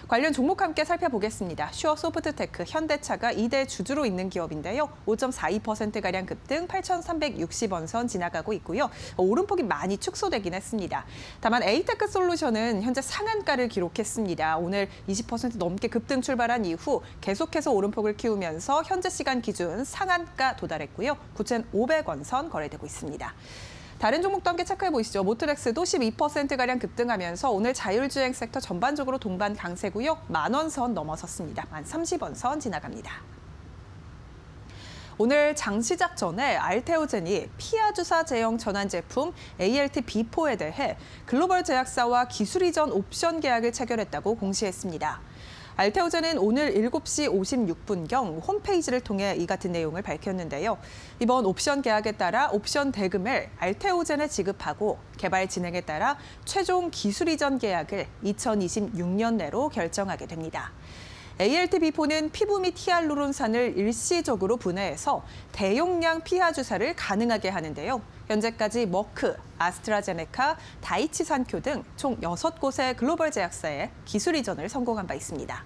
관련 종목 함께 살펴보겠습니다. 슈어소프트테크, 현대차가 2대 주주로 있는 기업인데요. 5.42%가량 급등 8,360원 선 지나가고 있고요. 오름폭이 많이 축소되긴 했습니다. 다만 에이테크 솔루션은 현재 상한가를 기록했습니다. 오늘 20% 넘게 급등 출발한 이후 계속해서 오름폭을 키우면서 현재 시간 기준 상한가 도달했고요. 9,500원 선 거래되고 있습니다. 다른 종목도 함께 체크해 보시죠. 모트렉스도 12%가량 급등하면서 오늘 자율주행 섹터 전반적으로 동반 강세고요. 10,000원 선 넘어섰습니다. 1030원 선 지나갑니다. 오늘 장 시작 전에 알테오젠이 피아주사 제형 전환 제품 ALT-B4에 대해 글로벌 제약사와 기술 이전 옵션 계약을 체결했다고 공시했습니다. 알테오젠은 오늘 7시 56분경 홈페이지를 통해 이 같은 내용을 밝혔는데요. 이번 옵션 계약에 따라 옵션 대금을 알테오젠에 지급하고 개발 진행에 따라 최종 기술 이전 계약을 2026년 내로 결정하게 됩니다. ALT-B4는 피부 및 히알루론산을 일시적으로 분해해서 대용량 피하 주사를 가능하게 하는데요. 현재까지 머크, 아스트라제네카, 다이치 산쿄 등 총 6곳의 글로벌 제약사에 기술 이전을 성공한 바 있습니다.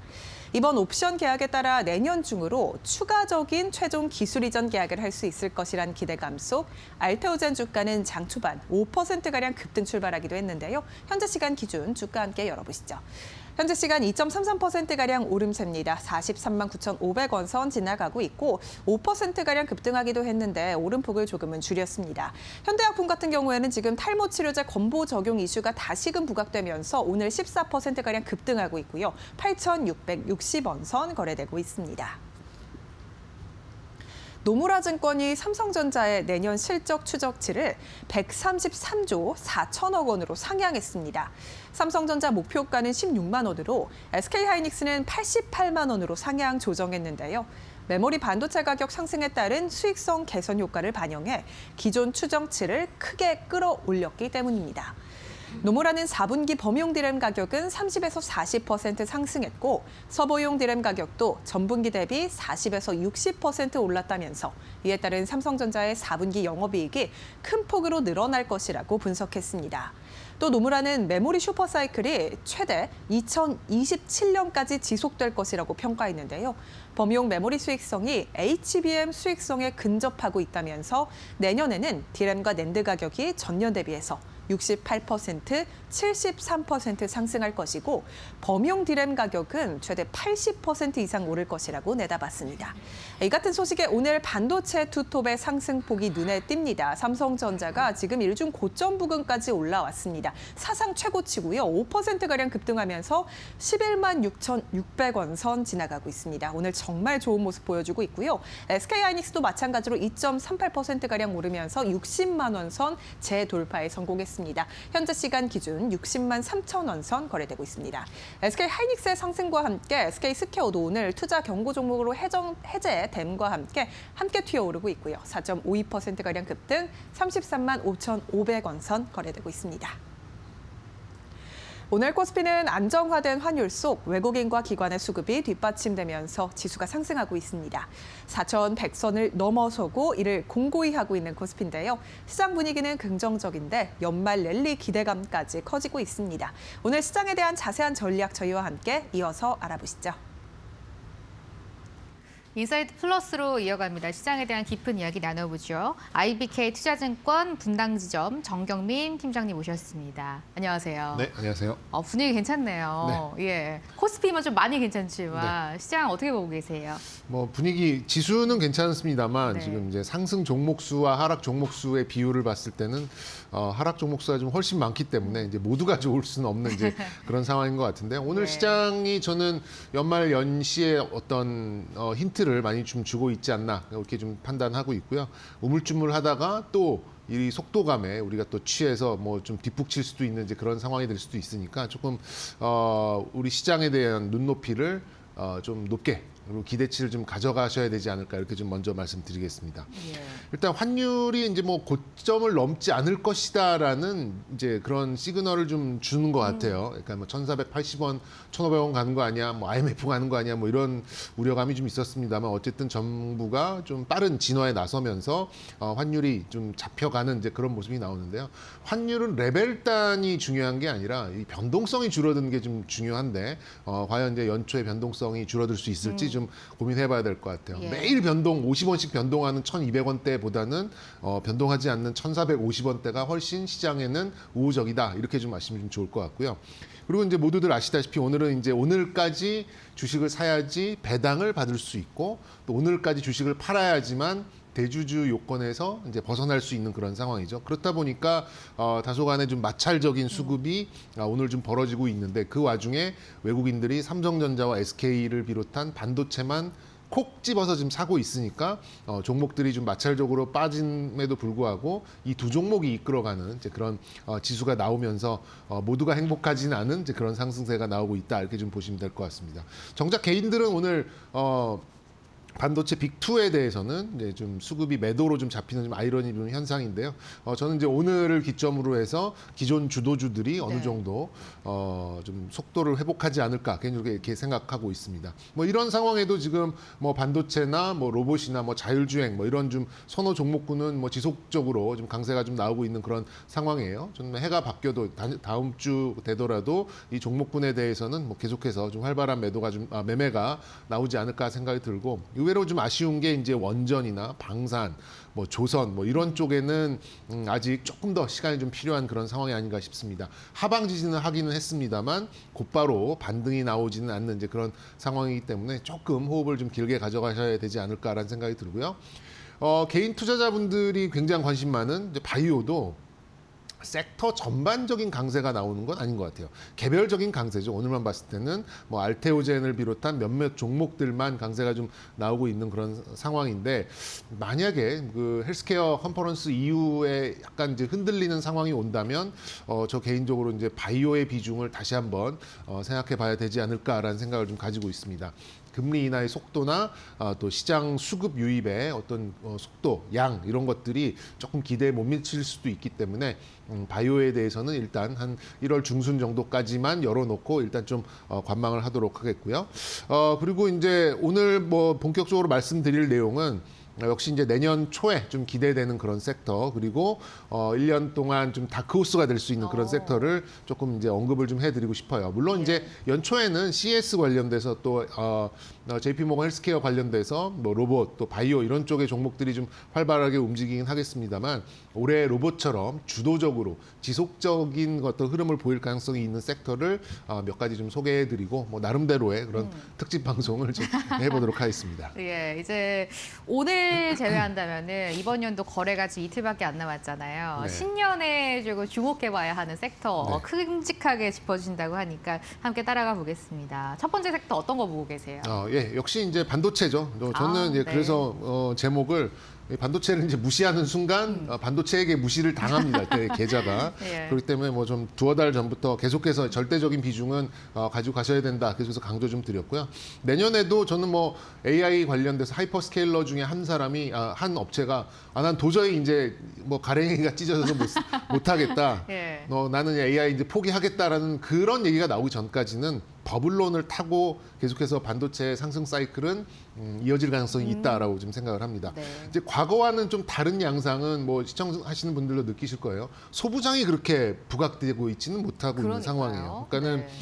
이번 옵션 계약에 따라 내년 중으로 추가적인 최종 기술 이전 계약을 할 수 있을 것이란 기대감 속 알테오젠 주가는 장 초반 5%가량 급등 출발하기도 했는데요. 현재 시간 기준 주가 함께 열어보시죠. 현재 시간 2.33%가량 오름세입니다. 43만 9,500원 선 지나가고 있고 5%가량 급등하기도 했는데 오름폭을 조금은 줄였습니다. 현대약품 같은 경우에는 지금 탈모 치료제 권보 적용 이슈가 다시금 부각되면서 오늘 14%가량 급등하고 있고요. 8,660원 선 거래되고 있습니다. 노무라 증권이 삼성전자의 내년 실적 추적치를 133조 4천억 원으로 상향했습니다. 삼성전자 목표가는 16만 원으로 SK하이닉스는 88만 원으로 상향 조정했는데요. 메모리 반도체 가격 상승에 따른 수익성 개선 효과를 반영해 기존 추정치를 크게 끌어올렸기 때문입니다. 노무라는 4분기 범용 디램 가격은 30에서 40% 상승했고 서버용 디램 가격도 전분기 대비 40에서 60% 올랐다면서 이에 따른 삼성전자의 4분기 영업이익이 큰 폭으로 늘어날 것이라고 분석했습니다. 또 노무라는 메모리 슈퍼사이클이 최대 2027년까지 지속될 것이라고 평가했는데요. 범용 메모리 수익성이 HBM 수익성에 근접하고 있다면서 내년에는 디램과 낸드 가격이 전년 대비해서 68%, 73% 상승할 것이고 범용 디램 가격은 최대 80% 이상 오를 것이라고 내다봤습니다. 이 같은 소식에 오늘 반도체 투톱의 상승폭이 눈에 띕니다. 삼성전자가 지금 일중 고점 부근까지 올라왔습니다. 사상 최고치고요. 5%가량 급등하면서 11만 6,600원 선 지나가고 있습니다. 오늘 정말 좋은 모습 보여주고 있고요. SK하이닉스도 마찬가지로 2.38%가량 오르면서 60만 원 선 재돌파에 성공했습니다. 현재 시간 기준 60만 3천 원 선 거래되고 있습니다. SK하이닉스의 상승과 함께 SK스퀘어도 오늘 투자 경고 종목으로 해제됨과 함께 튀어오르고 있고요. 4.52%가량 급등 33만 5,500원 선 거래되고 있습니다. 오늘 코스피는 안정화된 환율 속 외국인과 기관의 수급이 뒷받침되면서 지수가 상승하고 있습니다. 4,100선을 넘어서고 이를 공고히 하고 있는 코스피인데요. 시장 분위기는 긍정적인데 연말 랠리 기대감까지 커지고 있습니다. 오늘 시장에 대한 자세한 전략 저희와 함께 이어서 알아보시죠. 인사이트 플러스로 이어갑니다. 시장에 대한 깊은 이야기 나눠보죠. IBK 투자증권 분당지점 정경민 팀장님 모셨습니다. 안녕하세요. 네, 안녕하세요. 분위기 괜찮네요. 예, 코스피만 좀 많이 괜찮지만 시장 어떻게 보고 계세요? 뭐 분위기 지수는 괜찮습니다만 네. 지금 이제 상승 종목 수와 하락 종목 수의 비율을 봤을 때는 하락 종목 수가 좀 훨씬 많기 때문에 이제 모두가 좋을 수는 없는 이제 그런 상황인 것 같은데 오늘 네. 시장이 저는 연말 연시에 어떤 힌트를 많이 좀 주고 있지 않나 이렇게 좀 판단하고 있고요. 우물쭈물하다가 또 이 속도감에 우리가 또 취해서 뭐 좀 뒷북칠 수도 있는 이제 그런 상황이 될 수도 있으니까 조금 우리 시장에 대한 눈높이를 좀 높게 그리고 기대치를 좀 가져가셔야 되지 않을까 이렇게 좀 먼저 말씀드리겠습니다. 예. 일단 환율이 이제 뭐 고점을 넘지 않을 것이다라는 이제 그런 시그널을 좀 주는 것 같아요. 그러니까 뭐 1,480원, 1,500원 가는 거 아니야, 뭐 IMF 가는 거 아니야, 뭐 이런 우려감이 좀 있었습니다만 어쨌든 정부가 좀 빠른 진화에 나서면서 환율이 좀 잡혀가는 이제 그런 모습이 나오는데요. 환율은 레벨 단이 중요한 게 아니라 이 변동성이 줄어드는 게 좀 중요한데 과연 이제 연초에 변동성이 줄어들 수 있을지 좀 고민해봐야 될 것 같아요. 예. 매일 변동 50원씩 변동하는 1,200원대보다는 변동하지 않는 1,450원대가 훨씬 시장에는 우호적이다 이렇게 좀 아시면 좀 좋을 것 같고요. 그리고 이제 모두들 아시다시피 오늘은 이제 오늘까지 주식을 사야지 배당을 받을 수 있고 또 오늘까지 주식을 팔아야지만 대주주 요건에서 이제 벗어날 수 있는 그런 상황이죠. 그렇다 보니까 다소간의 좀 마찰적인 수급이 오늘 좀 벌어지고 있는데 그 와중에 외국인들이 삼성전자와 SK를 비롯한 반도체만 콕 집어서 지금 사고 있으니까 종목들이 좀 마찰적으로 빠짐에도 불구하고 이 두 종목이 이끌어가는 이제 그런 지수가 나오면서 모두가 행복하지는 않은 이제 그런 상승세가 나오고 있다 이렇게 좀 보시면 될 것 같습니다. 정작 개인들은 오늘 반도체 빅2에 대해서는 이제 좀 수급이 매도로 좀 잡히는 좀 아이러니한 현상인데요. 저는 이제 오늘을 기점으로 해서 기존 주도주들이 어느 정도 좀 속도를 회복하지 않을까 개인적으로 이렇게 생각하고 있습니다. 뭐 이런 상황에도 지금 뭐 반도체나 뭐 로봇이나 뭐 자율주행 뭐 이런 좀 선호 종목군은 뭐 지속적으로 좀 강세가 좀 나오고 있는 그런 상황이에요. 좀 해가 바뀌어도 다음 주 되더라도 이 종목군에 대해서는 뭐 계속해서 좀 활발한 매도가 좀 매매가 나오지 않을까 생각이 들고. 의외로 좀 아쉬운 게 이제 원전이나 방산, 뭐 조선, 뭐 이런 쪽에는 아직 조금 더 시간이 좀 필요한 그런 상황이 아닌가 싶습니다. 하방 지진은 하기는 했습니다만 곧바로 반등이 나오지는 않는 이제 그런 상황이기 때문에 조금 호흡을 좀 길게 가져가셔야 되지 않을까라는 생각이 들고요. 개인 투자자분들이 굉장히 관심 많은 이제 바이오도 섹터 전반적인 강세가 나오는 건 아닌 것 같아요. 개별적인 강세죠. 오늘만 봤을 때는 뭐 알테오젠을 비롯한 몇몇 종목들만 강세가 좀 나오고 있는 그런 상황인데 만약에 그 헬스케어 컨퍼런스 이후에 약간 이제 흔들리는 상황이 온다면 저 개인적으로 이제 바이오의 비중을 다시 한번 생각해 봐야 되지 않을까라는 생각을 좀 가지고 있습니다. 금리 인하의 속도나 또 시장 수급 유입의 어떤 속도, 양 이런 것들이 조금 기대에 못 미칠 수도 있기 때문에 바이오에 대해서는 일단 한 1월 중순 정도까지만 열어놓고 일단 좀 관망을 하도록 하겠고요. 그리고 이제 오늘 뭐 본격적으로 말씀드릴 내용은 역시 이제 내년 초에 좀 기대되는 그런 섹터 그리고 1년 동안 좀 다크호스가 될 수 있는 그런 섹터를 조금 이제 언급을 좀 해드리고 싶어요. 물론 이제 연초에는 CS 관련돼서 또 JP모건 헬스케어 관련돼서 뭐 로봇 또 바이오 이런 쪽의 종목들이 좀 활발하게 움직이긴 하겠습니다만 올해 로봇처럼 주도적으로 지속적인 어떤 흐름을 보일 가능성이 있는 섹터를 몇 가지 좀 소개해드리고 뭐 나름대로의 그런 특집 방송을 좀 해보도록 하겠습니다. 예, 이제 오늘 제외한다면은 이번 연도 거래가 지금 이틀밖에 안 남았잖아요. 네. 신년에 조금 주목해봐야 하는 섹터 네. 큼직하게 짚어주신다고 하니까 함께 따라가 보겠습니다. 첫 번째 섹터 어떤 거 보고 계세요? 예, 역시 이제 반도체죠. 저는 이제 네. 그래서 제목을 이 반도체를 이제 무시하는 순간 반도체에게 무시를 당합니다. 그 계좌가. 예. 그렇기 때문에 뭐 좀 두어 달 전부터 계속해서 절대적인 비중은 가지고 가셔야 된다. 그래서 강조 좀 드렸고요. 내년에도 저는 뭐 AI 관련돼서 하이퍼스케일러 중에 한 사람이 한 업체가 난 도저히 이제 뭐 가랭이가 찢어져서 못 하겠다. 예. 나는 AI 이제 포기하겠다라는 그런 얘기가 나오기 전까지는 버블론을 타고 계속해서 반도체 상승 사이클은 이어질 가능성이 있다라고 지금 생각을 합니다. 네. 이제 과거와는 좀 다른 양상은 뭐 시청하시는 분들도 느끼실 거예요. 소부장이 그렇게 부각되고 있지는 못하고 있는 그러니까요. 상황이에요. 그러니까는 네.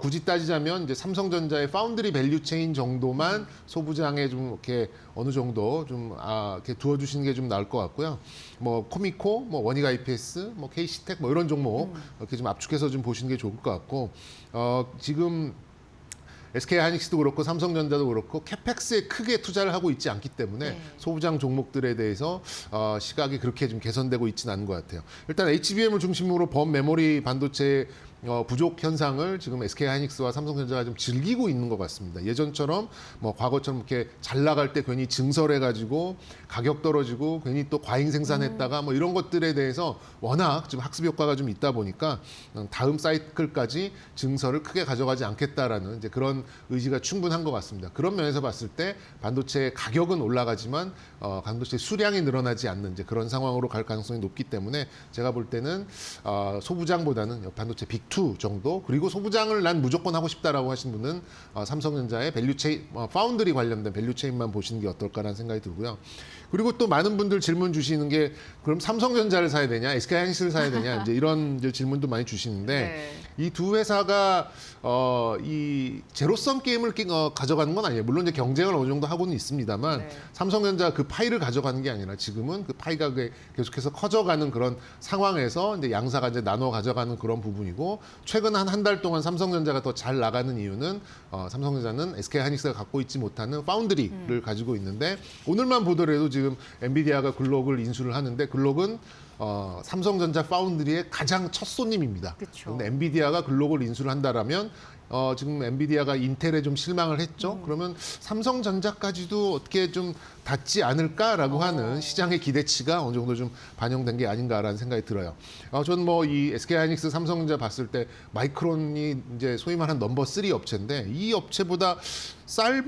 굳이 따지자면 이제 삼성전자의 파운드리 밸류 체인 정도만 소부장에 좀 이렇게 어느 정도 좀 이렇게 두어주시는 게 좀 나을 것 같고요. 뭐 코미코, 뭐 원익 IPS, 뭐 KC텍 뭐 이런 종목 이렇게 좀 압축해서 좀 보시는 게 좋을 것 같고 지금 SK하이닉스도 그렇고 삼성전자도 그렇고 캐펙스에 크게 투자를 하고 있지 않기 때문에 네. 소부장 종목들에 대해서 시각이 그렇게 좀 개선되고 있지는 않은 것 같아요. 일단 HBM을 중심으로 범 메모리 반도체 부족 현상을 지금 SK하이닉스와 삼성전자가 좀 즐기고 있는 것 같습니다. 예전처럼 뭐 과거처럼 이렇게 잘 나갈 때 괜히 증설해가지고 가격 떨어지고 괜히 또 과잉 생산했다가 뭐 이런 것들에 대해서 워낙 좀 학습 효과가 좀 있다 보니까 다음 사이클까지 증설을 크게 가져가지 않겠다라는 이제 그런 의지가 충분한 것 같습니다. 그런 면에서 봤을 때 반도체 가격은 올라가지만 반도체 수량이 늘어나지 않는 이제 그런 상황으로 갈 가능성이 높기 때문에 제가 볼 때는 소부장보다는 반도체 빅2 정도, 그리고 소부장을 난 무조건 하고 싶다라고 하신 분은 삼성전자의 밸류체인, 파운드리 관련된 밸류체인만 보시는 게 어떨까라는 생각이 들고요. 그리고 또 많은 분들 질문 주시는 게 그럼 삼성전자를 사야 되냐, SK하이닉스를 사야 되냐, 이제 이런 이제 질문도 많이 주시는데 네. 이 두 회사가 이 제로섬 게임을 가져가는 건 아니에요. 물론 이제 경쟁을 어느 정도 하고는 있습니다만 네. 삼성전자 그 파이를 가져가는 게 아니라 지금은 그 파이가 계속해서 커져가는 그런 상황에서 이제 양사가 이제 나눠 가져가는 그런 부분이고, 최근 한 달 동안 삼성전자가 더 잘 나가는 이유는 삼성전자는 SK하이닉스가 갖고 있지 못하는 파운드리를 가지고 있는데, 오늘만 보더라도 지금 엔비디아가 글록을 인수를 하는데 글록은 삼성전자 파운드리의 가장 첫 손님입니다. 그쵸. 그런데 엔비디아가 글록을 인수를 한다라면 지금 엔비디아가 인텔에 좀 실망을 했죠. 그러면 삼성전자까지도 어떻게 좀 닿지 않을까라고 하는 시장의 기대치가 어느 정도 좀 반영된 게 아닌가라는 생각이 들어요. 저는 뭐 이 SK하이닉스, 삼성전자 봤을 때 마이크론이 이제 소위 말하는 넘버 3 업체인데 이 업체보다 쌀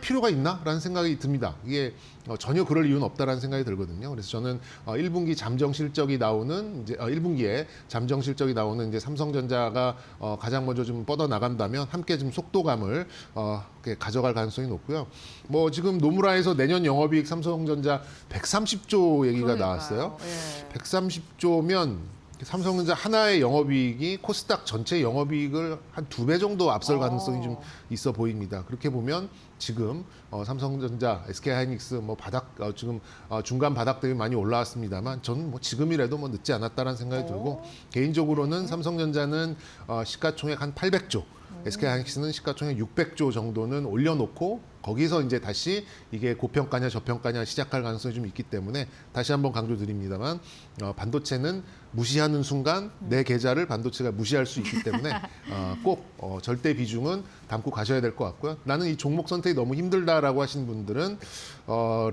필요가 있나라는 생각이 듭니다. 이게 전혀 그럴 이유는 없다라는 생각이 들거든요. 그래서 저는 1분기 잠정 실적이 나오는 이제 1분기에 잠정 실적이 나오는 이제 삼성전자가 가장 먼저 좀 뻗어 나간다면 함께 좀 속도감을 이렇게 가져갈 가능성이 높고요. 뭐 지금 노무라에서 내년 영업이익 삼성전자 130조 얘기가 그러니까요. 나왔어요. 예. 130조면 삼성전자 하나의 영업이익이 코스닥 전체 영업이익을 한 2배 정도 앞설 가능성이 좀 있어 보입니다. 그렇게 보면 지금 삼성전자, SK하이닉스 뭐 지금 중간 바닥 대비 많이 올라왔습니다만 저는 뭐 지금이라도 뭐 늦지 않았다라는 생각이 들고, 개인적으로는 삼성전자는 시가총액 한 800조, SK하이닉스는 시가총액 600조 정도는 올려놓고 거기서 이제 다시 이게 고평가냐 저평가냐 시작할 가능성이 좀 있기 때문에 다시 한번 강조드립니다만 반도체는 무시하는 순간 내 계좌를 반도체가 무시할 수 있기 때문에 꼭 절대 비중은 담고 가셔야 될 것 같고요. 나는 이 종목 선택이 너무 힘들다라고 하시는 분들은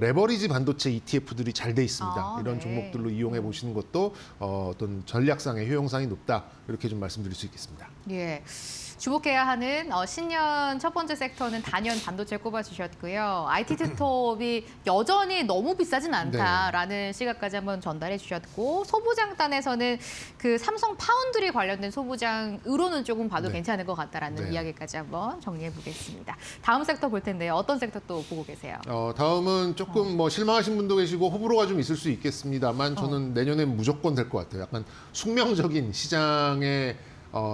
레버리지 반도체 ETF들이 잘 돼 있습니다. 이런 네. 종목들로 이용해 보시는 것도 어떤 전략상의 효용상이 높다, 이렇게 좀 말씀드릴 수 있겠습니다. 예. 주목해야 하는 신년 첫 번째 섹터는 단연 반도체 꼽아주셨고요. IT 투톱이 여전히 너무 비싸진 않다라는 시각까지 한번 전달해 주셨고, 소부장단에서는 그 삼성 파운드리 관련된 소부장으로는 조금 봐도 네. 괜찮을 것 같다라는 네. 이야기까지 한번 정리해 보겠습니다. 다음 섹터 볼 텐데요. 어떤 섹터 또 보고 계세요? 다음은 조금 뭐 실망하신 분도 계시고 호불호가 좀 있을 수 있겠습니다만 저는 내년엔 무조건 될 것 같아요. 약간 숙명적인 시장의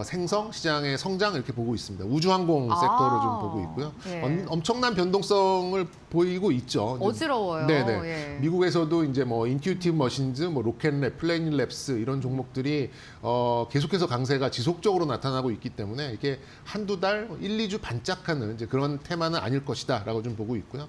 생성, 시장의 성장 이렇게 보고 있습니다. 우주항공 섹터로 좀 보고 있고요. 예. 엄청난 변동성을 보이고 있죠. 어지러워요. 네네. 예. 미국에서도 이제 뭐 인튜티브 머신즈, 뭐 로켓랩, 플래닛랩스 이런 종목들이 계속해서 강세가 지속적으로 나타나고 있기 때문에 이게 한두 달, 1, 2주 반짝하는 이제 그런 테마는 아닐 것이다라고 좀 보고 있고요.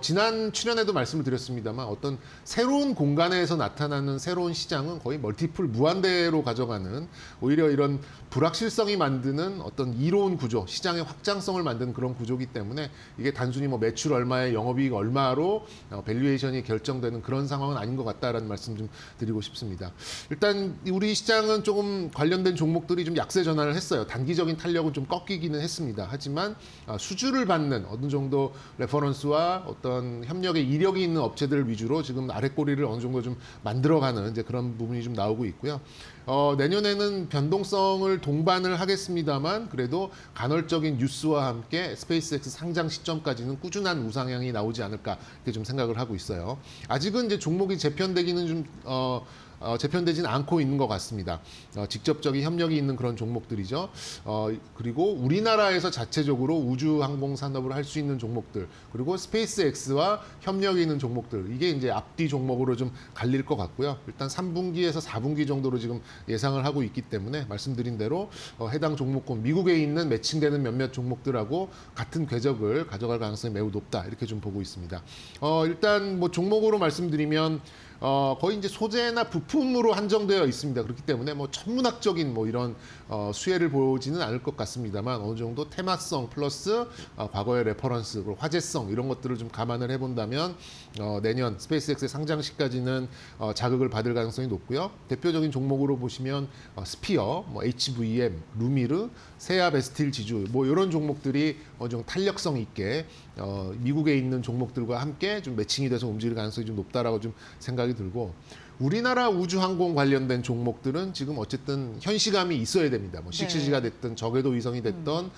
지난 출연에도 말씀을 드렸습니다만 어떤 새로운 공간에서 나타나는 새로운 시장은 거의 멀티플 무한대로 가져가는, 오히려 이런 불확실성이 만드는 어떤 이로운 구조, 시장의 확장성을 만드는 그런 구조이기 때문에 이게 단순히 뭐 매출 얼마에 영업이익 얼마로 밸류에이션이 결정되는 그런 상황은 아닌 것 같다라는 말씀 좀 드리고 싶습니다. 일단 우리 시장은 조금 관련된 종목들이 좀 약세 전환을 했어요. 단기적인 탄력은 좀 꺾이기는 했습니다. 하지만 수주를 받는 어느 정도 레퍼런스와 어떤 협력의 이력이 있는 업체들 위주로 지금 아랫꼬리를 어느 정도 좀 만들어가는 이제 그런 부분이 좀 나오고 있고요. 내년에는 변동성을 동반을 하겠습니다만 그래도 간헐적인 뉴스와 함께 스페이스X 상장 시점까지는 꾸준한 우상향이 나오지 않을까 이렇게 좀 생각을 하고 있어요. 아직은 이제 종목이 재편되기는 좀 재편되진 않고 있는 것 같습니다. 직접적인 협력이 있는 그런 종목들이죠. 그리고 우리나라에서 자체적으로 우주항공 산업을 할 수 있는 종목들, 그리고 스페이스X와 협력이 있는 종목들, 이게 이제 앞뒤 종목으로 좀 갈릴 것 같고요. 일단 3분기에서 4분기 정도로 지금 예상을 하고 있기 때문에 말씀드린 대로 해당 종목군, 미국에 있는 매칭되는 몇몇 종목들하고 같은 궤적을 가져갈 가능성이 매우 높다, 이렇게 좀 보고 있습니다. 일단 뭐 종목으로 말씀드리면 거의 이제 소재나 부품으로 한정되어 있습니다. 그렇기 때문에 뭐 천문학적인 뭐 이런 수혜를 보지는 않을 것 같습니다만 어느 정도 테마성 플러스 과거의 레퍼런스, 그리고 화제성 이런 것들을 좀 감안을 해본다면 내년 스페이스X의 상장시까지는 자극을 받을 가능성이 높고요. 대표적인 종목으로 보시면 스피어, 뭐 HVM, 루미르, 세아 베스틸 지주 뭐 이런 종목들이 어느 정도 탄력성 있게 미국에 있는 종목들과 함께 좀 매칭이 돼서 움직일 가능성이 좀 높다라고 좀 생각이 들고, 우리나라 우주항공 관련된 종목들은 지금 어쨌든 현시감이 있어야 됩니다. 뭐 CCG가 됐든 저궤도 위성이 됐던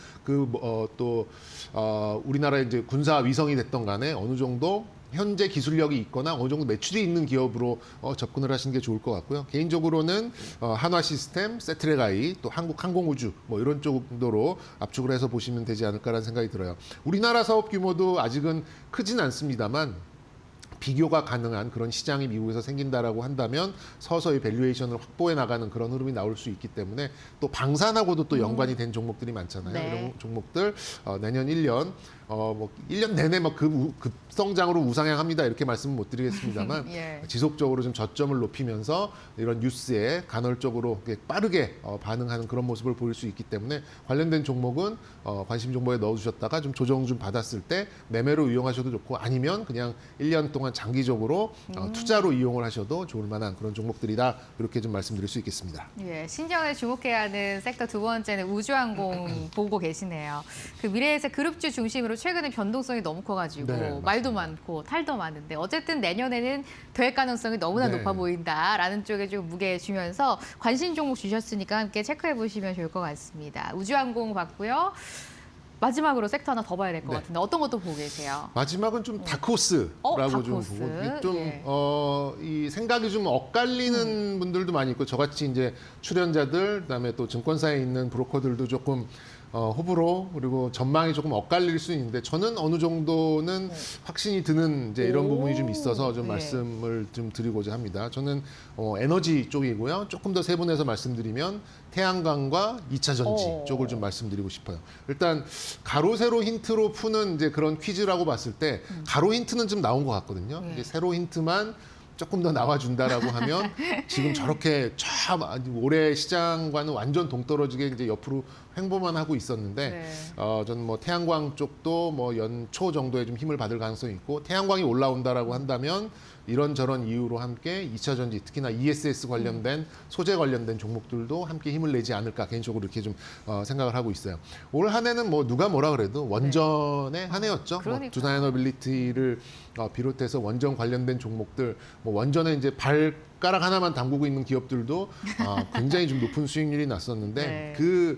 또 우리나라 이제 군사 위성이 됐던 간에 어느 정도 현재 기술력이 있거나 어느 정도 매출이 있는 기업으로 접근을 하시는 게 좋을 것 같고요. 개인적으로는 한화 시스템, 세트레가이, 또 한국항공우주 뭐 이런 정도로 압축을 해서 보시면 되지 않을까라는 생각이 들어요. 우리나라 사업 규모도 아직은 크진 않습니다만 비교가 가능한 그런 시장이 미국에서 생긴다라고 한다면 서서히 밸류에이션을 확보해 나가는 그런 흐름이 나올 수 있기 때문에, 또 방산하고도 또 연관이 된 종목들이 많잖아요. 네. 이런 종목들 내년 1년 뭐 1년 내내 막 급성장으로 우상향합니다 이렇게 말씀은 못 드리겠습니다만 예. 지속적으로 좀 저점을 높이면서 이런 뉴스에 간헐적으로 빠르게 반응하는 그런 모습을 보일 수 있기 때문에 관련된 종목은 관심 정보에 넣어주셨다가 좀 조정 좀 받았을 때 매매로 이용하셔도 좋고, 아니면 그냥 1년 동안 장기적으로 투자로 이용을 하셔도 좋을 만한 그런 종목들이다, 이렇게 좀 말씀드릴 수 있겠습니다. 예, 신정을 주목해야 하는 섹터 두 번째는 우주항공 보고 계시네요. 그 미래에셋 그룹주 중심으로 최근에 변동성이 너무 커가지고 네, 맞습니다. 말도 많고 탈도 많은데 어쨌든 내년에는 될 가능성이 너무나 네. 높아 보인다라는 쪽에 좀 무게 주면서 관심 종목 주셨으니까 함께 체크해 보시면 좋을 것 같습니다. 우주항공 봤고요. 마지막으로 섹터 하나 더 봐야 될 것 네. 같은데 어떤 것도 보고 계세요? 마지막은 좀 다크호스라고 좀 다크호스. 보고, 좀 예. 이 생각이 좀 엇갈리는 분들도 많이 있고, 저같이 이제 출연자들, 그다음에 또 증권사에 있는 브로커들도 조금 호불호, 그리고 전망이 조금 엇갈릴 수 있는데, 저는 어느 정도는 확신이 드는 이제 이런 오. 부분이 좀 있어서 좀 네. 말씀을 좀 드리고자 합니다. 저는 에너지 쪽이고요. 조금 더 세분해서 말씀드리면 태양광과 2차 전지 쪽을 좀 말씀드리고 싶어요. 일단 가로 세로 힌트로 푸는 이제 그런 퀴즈라고 봤을 때 가로 힌트는 좀 나온 것 같거든요. 이제 세로 힌트만 조금 더 나와준다라고 하면 지금 저렇게 참 올해 시장과는 완전 동떨어지게 이제 옆으로 횡보만 하고 있었는데, 네. 저는 뭐 태양광 쪽도 뭐 연초 정도에 좀 힘을 받을 가능성이 있고, 태양광이 올라온다라고 한다면 이런저런 이유로 함께 2차 전지, 특히나 ESS 관련된 소재 관련된 종목들도 함께 힘을 내지 않을까, 개인적으로 이렇게 좀 생각을 하고 있어요. 올 한 해는 뭐 누가 뭐라 그래도 원전의 한 해였죠. 뭐 그러니까요. 두나에너빌리티를 비롯해서 원전 관련된 종목들, 뭐 원전에 이제 발가락 하나만 담그고 있는 기업들도 굉장히 좀 높은 수익률이 났었는데 네.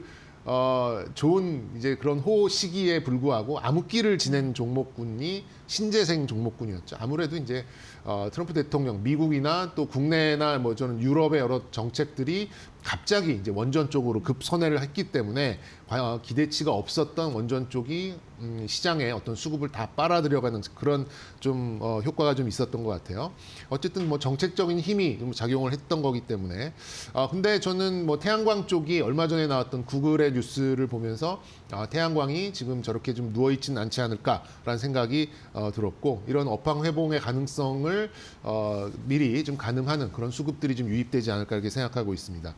좋은 이제 그런 호 시기에 불구하고 암흑기를 지낸 종목군이 신재생 종목군이었죠. 아무래도 이제 트럼프 대통령, 미국이나 또 국내나 뭐 저는 유럽의 여러 정책들이 갑자기 이제 원전 쪽으로 급선회를 했기 때문에 기대치가 없었던 원전 쪽이 시장에 어떤 수급을 다 빨아들여가는 그런 좀 효과가 좀 있었던 것 같아요. 어쨌든 뭐 정책적인 힘이 좀 작용을 했던 거기 때문에. 근데 저는 뭐 태양광 쪽이 얼마 전에 나왔던 구글의 뉴스를 보면서 태양광이 지금 저렇게 좀 누워 있지는 않지 않을까라는 생각이 들었고, 이런 업황 회복의 가능성을 미리 좀 가늠하는 그런 수급들이 좀 유입되지 않을까 이렇게 생각하고 있습니다.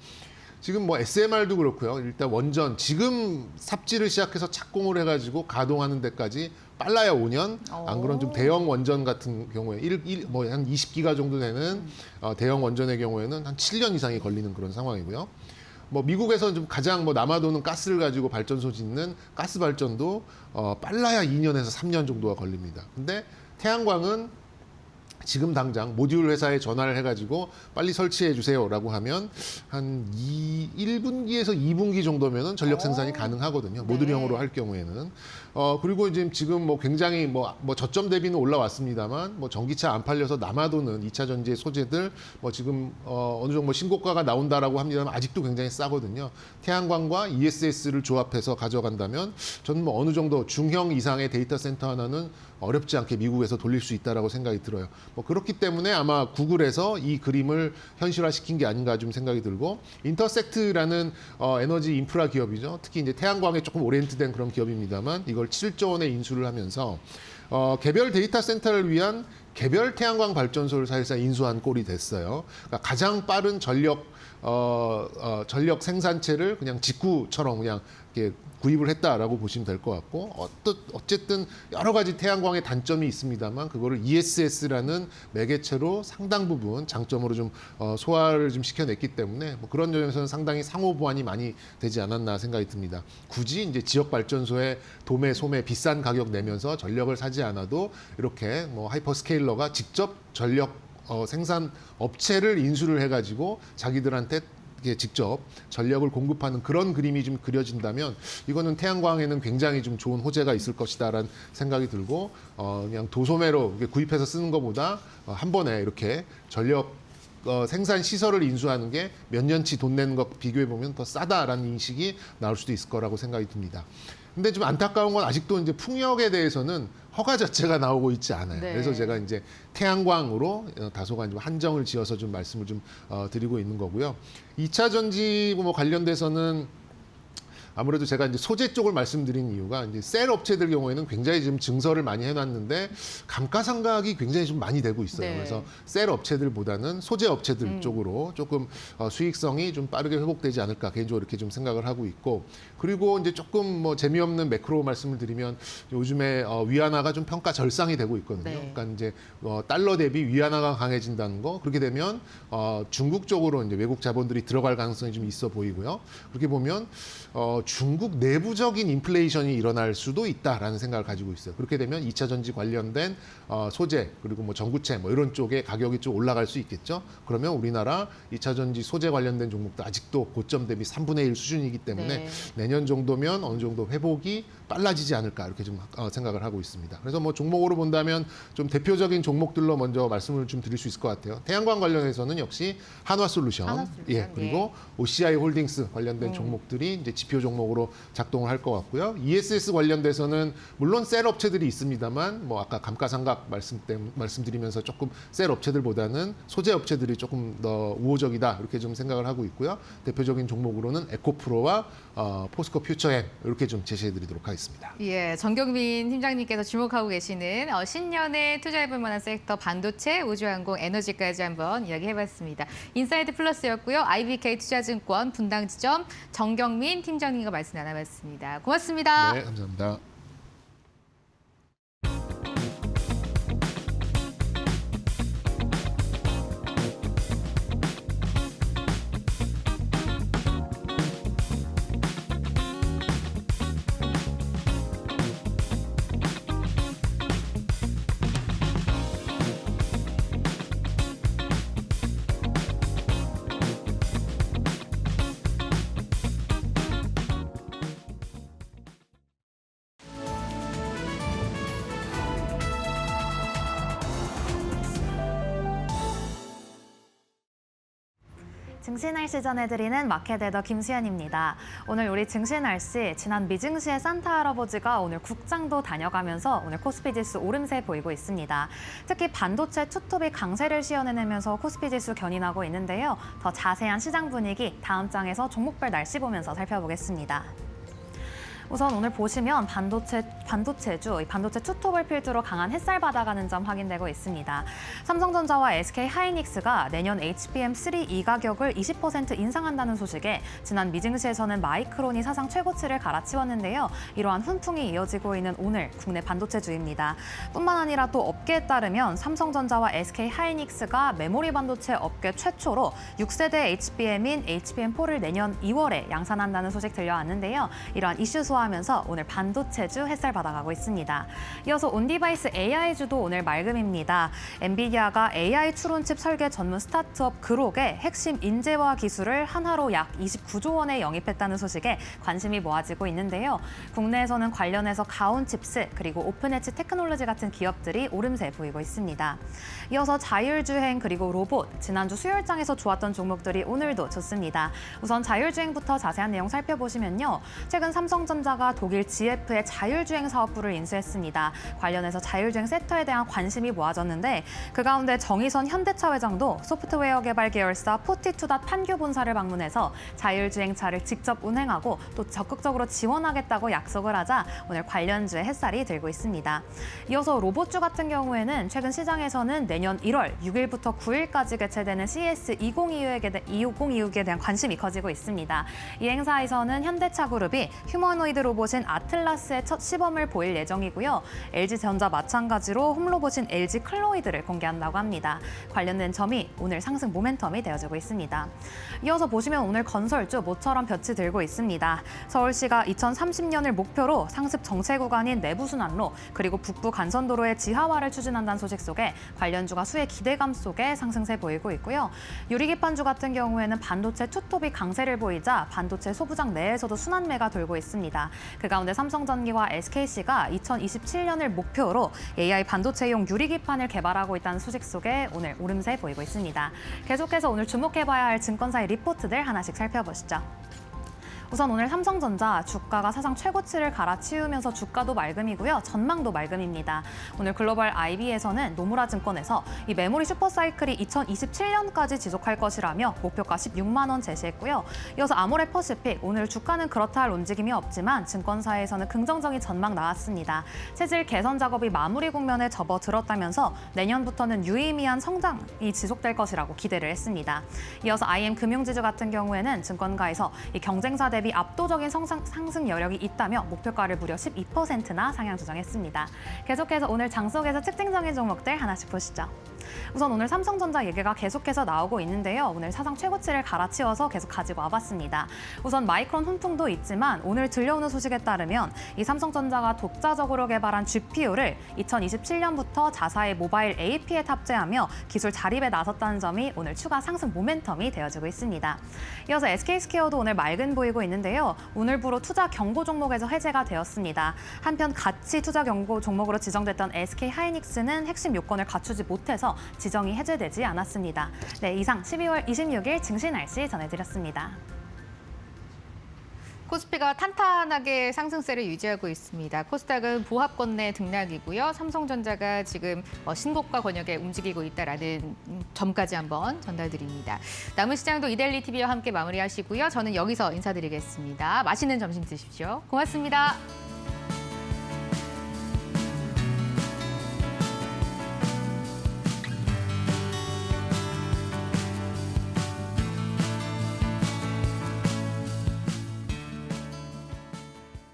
지금 뭐 SMR도 그렇고요. 일단 원전 지금 삽질을 시작해서 착공을 해가지고 가동하는 데까지 빨라야 5년. 안 그런 좀 대형 원전 같은 경우에 뭐 한 20기가 정도 되는 대형 원전의 경우에는 한 7년 이상이 걸리는 그런 상황이고요. 뭐 미국에서 좀 가장 뭐 남아도는 가스를 가지고 발전소 짓는 가스 발전도 빨라야 2년에서 3년 정도가 걸립니다. 근데 태양광은 지금 당장 모듈 회사에 전화를 해가지고 빨리 설치해 주세요라고 하면 한 1분기에서 2분기 정도면은 전력 생산이 가능하거든요. 모듈형으로 할 경우에는. 그리고 지금 뭐 굉장히 뭐 저점 대비는 올라왔습니다만 뭐 전기차 안 팔려서 남아도는 2차 전지의 소재들 뭐 지금 어느 정도 신고가가 나온다라고 합니다만 아직도 굉장히 싸거든요. 태양광과 ESS를 조합해서 가져간다면 저는 뭐 어느 정도 중형 이상의 데이터 센터 하나는 어렵지 않게 미국에서 돌릴 수 있다라고 생각이 들어요. 뭐 그렇기 때문에 아마 구글에서 이 그림을 현실화시킨 게 아닌가 좀 생각이 들고, 인터섹트라는 에너지 인프라 기업이죠. 특히 이제 태양광에 조금 오리엔트된 그런 기업입니다만 이걸 7조 원에 인수를 하면서 개별 데이터 센터를 위한 개별 태양광 발전소를 사실상 인수한 꼴이 됐어요. 그러니까 가장 빠른 전력 생산체를 그냥 직구처럼 그냥 이렇게 구입을 했다라고 보시면 될 것 같고, 어쨌든 여러 가지 태양광의 단점이 있습니다만 그거를 ESS라는 매개체로 상당 부분 장점으로 좀 소화를 좀 시켜냈기 때문에 뭐 그런 점에서는 상당히 상호 보완이 많이 되지 않았나 생각이 듭니다. 굳이 이제 지역 발전소에 도매, 소매 비싼 가격 내면서 전력을 사지 않아도 이렇게 뭐 하이퍼스케일러가 직접 전력 생산 업체를 인수를 해가지고 자기들한테 직접 전력을 공급하는 그런 그림이 좀 그려진다면 이거는 태양광에는 굉장히 좀 좋은 호재가 있을 것이다라는 생각이 들고, 그냥 도소매로 구입해서 쓰는 것보다 한 번에 이렇게 전력 생산 시설을 인수하는 게 몇 년치 돈 내는 것 비교해 보면 더 싸다라는 인식이 나올 수도 있을 거라고 생각이 듭니다. 근데 좀 안타까운 건 아직도 이제 풍력에 대해서는 허가 자체가 나오고 있지 않아요. 네. 그래서 제가 이제 태양광으로 다소간 좀 한정을 지어서 좀 말씀을 좀 드리고 있는 거고요. 2차 전지 뭐 관련돼서는 아무래도 제가 이제 소재 쪽을 말씀드린 이유가 이제 셀 업체들 경우에는 굉장히 지금 증설을 많이 해놨는데 감가상각이 굉장히 좀 많이 되고 있어요. 네. 그래서 셀 업체들보다는 소재 업체들 쪽으로 조금 수익성이 좀 빠르게 회복되지 않을까 개인적으로 이렇게 좀 생각을 하고 있고, 그리고 이제 조금 뭐 재미없는 매크로 말씀을 드리면 요즘에 위안화가 좀 평가 절상이 되고 있거든요. 네. 그러니까 이제 달러 대비 위안화가 강해진다는 거, 그렇게 되면 중국 쪽으로 이제 외국 자본들이 들어갈 가능성이 좀 있어 보이고요. 그렇게 보면 중국 내부적인 인플레이션이 일어날 수도 있다라는 생각을 가지고 있어요. 그렇게 되면 2차 전지 관련된 소재 그리고 뭐 전구체 뭐 이런 쪽에 가격이 좀 올라갈 수 있겠죠. 그러면 우리나라 2차 전지 소재 관련된 종목도 아직도 고점 대비 3분의 1 수준이기 때문에 네. 내년 정도면 어느 정도 회복이 빨라지지 않을까 이렇게 좀 생각을 하고 있습니다. 그래서 뭐 종목으로 본다면 좀 대표적인 종목들로 먼저 말씀을 좀 드릴 수 있을 것 같아요. 태양광 관련해서는 역시 한화솔루션, 한화솔루션, 예, 그리고 OCI 홀딩스 관련된 종목들이 이제 지표 종목으로 작동을 할 것 같고요. ESS 관련돼서는 물론 셀 업체들이 있습니다만 뭐 아까 감가상각 말씀드리면서 조금 셀 업체들보다는 소재 업체들이 조금 더 우호적이다 이렇게 좀 생각을 하고 있고요. 대표적인 종목으로는 에코프로와 포스코 퓨처엠 이렇게 좀 제시해드리도록 하겠습니다. 예, 정경민 팀장님께서 주목하고 계시는 신년에 투자해볼 만한 섹터 반도체, 우주항공, 에너지까지 한번 이야기해봤습니다. 인사이드 플러스였고요. IBK 투자증권 분당지점 정경민 팀장님과 말씀 나눠봤습니다. 고맙습니다. 네, 감사합니다. 증시날씨 전해드리는 마켓에더 김수현입니다. 오늘 우리 증시날씨, 지난 미증시의 산타 할아버지가 오늘 국장도 다녀가면서 오늘 코스피 지수 오름세 보이고 있습니다. 특히 반도체 투톱이 강세를 시연해내면서 코스피 지수 견인하고 있는데요. 더 자세한 시장 분위기 다음 장에서 종목별 날씨 보면서 살펴보겠습니다. 우선 오늘 보시면 반도체주, 반도체 투톱을 필두로 강한 햇살 받아가는 점 확인되고 있습니다. 삼성전자와 SK하이닉스가 내년 HBM3E 가격을 20% 인상한다는 소식에 지난 미증시에서는 마이크론이 사상 최고치를 갈아치웠는데요. 이러한 훈풍이 이어지고 있는 오늘 국내 반도체주입니다. 뿐만 아니라 또 업계에 따르면 삼성전자와 SK하이닉스가 메모리 반도체 업계 최초로 6세대 HBM인 HBM4를 내년 2월에 양산한다는 소식 들려왔는데요. 이러한 이슈 하면서 오늘 반도체주 햇살 받아가고 있습니다. 이어서 온디바이스 AI주도 오늘 맑음입니다. 엔비디아가 AI 추론칩 설계 전문 스타트업 그록의 핵심 인재와 기술을 한화로 약 29조 원에 영입했다는 소식에 관심이 모아지고 있는데요. 국내에서는 관련해서 가온칩스 그리고 오픈엣지 테크놀로지 같은 기업들이 오름세 보이고 있습니다. 이어서 자율주행 그리고 로봇, 지난주 수요일장에서 좋았던 종목들이 오늘도 좋습니다. 우선 자율주행부터 자세한 내용 살펴보시면요. 최근 삼성전자 삼성전자가 독일 GF의 자율주행 사업부를 인수했습니다. 관련해서 자율주행 섹터에 대한 관심이 모아졌는데 그 가운데 정의선 현대차 회장도 소프트웨어 개발 계열사 포티투닷 판교 본사를 방문해서 자율주행차를 직접 운행하고 또 적극적으로 지원하겠다고 약속을 하자 오늘 관련주의 햇살이 들고 있습니다. 이어서 로봇주 같은 경우에는 최근 시장에서는 내년 1월 6일부터 9일까지 개최되는 CES 2026에 대한 관심이 커지고 있습니다. 이 행사에서는 현대차 그룹이 휴머노이드 로봇인 아틀라스의 첫 시범을 보일 예정이고요. LG전자 마찬가지로 홈로봇인 LG 클로이드를 공개한다고 합니다. 관련된 점이 오늘 상승 모멘텀이 되어주고 있습니다. 이어서 보시면 오늘 건설주 모처럼 볕이 들고 있습니다. 서울시가 2030년을 목표로 상습 정체 구간인 내부순환로 그리고 북부 간선도로의 지하화를 추진한다는 소식 속에 관련주가 수혜 기대감 속에 상승세 보이고 있고요. 유리기판주 같은 경우에는 반도체 투톱이 강세를 보이자 반도체 소부장 내에서도 순환매가 돌고 있습니다. 그 가운데 삼성전기와 SKC가 2027년을 목표로 AI 반도체용 유리기판을 개발하고 있다는 소식 속에 오늘 오름세 보이고 있습니다. 계속해서 오늘 주목해봐야 할 증권사의 리포트들 하나씩 살펴보시죠. 우선 오늘 삼성전자 주가가 사상 최고치를 갈아치우면서 주가도 맑음이고요. 전망도 맑음입니다. 오늘 글로벌 IB에서는 노무라 증권에서 이 메모리 슈퍼사이클이 2027년까지 지속할 것이라며 목표가 16만 원 제시했고요. 이어서 아모레 퍼시픽 오늘 주가는 그렇다 할 움직임이 없지만 증권사에서는 긍정적인 전망 나왔습니다. 체질 개선 작업이 마무리 국면에 접어들었다면서 내년부터는 유의미한 성장이 지속될 것이라고 기대를 했습니다. 이어서 IM 금융지주 같은 경우에는 증권가에서 이 경쟁사 대비 압도적인 상승 여력이 있다며 목표가를 무려 12%나 상향 조정했습니다. 계속해서 오늘 장 속에서 특징적인 종목들 하나씩 보시죠. 우선 오늘 삼성전자 얘기가 계속해서 나오고 있는데요. 오늘 사상 최고치를 갈아치워서 계속 가지고 와봤습니다. 우선 마이크론 훈풍도 있지만 오늘 들려오는 소식에 따르면 이 삼성전자가 독자적으로 개발한 GPU를 2027년부터 자사의 모바일 AP에 탑재하며 기술 자립에 나섰다는 점이 오늘 추가 상승 모멘텀이 되어주고 있습니다. 이어서 SK스퀘어도 오늘 맑은 보이고 있는데요. 오늘부로 투자 경고 종목에서 해제가 되었습니다. 한편 가치 투자 경고 종목으로 지정됐던 SK하이닉스는 핵심 요건을 갖추지 못해서 지정이 해제되지 않았습니다. 네, 이상 12월 26일 증시 날씨 전해드렸습니다. 코스피가 탄탄하게 상승세를 유지하고 있습니다. 코스닥은 보합권 내 등락이고요. 삼성전자가 지금 신고가 권역에 움직이고 있다라는 점까지 한번 전달드립니다. 남은 시장도 이데일리 TV와 함께 마무리하시고요. 저는 여기서 인사드리겠습니다. 맛있는 점심 드십시오. 고맙습니다.